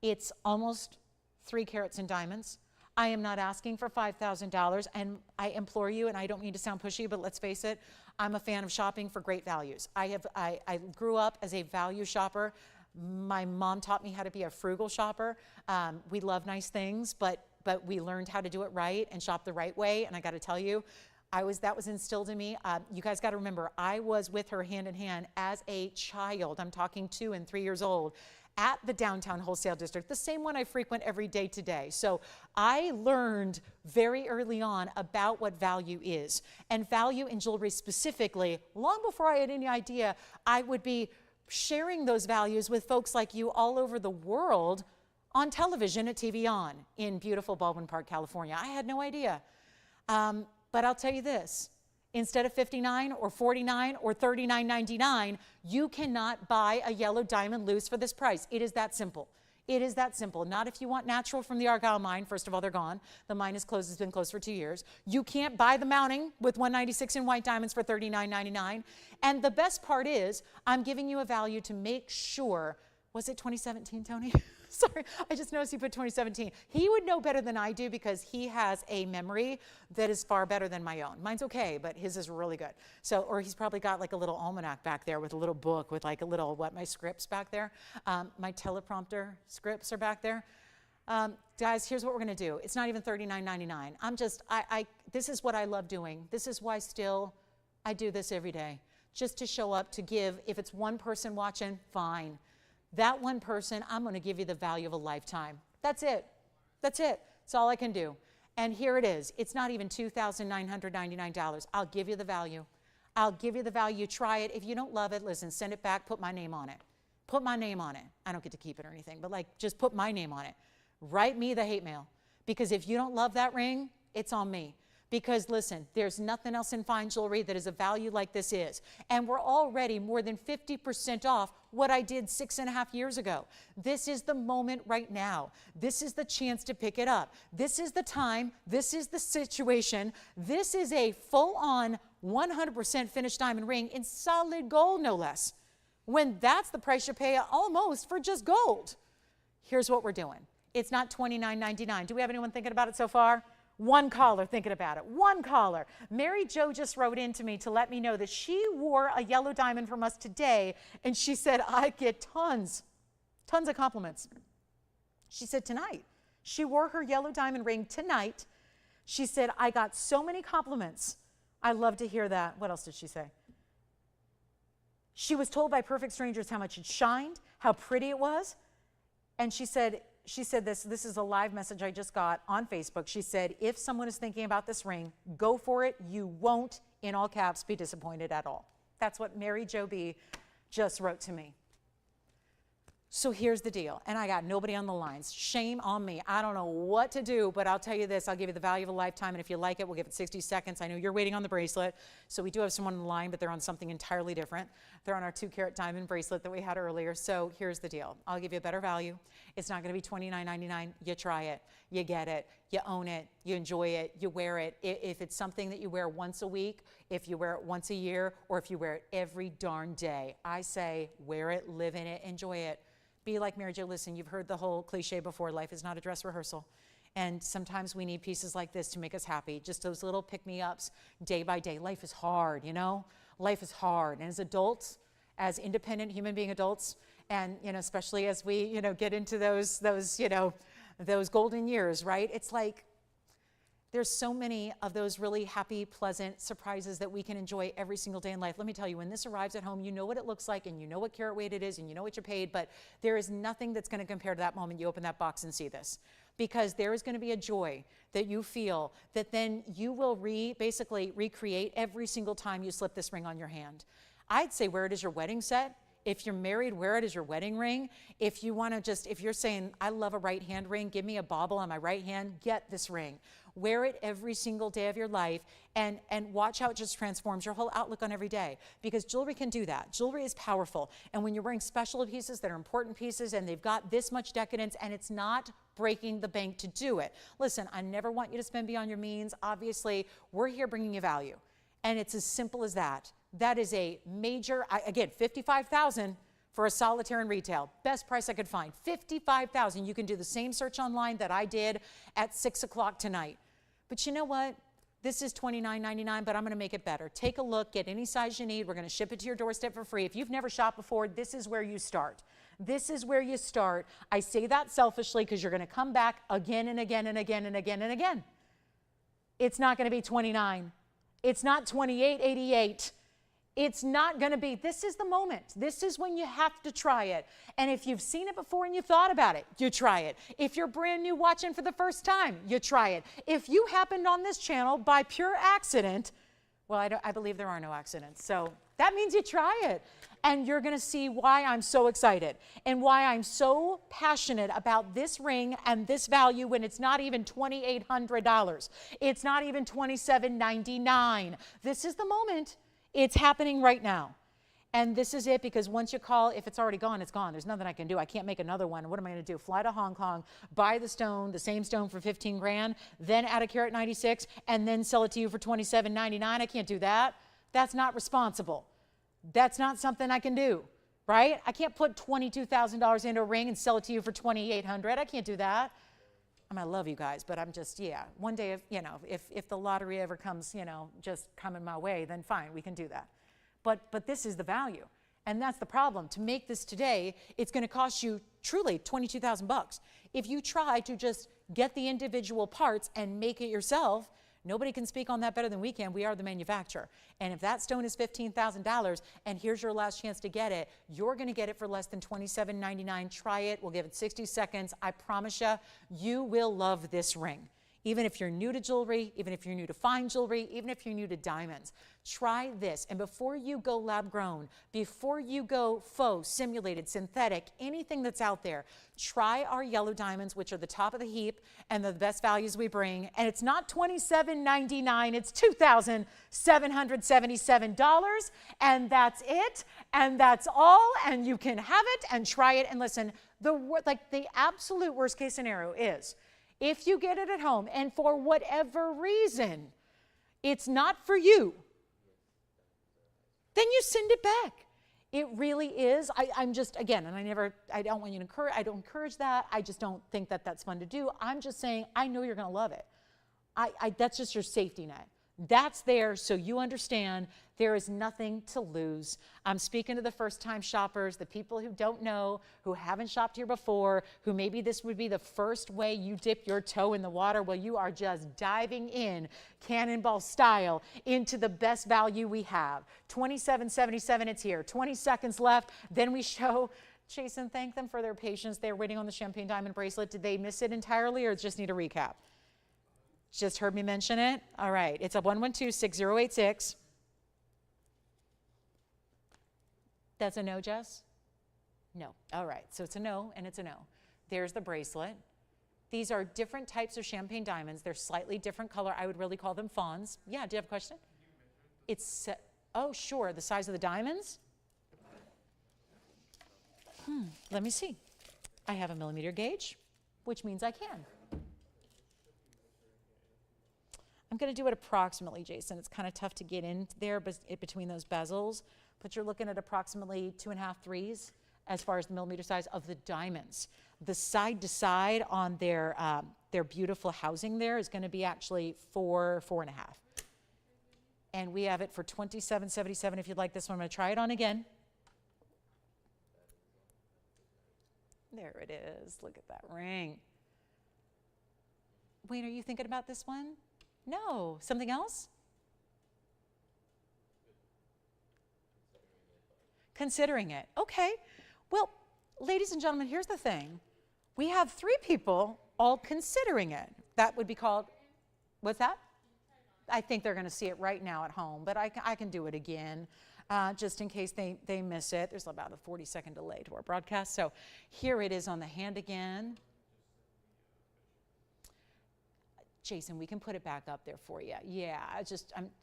S1: It's almost 3 carats in diamonds. I am not asking for $5,000, and I implore you, and I don't mean to sound pushy, but let's face it, I'm a fan of shopping for great values. I grew up as a value shopper. My mom taught me how to be a frugal shopper. We love nice things, but we learned how to do it right and shop the right way, and I got to tell you, that was instilled in me. You guys got to remember, I was with her hand in hand as a child. I'm talking 2 and 3 years old at the downtown wholesale district, the same one I frequent every day today. So I learned very early on about what value is, and value in jewelry specifically, long before I had any idea I would be sharing those values with folks like you all over the world on television at TVON in beautiful Baldwin Park, California. I had no idea. But I'll tell you this, instead of $59 or $49 or $39.99, you cannot buy a yellow diamond loose for this price. It is that simple. It is that simple. Not if you want natural from the Argyle mine. First of all, they're gone. The mine is closed. It's been closed for 2 years. You can't buy the mounting with 196 in white diamonds for $39.99. And the best part is I'm giving you a value to make sure, was it 2017, Tony? Sorry, I just noticed you put 2017. He would know better than I do because he has a memory that is far better than my own. Mine's okay, but his is really good. So, or he's probably got like a little almanac back there with a little book with like a little, my scripts back there. My teleprompter scripts are back there. Guys, here's what we're gonna do. It's not even $39.99. This is what I love doing. This is why still I do this every day. Just to show up, to give. If it's one person watching, fine. That one person, I'm going to give you the value of a lifetime. That's it. That's it. That's all I can do. And here it is. It's not even $2,999. I'll give you the value. I'll give you the value. Try it. If you don't love it, listen, send it back. Put my name on it. Put my name on it. I don't get to keep it or anything, but like just put my name on it. Write me the hate mail. Because if you don't love that ring, it's on me. Because listen, there's nothing else in fine jewelry that is a value like this is. And we're already more than 50% off what I did 6.5 years ago. This is the moment right now. This is the chance to pick it up. This is the time. This is the situation. This is a full-on 100% finished diamond ring in solid gold, no less. When that's the price you pay almost for just gold. Here's what we're doing. It's not $29.99. Do we have anyone thinking about it so far? One caller thinking about it. One caller. Mary Jo just wrote in to me to let me know that she wore a yellow diamond from us today, and she said, I get tons of compliments. She said tonight. She wore her yellow diamond ring tonight. She said, I got so many compliments. I love to hear that. What else did she say? She was told by perfect strangers how much it shined, how pretty it was. And she said this is a live message I just got on Facebook. She said, if someone is thinking about this ring, go for it. You won't, in all caps, be disappointed at all. That's what Mary Jo B just wrote to me. So here's the deal, and I got nobody on the lines. Shame on me. I don't know what to do, but I'll tell you this. I'll give you the value of a lifetime, and if you like it, we'll give it 60 seconds. I know you're waiting on the bracelet, so we do have someone on the line, but they're on something entirely different. They're on our 2-carat diamond bracelet that we had earlier. So here's the deal. I'll give you a better value. It's not going to be $29.99. You try it. You get it. You own it. You enjoy it. You wear it. If it's something that you wear once a week, if you wear it once a year, or if you wear it every darn day, I say wear it, live in it, enjoy it. Be like Mary Jo. Listen, you've heard the whole cliche before, life is not a dress rehearsal. And sometimes we need pieces like this to make us happy, just those little pick-me-ups day by day. Life is hard, you know? Life is hard. And as adults, as independent human being adults, and, you know, especially as we, you know, get into those golden years, right? It's like there's so many of those really happy, pleasant surprises that we can enjoy every single day in life. Let me tell you, when this arrives at home, you know what it looks like, and you know what carat weight it is, and you know what you paid, but there is nothing that's going to compare to that moment you open that box and see this. Because there is going to be a joy that you feel that then you will basically recreate every single time you slip this ring on your hand. I'd say wear it as your wedding set. If you're married, wear it as your wedding ring. If you want to if you're saying, I love a right hand ring, give me a bauble on my right hand, get this ring. Wear it every single day of your life and watch how it just transforms your whole outlook on every day, because jewelry can do that. Jewelry is powerful. And when you're wearing special pieces that are important pieces and they've got this much decadence and it's not breaking the bank to do it. Listen, I never want you to spend beyond your means. Obviously, we're here bringing you value. And it's as simple as that. That is a major, again, $55,000 for a solitaire in retail. Best price I could find, $55,000. You can do the same search online that I did at 6 o'clock tonight. But you know what? This is $29.99, but I'm going to make it better. Take a look, get any size you need. We're going to ship it to your doorstep for free. If you've never shopped before, this is where you start. This is where you start. I say that selfishly because you're going to come back again and again and again and again and again. It's not going to be $29. It's not $28.88. It's not going to be. This is the moment. This is when you have to try it. And if you've seen it before and you thought about it, you try it. If you're brand new watching for the first time, you try it. If you happened on this channel by pure accident, well, I believe there are no accidents. So that means you try it. And you're going to see why I'm so excited and why I'm so passionate about this ring and this value when it's not even $2,800. It's not even $27.99. This is the moment. It's happening right now. And this is it, because once you call, if it's already gone, it's gone. There's nothing I can do. I can't make another one. What am I going to do? Fly to Hong Kong, buy the stone, the same stone for 15 grand, then add a carat 96, and then sell it to you for $27.99? I can't do that. That's not responsible. That's not something I can do, right? I can't put $22,000 into a ring and sell it to you for $2,800. I can't do that. I mean, I love you guys, but I'm just, yeah, one day, if the lottery ever comes, just coming my way, then fine, we can do that. But this is the value. And that's the problem. To make this today, it's going to cost you truly $22,000. If you try to just get the individual parts and make it yourself, nobody can speak on that better than we can. We are the manufacturer. And if that stone is $15,000 and here's your last chance to get it, you're going to get it for less than $27.99. Try it. We'll give it 60 seconds. I promise you, you will love this ring. Even if you're new to jewelry, even if you're new to fine jewelry, even if you're new to diamonds, try this. And before you go lab grown, before you go faux, simulated, synthetic, anything that's out there, try our yellow diamonds, which are the top of the heap and the best values we bring. And it's not $27.99, it's $2,777. And that's it. And that's all. And you can have it and try it. And listen, the absolute worst case scenario is, if you get it at home and for whatever reason it's not for you, then you send it back. It really is. I'm just, again, and I don't want you to encourage, I don't encourage that. I just don't think that that's fun to do. I'm just saying, I know you're going to love it. That's just your safety net. That's there so you understand there is nothing to lose. I'm speaking to the first-time shoppers, the people who don't know, who haven't shopped here before, who maybe this would be the first way you dip your toe in the water. Well, you are just diving in, cannonball style, into the best value we have. $27.77, it's here. 20 seconds left. Then we show Chase and thank them for their patience. They're waiting on the champagne diamond bracelet. Did they miss it entirely or just need a recap? Just heard me mention it? All right. It's a 112-6086. That's a no, Jess? No. All right. So it's a no and it's a no. There's the bracelet. These are different types of champagne diamonds. They're slightly different color. I would really call them fawns. Yeah, do you have a question? It's, oh, sure. The size of the diamonds? Let me see. I have a millimeter gauge, which means I can. I'm going to do it approximately, Jason. It's kind of tough to get in there between those bezels, but you're looking at approximately 2.5 3s as far as the millimeter size of the diamonds. The side to side on their beautiful housing there is going to be actually 4.5. And we have it for $27.77 if you'd like this one. I'm going to try it on again. There it is. Look at that ring. Wayne, are you thinking about this one? No. Something else? Considering it. Okay. Well, ladies and gentlemen, here's the thing. We have 3 people all considering it. That would be called, what's that? I think they're going to see it right now at home, but I can do it again just in case they miss it. There's about a 40-second delay to our broadcast. So here it is on the hand again. Jason, we can put it back up there for you. Yeah,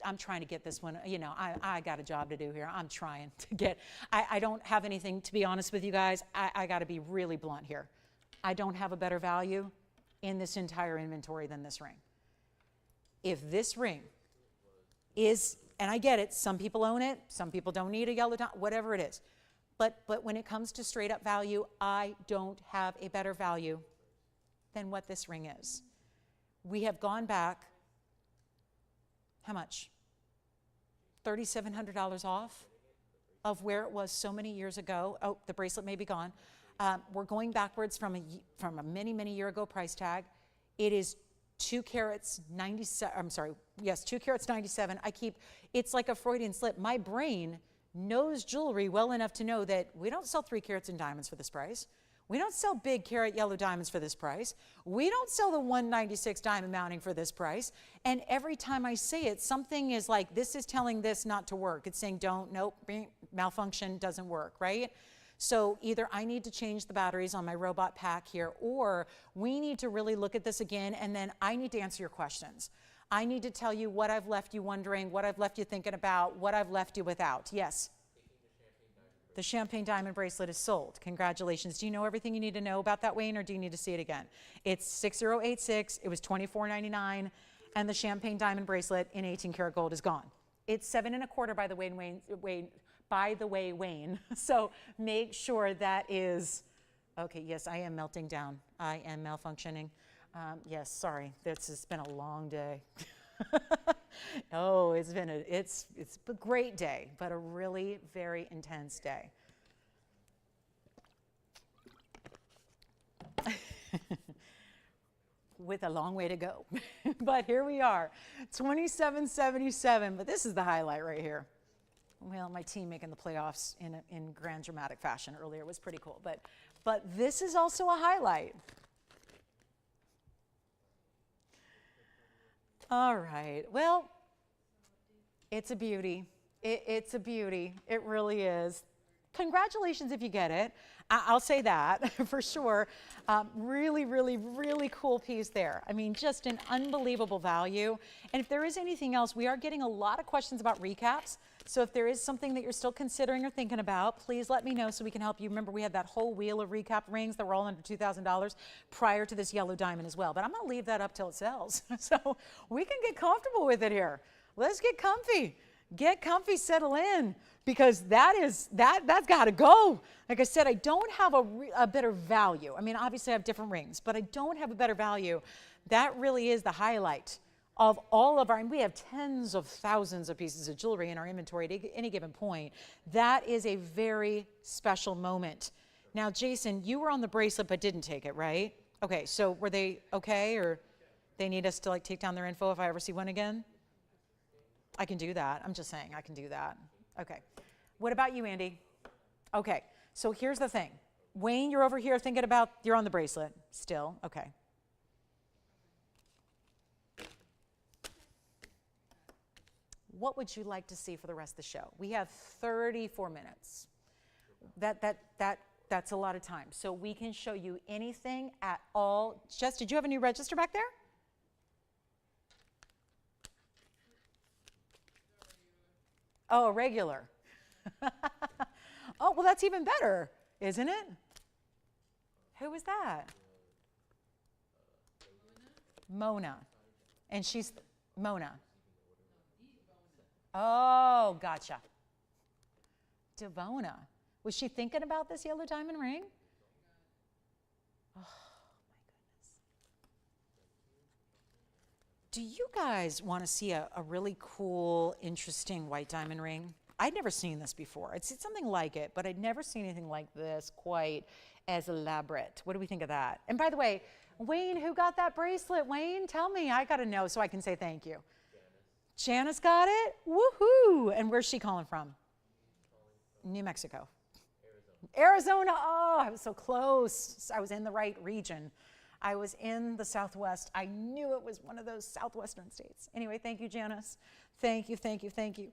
S1: I'm trying to get this one. You know, I got a job to do here. I'm trying to get, I don't have anything, to be honest with you guys. I got to be really blunt here. I don't have a better value in this entire inventory than this ring. If this ring is, and I get it, some people own it, some people don't need a yellow diamond, whatever it is. But when it comes to straight up value, I don't have a better value than what this ring is. We have gone back, how much? $3,700 off of where it was so many years ago. Oh, the bracelet may be gone. We're going backwards from a many year ago price tag. It is 2 carats 97, I'm sorry, yes, 2 carats 97. It's like a Freudian slip. My brain knows jewelry well enough to know that we don't sell 3 carats in diamonds for this price. We don't sell big carat yellow diamonds for this price. We don't sell the 196 diamond mounting for this price. And every time I say it, something is like, this is telling this not to work. It's saying don't, nope, malfunction, doesn't work, right? So either I need to change the batteries on my robot pack here, or we need to really look at this again, and then I need to answer your questions. I need to tell you what I've left you wondering, what I've left you thinking about, what I've left you without. Yes? The champagne diamond bracelet is sold. Congratulations. Do you know everything you need to know about that, Wayne, or do you need to see it again? It's 6086. It was $24.99, and the champagne diamond bracelet in 18 karat gold is gone. It's 7 1/4, by the way, Wayne. So make sure that is, okay, yes, I am melting down. I am malfunctioning. Yes, sorry, it's been a long day. Oh, it's a great day, but a really very intense day. With a long way to go. But here we are, $27.77, but this is the highlight right here. Well, my team making the playoffs in grand dramatic fashion earlier was pretty cool, but this is also a highlight. All right, well, it's a beauty. It's a beauty, it really is. Congratulations if you get it. I'll say that for sure. Really cool piece there. I mean, just an unbelievable value. And if there is anything else, we are getting a lot of questions about recaps. So if there is something that you're still considering or thinking about, please let me know so we can help you. Remember, we had that whole wheel of recap rings that were all under $2,000 prior to this yellow diamond as well. But I'm going to leave that up till it sells. So we can get comfortable with it here. Let's get comfy. Get comfy, settle in, because that's got to go. Like I said, I don't have a better value. I mean, obviously I have different rings, but I don't have a better value. That really is the highlight of all of our, and we have tens of thousands of pieces of jewelry in our inventory at any given point. That is a very special moment. Now, Jason, you were on the bracelet but didn't take it, right? Okay, so were they okay, or they need us to like take down their info if I ever see one again? I can do that. I'm just saying I can do that. Okay. What about you, Andy? Okay. So here's the thing. Wayne, you're over here thinking about, you're on the bracelet still. Okay. What would you like to see for the rest of the show? We have 34 minutes. That's a lot of time. So we can show you anything at all. Jess, did you have a new register back there? Oh, regular. Oh, well, that's even better, isn't it? Who was that? Mona. And she's Mona. Oh, gotcha. Devona. Was she thinking about this yellow diamond ring? Oh, my goodness. Do you guys want to see a really cool, interesting white diamond ring? I'd never seen this before. I'd seen something like it, but I'd never seen anything like this quite as elaborate. What do we think of that? And by the way, Wayne, who got that bracelet? Wayne, tell me. I got to know so I can say thank you. Janice got it? Woohoo! And where's she calling from? New Mexico. Arizona. Oh, I was so close. I was in the right region. I was in the Southwest. I knew it was one of those Southwestern states. Anyway, thank you, Janice. Thank you, thank you, thank you.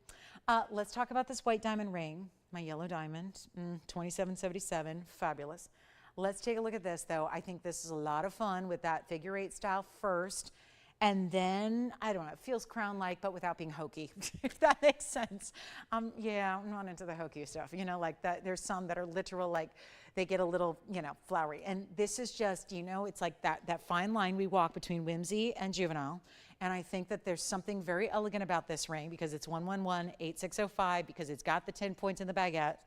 S1: Let's talk about this white diamond ring, my yellow diamond, 2777, fabulous. Let's take a look at this, though. I think this is a lot of fun with that figure eight style first. And then, I don't know, it feels crown-like, but without being hokey, if that makes sense. Yeah, I'm not into the hokey stuff. You know, like that. There's some that are literal, like they get a little, you know, flowery. And this is just, you know, it's like that fine line we walk between whimsy and juvenile. And I think that there's something very elegant about this ring because it's 111-8605, because it's got the 10 points in the baguette.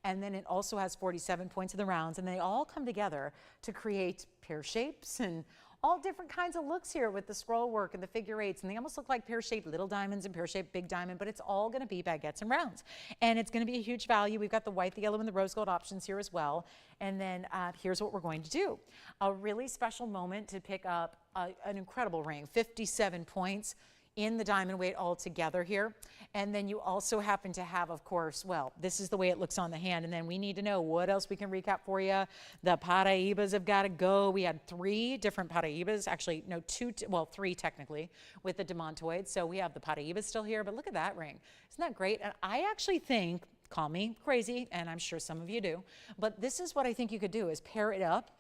S1: And then it also has 47 points in the rounds. And they all come together to create pear shapes and all different kinds of looks here with the scroll work and the figure eights, and they almost look like pear-shaped little diamonds and pear-shaped big diamond, but it's all going to be baguettes and rounds. And it's going to be a huge value. We've got the white, the yellow, and the rose gold options here as well. And then here's what we're going to do. A really special moment to pick up an incredible ring, 57 points in the diamond weight all together here. And then you also happen to have, of course, well, this is the way it looks on the hand. And then we need to know what else we can recap for you. The Paraibas have got to go. We had 3 different Paraibas, actually, no, 3 technically, with the demantoid. So we have the Paraibas still here, but look at that ring. Isn't that great? And I actually think, call me crazy, and I'm sure some of you do, but this is what I think you could do is pair it up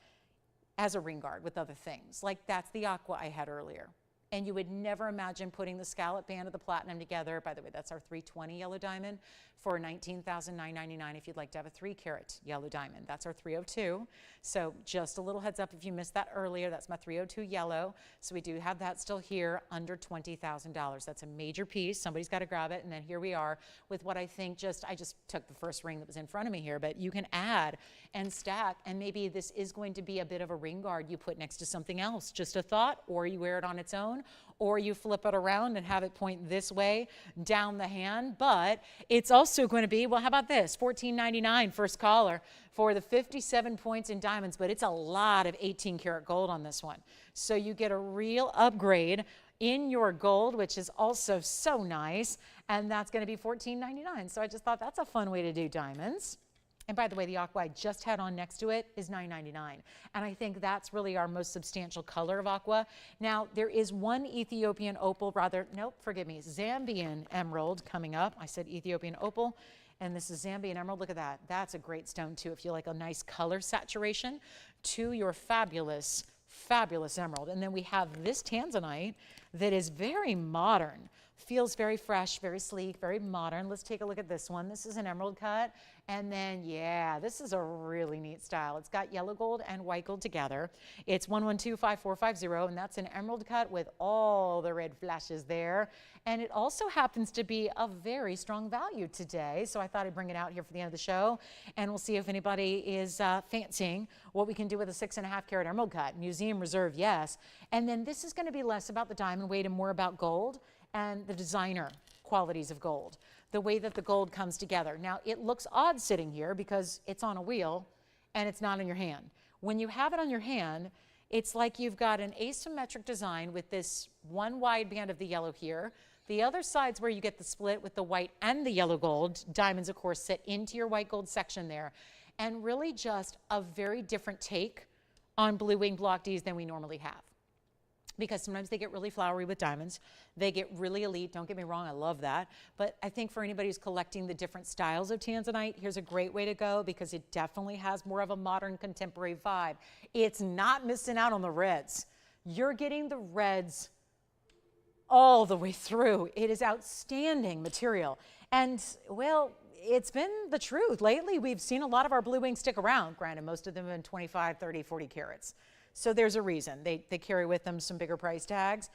S1: as a ring guard with other things. Like that's the aqua I had earlier. And you would never imagine putting the scallop band of the platinum together. By the way, that's our 320 yellow diamond for $19,999 if you'd like to have a 3-carat yellow diamond. That's our 302. So just a little heads up if you missed that earlier, that's my 302 yellow. So we do have that still here under $20,000. That's a major piece. Somebody's got to grab it. And then here we are with what I think I just took the first ring that was in front of me here, but you can add and stack. And maybe this is going to be a bit of a ring guard you put next to something else. Just a thought, or you wear it on its own, or you flip it around and have it point this way down the hand. But it's also going to be, well, how about this? $14.99 first caller for the 57 points in diamonds, but it's a lot of 18-karat gold on this one. So you get a real upgrade in your gold, which is also so nice, and that's going to be $14.99. So I just thought that's a fun way to do diamonds. And by the way, the aqua I just had on next to it is $9.99. And I think that's really our most substantial color of aqua. Now, there is one Ethiopian opal, Zambian emerald coming up. I said Ethiopian opal, and this is Zambian emerald. Look at that. That's a great stone, too, if you like a nice color saturation to your fabulous, fabulous emerald. And then we have this Tanzanite that is very modern. Feels very fresh, very sleek, very modern. Let's take a look at this one. This is an emerald cut. And then, yeah, this is a really neat style. It's got yellow gold and white gold together. It's 1125450, and that's an emerald cut with all the red flashes there. And it also happens to be a very strong value today. So I thought I'd bring it out here for the end of the show. And we'll see if anybody is fancying what we can do with a 6.5-carat emerald cut. Museum reserve, yes. And then this is going to be less about the diamond weight and more about gold and the designer qualities of gold, the way that the gold comes together. Now, it looks odd sitting here because it's on a wheel and it's not in your hand. When you have it on your hand, it's like you've got an asymmetric design with this one wide band of the yellow here. The other side's where you get the split with the white and the yellow gold. Diamonds, of course, sit into your white gold section there. And really just a very different take on blue wing block Ds than we normally have. because sometimes they get really flowery with diamonds. They get really elite. Don't get me wrong, I love that. But I think for anybody who's collecting the different styles of Tanzanite, here's a great way to go because it definitely has more of a modern contemporary vibe. It's not missing out on the reds. You're getting the reds all the way through. It is outstanding material. And well, it's been the truth. Lately, we've seen a lot of our blue wings stick around. Granted, most of them have been 25, 30, 40 carats. So there's a reason. They carry with them some bigger price tags.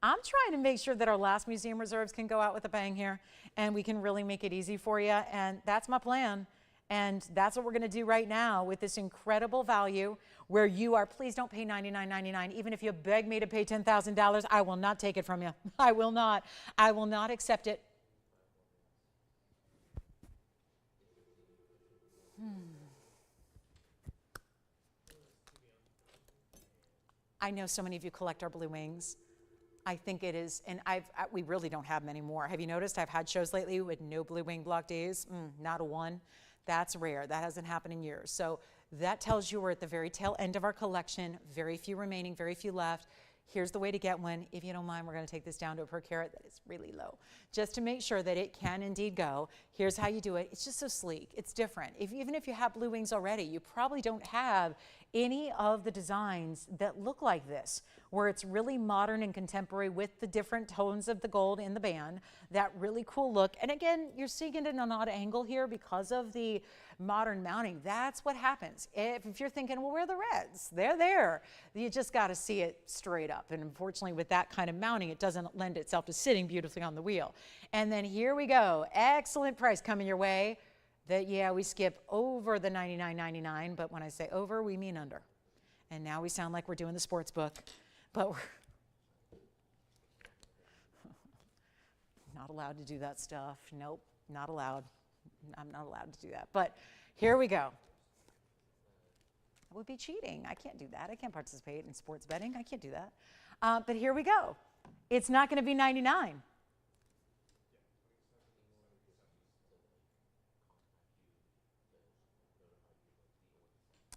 S1: I'm trying to make sure that our last museum reserves can go out with a bang here and we can really make it easy for you. And that's my plan. And that's what we're going to do right now with this incredible value where you are. Please don't pay $99.99. Even if you beg me to pay $10,000, I will not take it from you. I will not. I will not accept it. I know so many of you collect our blue wings. I think it is, and we really don't have many more. Have you noticed I've had shows lately with no blue wing block days? Not a one. That's rare. That hasn't happened in years. So that tells you we're at the very tail end of our collection. Very few remaining, very few left. Here's the way to get one. If you don't mind, we're going to take this down to a per carat that is really low, just to make sure that it can indeed go. Here's how you do it. It's just so sleek. It's different. Even if you have blue wings already, you probably don't have any of the designs that look like this, where it's really modern and contemporary with the different tones of the gold in the band, that really cool look. And again, you're seeing it in an odd angle here because of the modern mounting. That's what happens. If you're thinking, well, where are the reds? They're there. You just got to see it straight up. And unfortunately, with that kind of mounting, it doesn't lend itself to sitting beautifully on the wheel. And then here we go. Excellent price coming your way. Yeah, we skip over the $99.99, but when I say over, we mean under. And now we sound like we're doing the sports book, but we're not allowed to do that stuff. Nope, not allowed. I'm not allowed to do that. But here we go. That would be cheating. I can't do that. I can't participate in sports betting. I can't do that. But here we go. It's not going to be 99.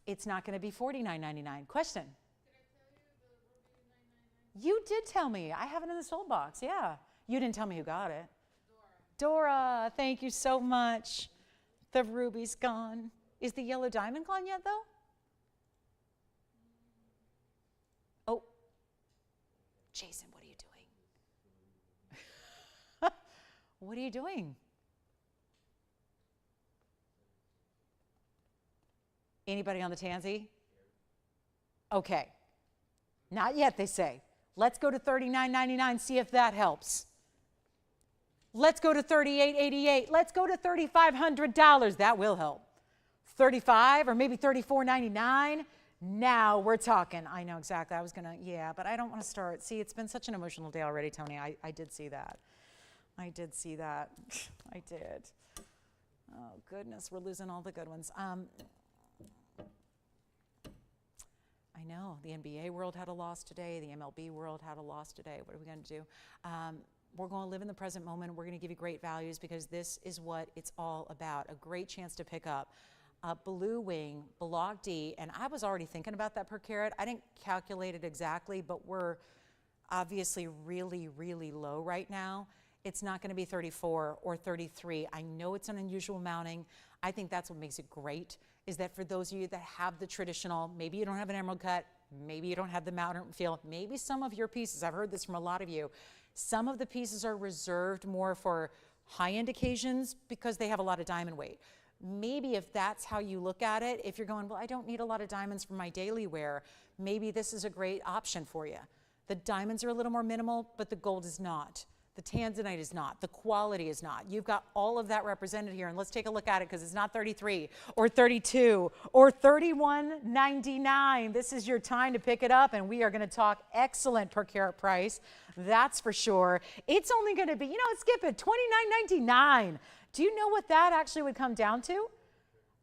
S1: It's not going to be $49.99. Question? Did I tell you the ruby $9.99? You did tell me. I have it in the sold box. Yeah. You didn't tell me who got it. Dora, thank you so much. The ruby's gone. Is the yellow diamond gone yet, though? Oh, Jason, what are you doing? What are you doing? Anybody on the tansy? Okay. Not yet, they say. Let's go to $39.99, see if that helps. Let's go to $38.88. Let's go to $3,500. That will help. $35 or maybe $34.99. Now we're talking. I know exactly. I was going to, yeah, but I don't want to start. See, it's been such an emotional day already, Tony. I did see that. I did see that. I did. Oh, goodness. We're losing all the good ones. I know. The NBA world had a loss today. The MLB world had a loss today. What are we going to do? We're going to live in the present moment. We're going to give you great values because this is what it's all about. A great chance to pick up a blue wing, block D. And I was already thinking about that per carat. I didn't calculate it exactly, but we're obviously really, really low right now. It's not going to be 34 or 33. I know it's an unusual mounting. I think that's what makes it great, is that for those of you that have the traditional, maybe you don't have an emerald cut, maybe you don't have the mountain feel, maybe some of your pieces, I've heard this from a lot of you, some of the pieces are reserved more for high-end occasions because they have a lot of diamond weight. Maybe if that's how you look at it, if you're going, well, I don't need a lot of diamonds for my daily wear, maybe this is a great option for you. The diamonds are a little more minimal, but the gold is not. The Tanzanite is not. The quality is not. You've got all of that represented here, and let's take a look at it because it's not 33 or 32 or $31.99. This is your time to pick it up, and we are going to talk excellent per carat price. That's for sure. It's only going to be, skip it, $29.99. Do you know what that actually would come down to?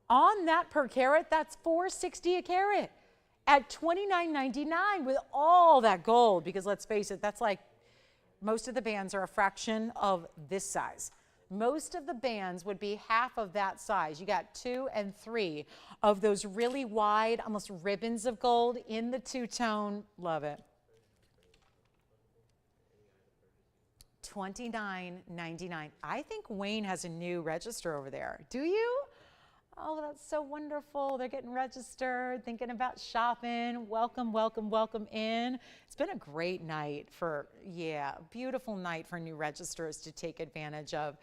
S1: On that per carat, that's $4.60 a carat at $29.99 with all that gold, because let's face it, that's like most of the bands are a fraction of this size. Most of the bands would be half of that size. You got 2 and 3 of those really wide, almost ribbons of gold in the two-tone. Love it. $29.99. I think Wayne has a new register over there. Do you? Oh, that's so wonderful. They're getting registered, thinking about shopping. Welcome, welcome, welcome in. It's been a great night for, yeah, beautiful night for new registrars to take advantage of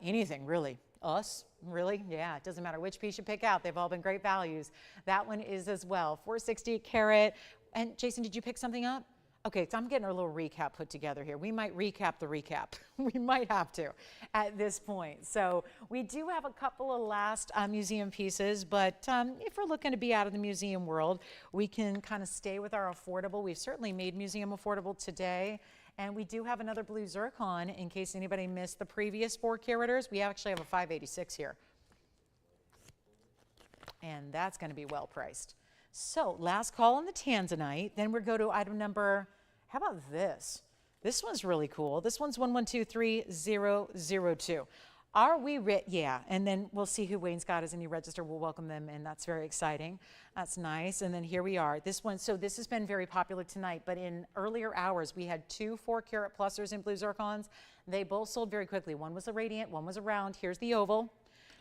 S1: anything, really. Us, really? Yeah, it doesn't matter which piece you pick out. They've all been great values. That one is as well. 460 carat. And Jason, did you pick something up? Okay, so I'm getting a little recap put together here. We might recap the recap. We might have to at this point. So we do have a couple of last museum pieces, but if we're looking to be out of the museum world, we can kind of stay with our affordable. We've certainly made museum affordable today. And we do have another blue zircon in case anybody missed the previous 4 caraters. We actually have a 586 here. And that's going to be well priced. So last call on the Tanzanite. Then we'll go to item number, how about this? This one's really cool. This one's 1123-002. Are we yeah, and then we'll see who Wayne's got as a new register. We'll welcome them, and that's very exciting. That's nice. And then here we are. This one, so this has been very popular tonight, but in earlier hours, we had 2 4-carat plusers in blue zircons. They both sold very quickly. One was a radiant, one was a round. Here's the oval.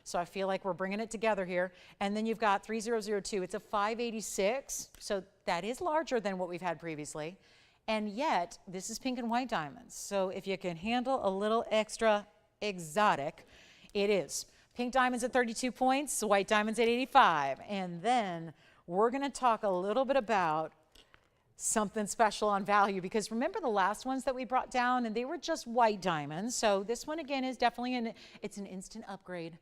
S1: So I feel like we're bringing it together here. And then you've got 3002. It's a 586, so that is larger than what we've had previously. And yet, this is pink and white diamonds. So if you can handle a little extra exotic, it is. Pink diamonds at 32 points, white diamonds at 85. And then we're going to talk a little bit about something special on value, because remember the last ones that we brought down, and they were just white diamonds. So this one again is definitely it's an instant upgrade.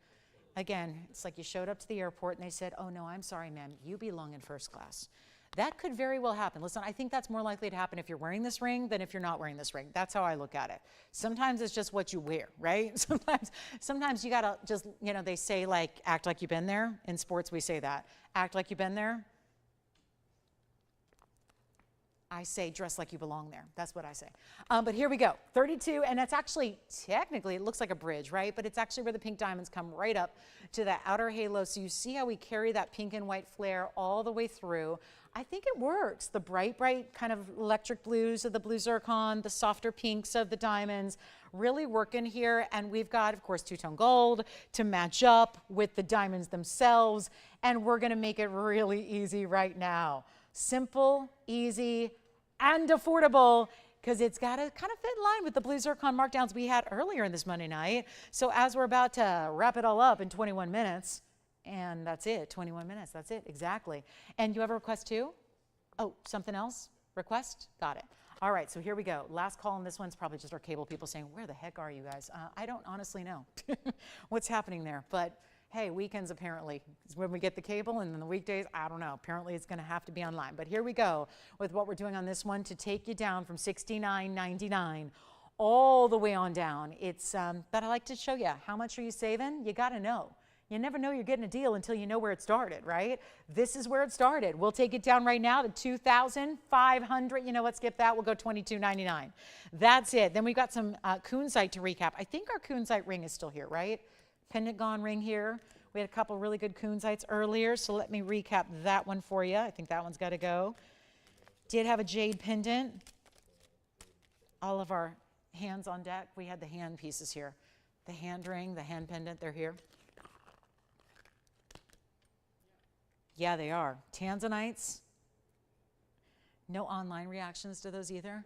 S1: Again, it's like you showed up to the airport and they said, oh no, I'm sorry, ma'am, you belong in first class. That could very well happen. Listen, I think that's more likely to happen if you're wearing this ring than if you're not wearing this ring. That's how I look at it. Sometimes it's just what you wear, right? Sometimes you gotta just, you know, they say like, act like you've been there. In sports, we say that. Act like you've been there. I say dress like you belong there. That's what I say. But here we go, 32, and that's actually, technically, it looks like a bridge, right? But it's actually where the pink diamonds come right up to that outer halo. So you see how we carry that pink and white flare all the way through. I think it works. The bright, bright kind of electric blues of the blue zircon, the softer pinks of the diamonds, really working here. And we've got, of course, two-tone gold to match up with the diamonds themselves. And we're gonna make it really easy right now. Simple, easy, and affordable, because it's got to kind of fit in line with the blue zircon markdowns we had earlier in this Monday night. So as we're about to wrap it all up in 21 minutes, and that's it, 21 minutes, that's it, exactly. And you have a request too? Oh, something else? Request? Got it. All right, so here we go. Last call on this one's probably just our cable people saying, where the heck are you guys? I don't honestly know what's happening there, but hey, weekends apparently is when we get the cable, and then the weekdays, I don't know. Apparently it's gonna have to be online. But here we go with what we're doing on this one to take you down from $69.99 all the way on down. It's, but I like to show you, how much are you saving? You gotta know. You never know you're getting a deal until you know where it started, right? This is where it started. We'll take it down right now to $2,500. You know what, skip that, we'll go $22.99. That's it. Then we've got some kunzite to recap. I think our kunzite ring is still here, right? Pendant ring here. We had a couple really good kunzites earlier, so let me recap that one for you. I think that one's got to go. Did have a jade pendant. All of our hands on deck. We had the hand pieces here. The hand ring, the hand pendant, they're here. Yeah, they are. Tanzanites. No online reactions to those either?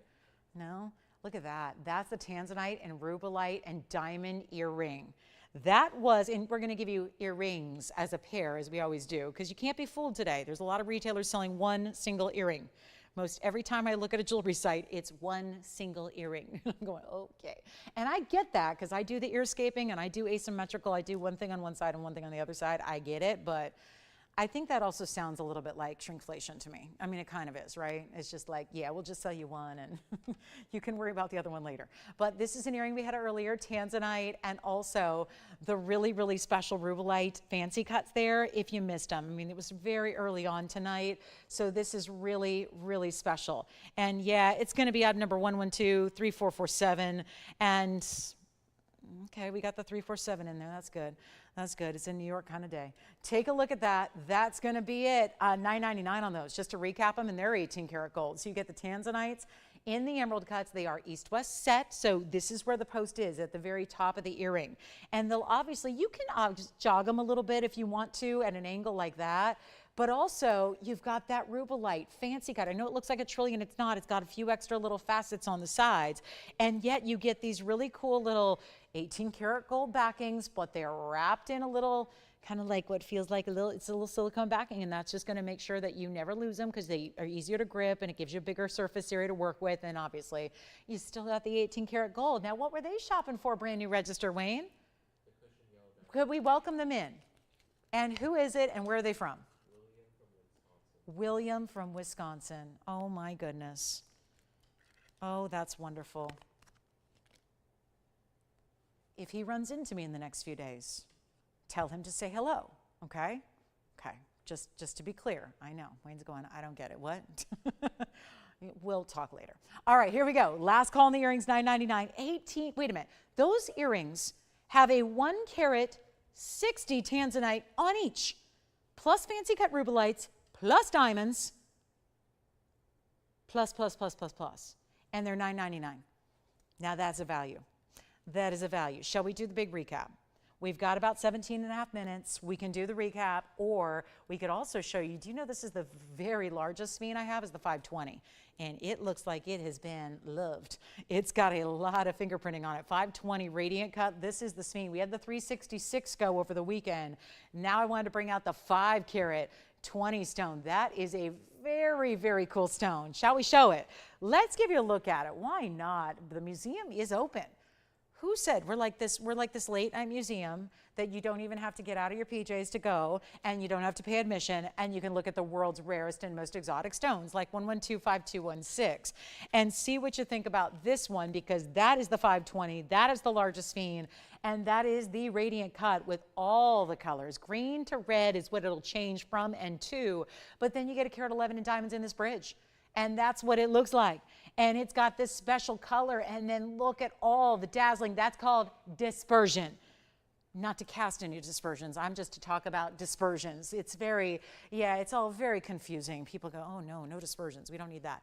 S1: No? Look at that. That's the Tanzanite and rubellite and diamond earring. That was, and we're going to give you earrings as a pair, as we always do, because you can't be fooled today. There's a lot of retailers selling one single earring. Most every time I look at a jewelry site, it's one single earring. I'm going, okay. And I get that, because I do the earscaping and I do asymmetrical. I do one thing on one side and one thing on the other side. I get it, but I think that also sounds a little bit like shrinkflation to me. I mean, it kind of is, right? It's just like, yeah, we'll just sell you one and you can worry about the other one later. But this is an earring we had earlier, Tanzanite, and also the really, really special rubellite fancy cuts there if you missed them. I mean, it was very early on tonight, so this is really, really special. And yeah, it's gonna be item number 1123447, and okay, we got the 347 in there, that's good. That's good. It's a New York kind of day. Take a look at that. That's going to be it. $9.99 on those, just to recap them, and they're 18 karat gold. So you get the Tanzanites In the emerald cuts, they are east-west set, so this is where the post is, at the very top of the earring. And they'll obviously, you can just jog them a little bit if you want to at an angle like that. But also, you've got that rubellite, fancy cut. I know it looks like a trillion, it's not. It's got a few extra little facets on the sides. And yet you get these really cool little 18 karat gold backings, but they're wrapped in a little, kind of like what feels like it's a little silicone backing, and that's just going to make sure that you never lose them because they are easier to grip and it gives you a bigger surface area to work with. And obviously, you still got the 18 karat gold. Now, what were they shopping for, brand new register, Wayne? Could we welcome them in? And who is it and where are they from? William from Wisconsin. Oh my goodness. Oh, that's wonderful. If he runs into me in the next few days, tell him to say hello, okay? Okay, just to be clear. I know, Wayne's going, I don't get it, what? We'll talk later. All right, here we go. Last call on the earrings, $9.99. 18, wait a minute. Those earrings have a 1 carat 60 Tanzanite on each, plus fancy cut rubellites, plus diamonds, plus. And they're $9.99. Now that's a value. That is a value. Shall we do the big recap? We've got about 17 and a half minutes. We can do the recap, or we could also show you, do you know this is the very largest skein I have is the 520, and it looks like it has been loved. It's got a lot of fingerprinting on it. 520 radiant cut. This is the skein. We had the 366 go over the weekend. Now I wanted to bring out the 5 carat 20 stone. That is a very, very cool stone. Shall we show it? Let's give you a look at it. Why not? The museum is open. Who said we're like this late night museum that you don't even have to get out of your PJs to go, and you don't have to pay admission, and you can look at the world's rarest and most exotic stones like 1125216 and see what you think about this one, because that is the 520, that is the largest skein, and that is the radiant cut with all the colors. Green to red is what it'll change from and to, but then you get a carat 11 in diamonds in this bridge. And that's what it looks like. And it's got this special color, and then look at all the dazzling. That's called dispersion. Not to cast any dispersions, I'm just to talk about dispersions. It's very, yeah, it's all very confusing. People go, oh no, no dispersions, we don't need that.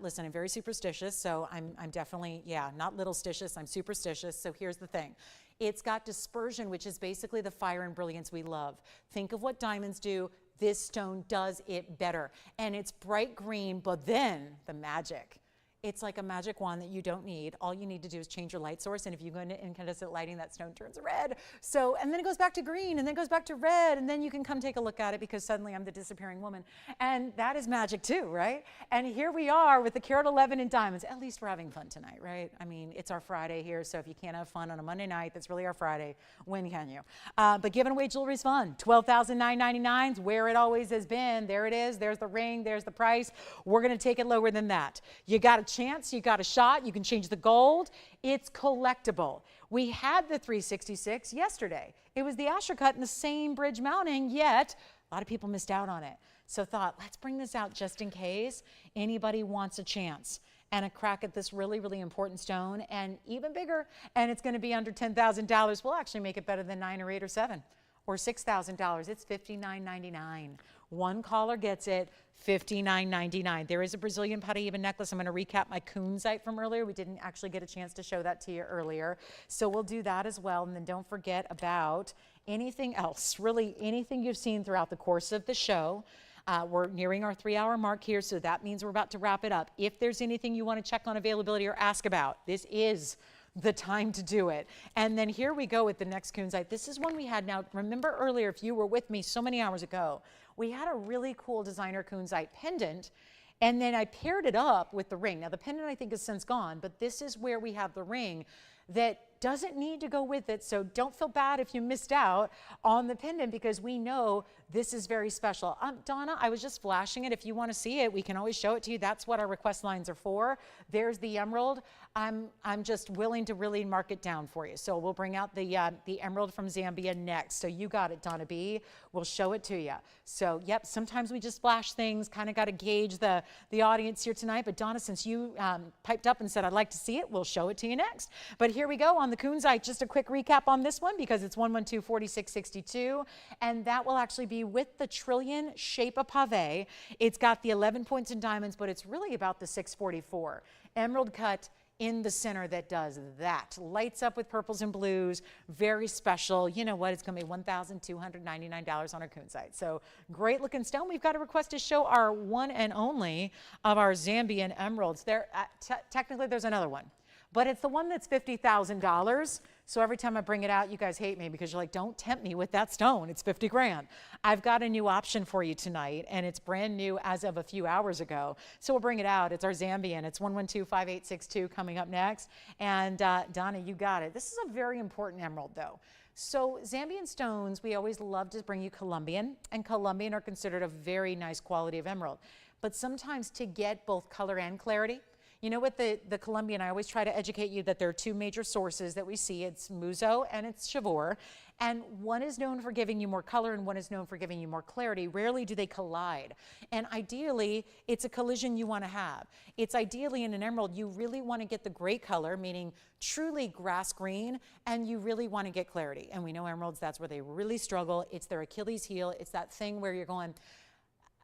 S1: Listen, I'm very superstitious, so I'm definitely, yeah, not little stitious, I'm superstitious. So here's the thing. It's got dispersion, which is basically the fire and brilliance we love. Think of what diamonds do. This stone does it better. And it's bright green, but then the magic. It's like a magic wand that you don't need. All you need to do is change your light source, and if you go into incandescent lighting, that stone turns red. So, and then it goes back to green, and then it goes back to red, and then you can come take a look at it because suddenly I'm the disappearing woman. And that is magic too, right? And here we are with the carat 11 in diamonds. At least we're having fun tonight, right? I mean, it's our Friday here, so if you can't have fun on a Monday night, that's really our Friday. When can you? But giving away jewelry's fun. $12,999 is where it always has been. There it is. There's the ring. There's the price. We're going to take it lower than that. You got a chance, you got a shot, you can change the gold. It's collectible. We had the 366 yesterday. It was the Asher cut in the same bridge mounting, yet a lot of people missed out on it. So thought, let's bring this out just in case anybody wants a chance and a crack at this really, really important stone, and even bigger, and it's going to be under $10,000. We'll actually make it better than 9 or 8 or 7 or $6,000. It's $59.99. One caller gets it, $59.99. There is a Brazilian Paraiba necklace. I'm going to recap my kunzite from earlier. We didn't actually get a chance to show that to you earlier. So we'll do that as well. And then don't forget about anything else, really anything you've seen throughout the course of the show. We're nearing our 3-hour mark here, so that means we're about to wrap it up. If there's anything you want to check on availability or ask about, this is the time to do it. And then here we go with the next kunzite. This is one we had. Now, remember earlier, if you were with me so many hours ago, we had a really cool designer kunzite pendant, and then I paired it up with the ring. Now, the pendant I think is since gone, but this is where we have the ring that doesn't need to go with it, so don't feel bad if you missed out on the pendant, because we know this is very special. Donna, I was just flashing it. If you want to see it, we can always show it to you. That's what our request lines are for. There's the emerald. I'm just willing to really mark it down for you. So we'll bring out the emerald from Zambia next. So you got it, Donna B. We'll show it to you. So yep, sometimes we just flash things, kind of got to gauge the audience here tonight. But Donna, since you piped up and said, I'd like to see it, we'll show it to you next. But here we go on the the kunzite, just a quick recap on this one because it's 112-4662, and that will actually be with the trillion shape of pave. It's got the 11 points in diamonds, but it's really about the 644. Emerald cut in the center that does that. Lights up with purples and blues, very special. You know what, it's gonna be $1,299 on our kunzite. So great looking stone. We've got a request to show our one and only of our Zambian emeralds. There, technically there's another one, but it's the one that's $50,000. So every time I bring it out, you guys hate me because you're like, don't tempt me with that stone. It's 50 grand. I've got a new option for you tonight, and it's brand new as of a few hours ago. So we'll bring it out. It's our Zambian. It's 112-5862 coming up next. And Donna, you got it. This is a very important emerald, though. So Zambian stones, we always love to bring you Colombian, and Colombian are considered a very nice quality of emerald. But sometimes to get both color and clarity, you know, with the Colombian, I always try to educate you that there are two major sources that we see. It's Muzo and it's Chivor. And one is known for giving you more color and one is known for giving you more clarity. Rarely do they collide. And ideally, it's a collision you want to have. It's ideally in an emerald, you really want to get the gray color, meaning truly grass green, and you really want to get clarity. And we know emeralds, that's where they really struggle. It's their Achilles heel. It's that thing where you're going,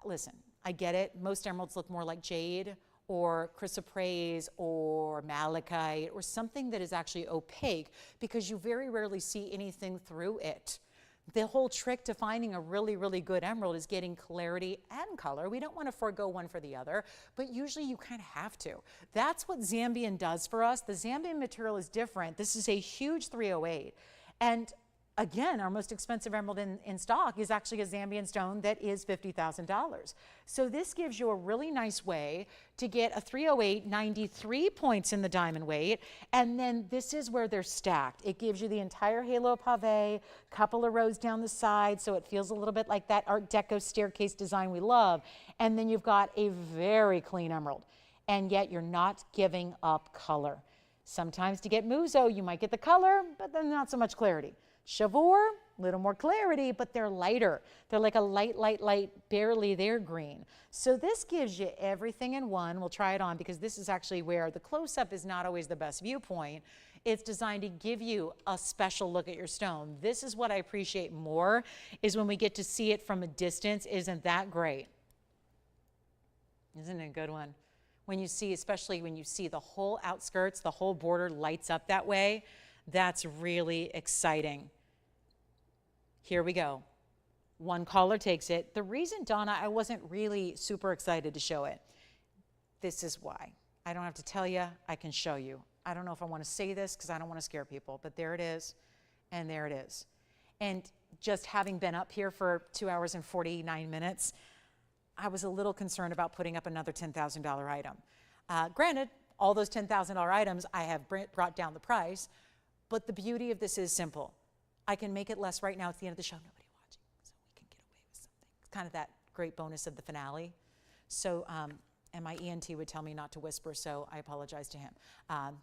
S1: listen, I get it. Most emeralds look more like jade or chrysoprase or malachite or something that is actually opaque because you very rarely see anything through it. The whole trick to finding a really, really good emerald is getting clarity and color. We don't want to forego one for the other, but usually you kind of have to. That's what Zambian does for us. The Zambian material is different. This is a huge 308. And again, our most expensive emerald in stock is actually a Zambian stone that is $50,000. So this gives you a really nice way to get a 308, 93 points in the diamond weight, and then this is where they're stacked. It gives you the entire halo pave, couple of rows down the side, so it feels a little bit like that Art Deco staircase design we love, and then you've got a very clean emerald, and yet you're not giving up color. Sometimes to get Muzo, you might get the color, but then not so much clarity. Chivor, a little more clarity, but they're lighter. They're like a light, barely there green. So this gives you everything in one. We'll try it on because this is actually where the close-up is not always the best viewpoint. It's designed to give you a special look at your stone. This is what I appreciate more, is when we get to see it from a distance. Isn't that great? Isn't it a good one? When you see, especially when you see the whole outskirts, the whole border lights up that way, that's really exciting. Here we go. One caller takes it. The reason, Donna, I wasn't really super excited to show it, this is why. I don't have to tell you, I can show you. I don't know if I want to say this because I don't want to scare people, but there it is, and there it is. And just having been up here for 2 hours and 49 minutes, I was a little concerned about putting up another $10,000 item. Granted, all those $10,000 items, I have brought down the price, but the beauty of this is simple. I can make it less right now at the end of the show, nobody watching, so we can get away with something. It's kind of that great bonus of the finale. So, and my ENT would tell me not to whisper, so I apologize to him.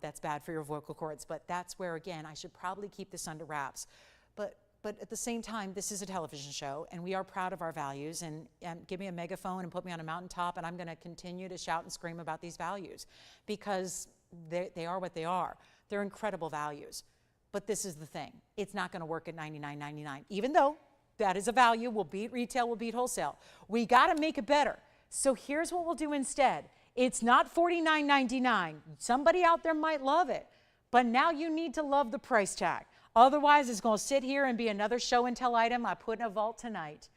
S1: That's bad for your vocal cords, but that's where, again, I should probably keep this under wraps. But at the same time, this is a television show, and we are proud of our values, and give me a megaphone and put me on a mountaintop, and I'm going to continue to shout and scream about these values because they are what they are. They're incredible values. But this is the thing. It's not going to work at $99.99, even though that is a value. We'll beat retail, we'll beat wholesale. We got to make it better. So here's what we'll do instead. It's not $49.99. Somebody out there might love it, but now you need to love the price tag. Otherwise, it's going to sit here and be another show and tell item I put in a vault tonight.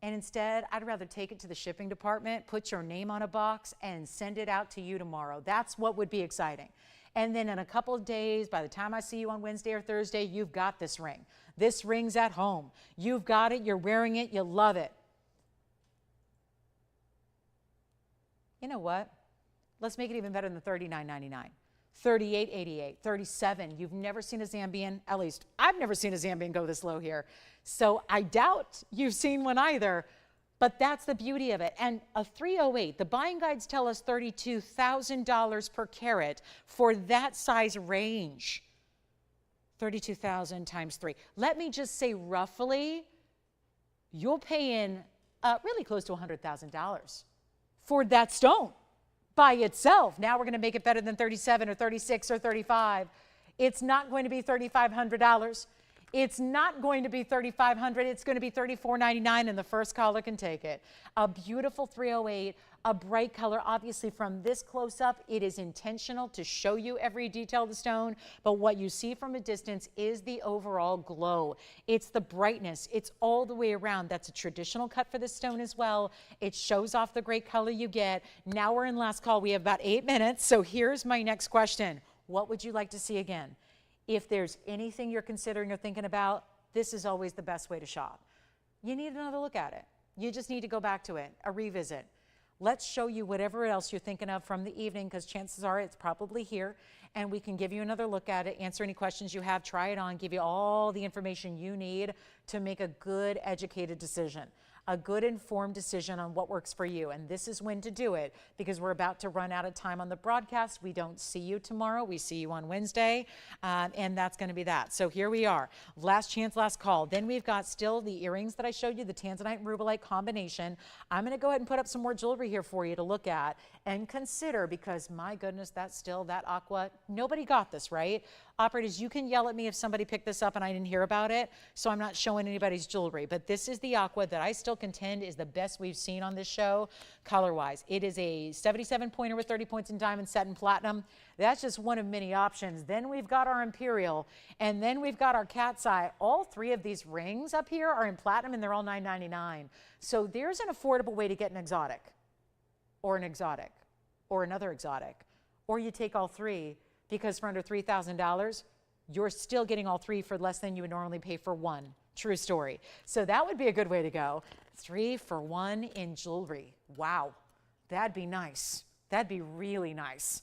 S1: And instead, I'd rather take it to the shipping department, put your name on a box, and send it out to you tomorrow. That's what would be exciting. And then in a couple of days, by the time I see you on Wednesday or Thursday, you've got this ring. This ring's at home. You've got it, you're wearing it, you love it. You know what? Let's make it even better than $39.99. $38.88, $37. You've never seen a Zambian, at least I've never seen a Zambian go this low here. So I doubt you've seen one either, but that's the beauty of it. And a 308, the buying guides tell us $32,000 per carat for that size range. 32,000 times 3. Let me just say roughly, you'll pay in really close to $100,000 for that stone by itself. Now we're going to make it better than 37 or 36 or 35. It's not going to be $3,500. It's not going to be $3,500. It's going to be $34.99, and the first caller can take it. A beautiful 308, a bright color. Obviously, from this close up, it is intentional to show you every detail of the stone, but what you see from a distance is the overall glow. It's the brightness. It's all the way around. That's a traditional cut for this stone as well. It shows off the great color you get. Now we're in last call. We have about 8 minutes, so here's my next question. What would you like to see again? If there's anything you're considering or thinking about, this is always the best way to shop. You need another look at it. You just need to go back to it, a revisit. Let's show you whatever else you're thinking of from the evening, because chances are it's probably here, and we can give you another look at it, answer any questions you have, try it on, give you all the information you need to make a good, educated decision. A good informed decision on what works for you. And this is when to do it, because we're about to run out of time on the broadcast. We don't see you tomorrow. We see you on Wednesday. And that's going to be that. So here we are. Last chance, last call. Then we've got still the earrings that I showed you, the Tanzanite and rubellite combination. I'm going to go ahead and put up some more jewelry here for you to look at and consider, because my goodness, that's still that aqua. Nobody got this, right? Operators, you can yell at me if somebody picked this up and I didn't hear about it, so I'm not showing anybody's jewelry. But this is the aqua that I still contend is the best we've seen on this show, color-wise. It is a 77 pointer with 30 points in diamond set in platinum. That's just one of many options. Then we've got our Imperial, and then we've got our cat's eye. All three of these rings up here are in platinum, and they're all $9.99. So there's an affordable way to get an exotic, or another exotic, or you take all three, because for under $3,000, you're still getting all three for less than you would normally pay for one. True story. So that would be a good way to go. 3 for 1 in jewelry. Wow, that'd be nice. That'd be really nice.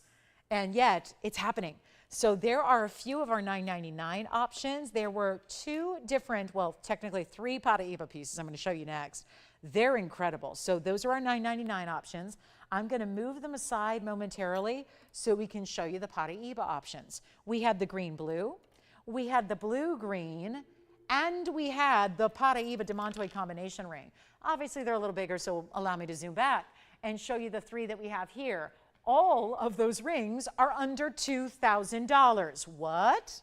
S1: And yet, it's happening. So there are a few of our $9.99 options. There were 2 different, well, technically 3 Paraiba pieces I'm going to show you next. They're incredible. So those are our $9.99 options. I'm going to move them aside momentarily so we can show you the Paraiba options. We had the green-blue, we had the blue-green, and we had the Paraiba demantoid combination ring. Obviously, they're a little bigger, so allow me to zoom back and show you the 3 that we have here. All of those rings are under $2,000. What?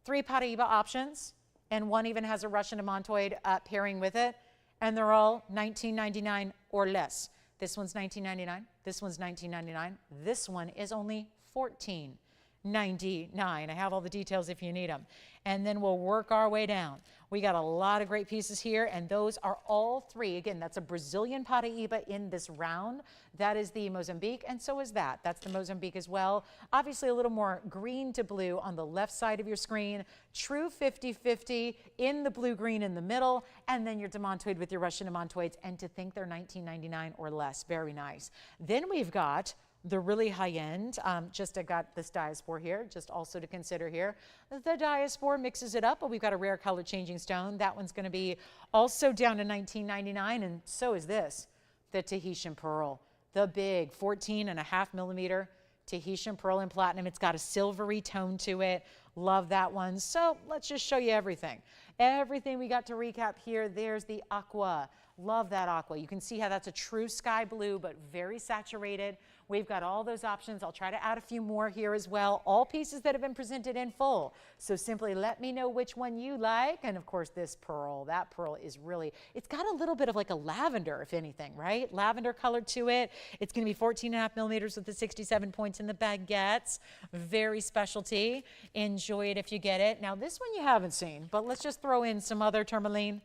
S1: 3 Paraiba options, and one even has a Russian demantoid pairing with it, and they're all $19.99 or less. This one's $19.99, this one's $19.99, this one is only $14.99. I have all the details if you need them. And then we'll work our way down. We got a lot of great pieces here, and those are all 3. Again, that's a Brazilian Paraiba in this round. That is the Mozambique, and so is that. That's the Mozambique as well. Obviously a little more green to blue on the left side of your screen. True 50-50 in the blue-green in the middle, and then your demantoid with your Russian demantoids, and to think they're $19.99 or less. Very nice. Then we've got the really high-end, just I got this diaspore here, just also to consider here. The diaspore mixes it up, but we've got a rare color changing stone. That one's going to be also down to $19.99, and so is this, the Tahitian pearl, the big 14.5 millimeter Tahitian pearl in platinum. It's got a silvery tone to it. Love that one. So let's just show you everything. Everything we got to recap here. There's the aqua. Love that aqua. You can see how that's a true sky blue, but very saturated. We've got all those options. I'll try to add a few more here as well. All pieces that have been presented in full. So simply let me know which one you like. And of course, this pearl, that pearl is really, it's got a little bit of like a lavender, if anything, right? Lavender color to it. It's going to be 14.5 millimeters with the 67 points in the baguettes. Very specialty. Enjoy it if you get it. Now, this one you haven't seen, but let's just throw in some other tourmaline.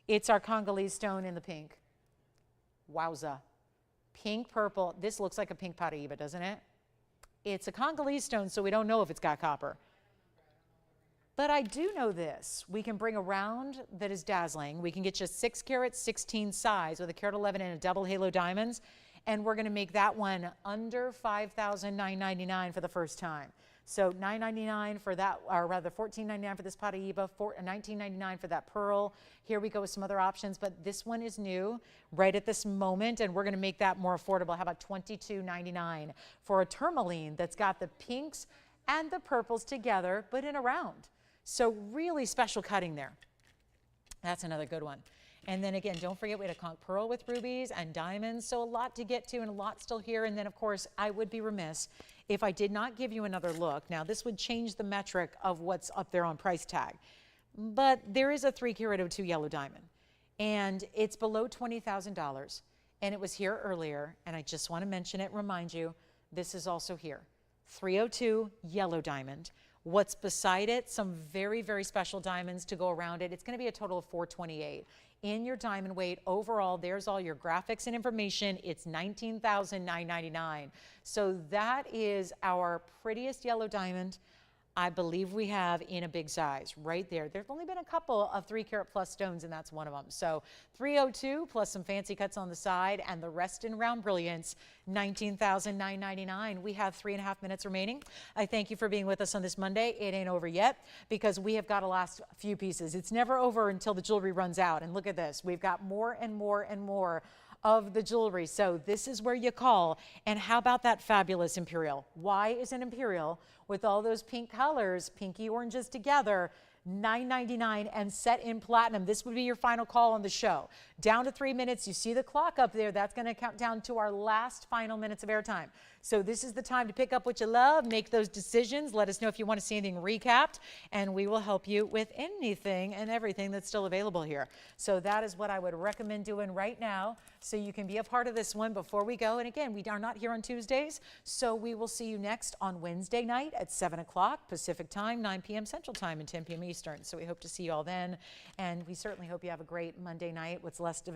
S1: It's our Congolese stone in the pink. Wowza. Pink, purple. This looks like a pink Paraiba, doesn't it? It's a Congolese stone, so we don't know if it's got copper. But I do know this. We can bring a round that is dazzling. We can get you 6 carat 16 size with a carat 11 and a double halo diamonds. And we're going to make that one under $5,999 for the first time. So $9.99 for that, or rather $14.99 for this Paraiba, $19.99 for that pearl. Here we go with some other options, but this one is new right at this moment, and we're going to make that more affordable. How about $22.99 for a tourmaline that's got the pinks and the purples together, but in a round. So really special cutting there. That's another good one. And then again, don't forget we had a conch pearl with rubies and diamonds. So a lot to get to and a lot still here. And then of course, I would be remiss if I did not give you another look. Now this would change the metric of what's up there on price tag. But there is a 3 carat 02 yellow diamond and it's below $20,000. And it was here earlier. And I just want to mention it, remind you, this is also here. 302 yellow diamond. What's beside it, some very, very special diamonds to go around it. It's going to be a total of 428. In your diamond weight, overall, there's all your graphics and information. It's $19,999. So that is our prettiest yellow diamond I believe we have in a big size right there. There's only been a couple of 3 carat plus stones, and that's one of them. So 302 plus some fancy cuts on the side and the rest in round brilliance, $19,999. We have 3.5 minutes remaining. I thank you for being with us on this Monday. It ain't over yet because we have got to last few pieces. It's never over until the jewelry runs out. And look at this. We've got more and more and more of the jewelry. So this is where you call. And how about that fabulous Imperial? Why is an Imperial with all those pink colors, pinky oranges together, $9.99 and set in platinum? This would be your final call on the show. Down to 3 minutes. You see the clock up there. That's going to count down to our last final minutes of airtime. So this is the time to pick up what you love, make those decisions. Let us know if you want to see anything recapped, and we will help you with anything and everything that's still available here. So that is what I would recommend doing right now so you can be a part of this one before we go. And again, we are not here on Tuesdays, so we will see you next on Wednesday night at 7 o'clock Pacific time, 9 p.m. Central time, and 10 p.m. Eastern. So we hope to see you all then. And we certainly hope you have a great Monday night, what's left of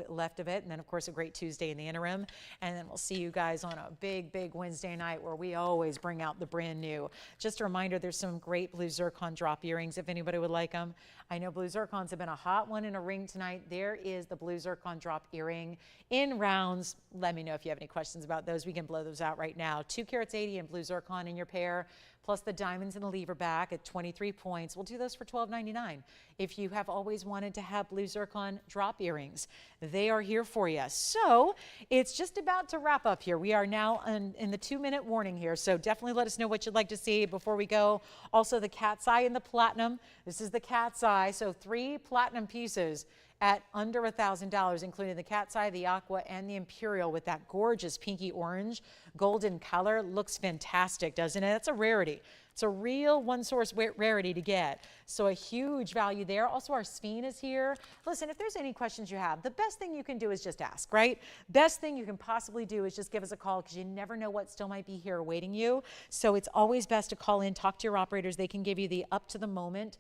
S1: it, and then of course a great Tuesday in the interim. And then we'll see you guys on a big, big Wednesday night where we always bring out the brand new. Just a reminder, there's some great blue zircon drop earrings if anybody would like them. I know blue zircons have been a hot one in a ring tonight. There is the blue zircon drop earring in rounds. Let me know if you have any questions about those. We can blow those out right now. 2 carats 80 in blue zircon in your pair, plus the diamonds in the lever back at 23 points. We'll do those for $12.99. If you have always wanted to have blue zircon drop earrings, they are here for you. So it's just about to wrap up here. We are now in the 2-minute warning here. So definitely let us know what you'd like to see before we go. Also the cat's eye and the platinum. This is the cat's eye. So 3 platinum pieces at under $1,000, including the cat's eye, the aqua, and the Imperial with that gorgeous pinky orange golden color. Looks fantastic, doesn't it? That's a rarity. It's a real one-source rarity to get. So a huge value there. Also, our Sphene is here. Listen, if there's any questions you have, the best thing you can do is just ask, right? Best thing you can possibly do is just give us a call because you never know what still might be here awaiting you. So it's always best to call in, talk to your operators. They can give you the up-to-the-moment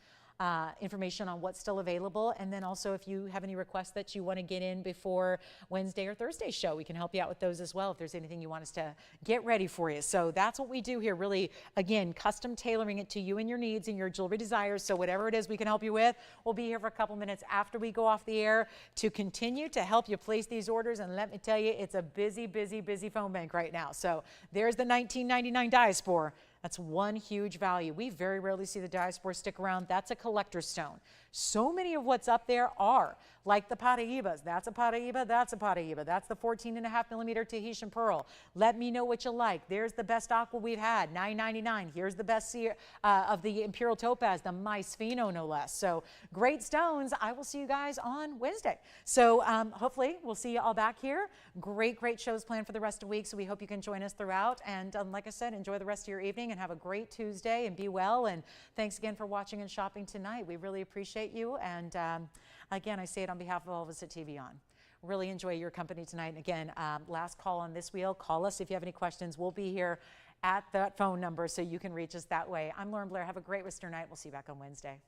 S1: information on what's still available. And then also if you have any requests that you want to get in before Wednesday or Thursday show, we can help you out with those as well if there's anything you want us to get ready for you. So that's what we do here, really, again, custom tailoring it to you and your needs and your jewelry desires. So whatever it is we can help you with, we'll be here for a couple minutes after we go off the air to continue to help you place these orders. And let me tell you, it's a busy, busy, busy phone bank right now. So there's the $19.99 diaspore. That's one huge value. We very rarely see the diaspore stick around. That's a collector's stone. So many of what's up there are like the Paraibas. That's a Paraiba, that's a Paraiba. That's the 14.5mm Tahitian pearl. Let me know what you like. There's the best aqua we've had, $9.99. Here's the best of the Imperial topaz, the Sphene, no less. So great stones. I will see you guys on Wednesday. So hopefully we'll see you all back here. Great, great shows planned for the rest of the week. So we hope you can join us throughout. And like I said, enjoy the rest of your evening and have a great Tuesday and be well. And thanks again for watching and shopping tonight. We really appreciate you. And again, I say it on behalf of all of us at TVON. Really enjoy your company tonight. And again, last call on this wheel. Call us if you have any questions. We'll be here at that phone number so you can reach us that way. I'm Lauren Blair. Have a great rest of your night. We'll see you back on Wednesday.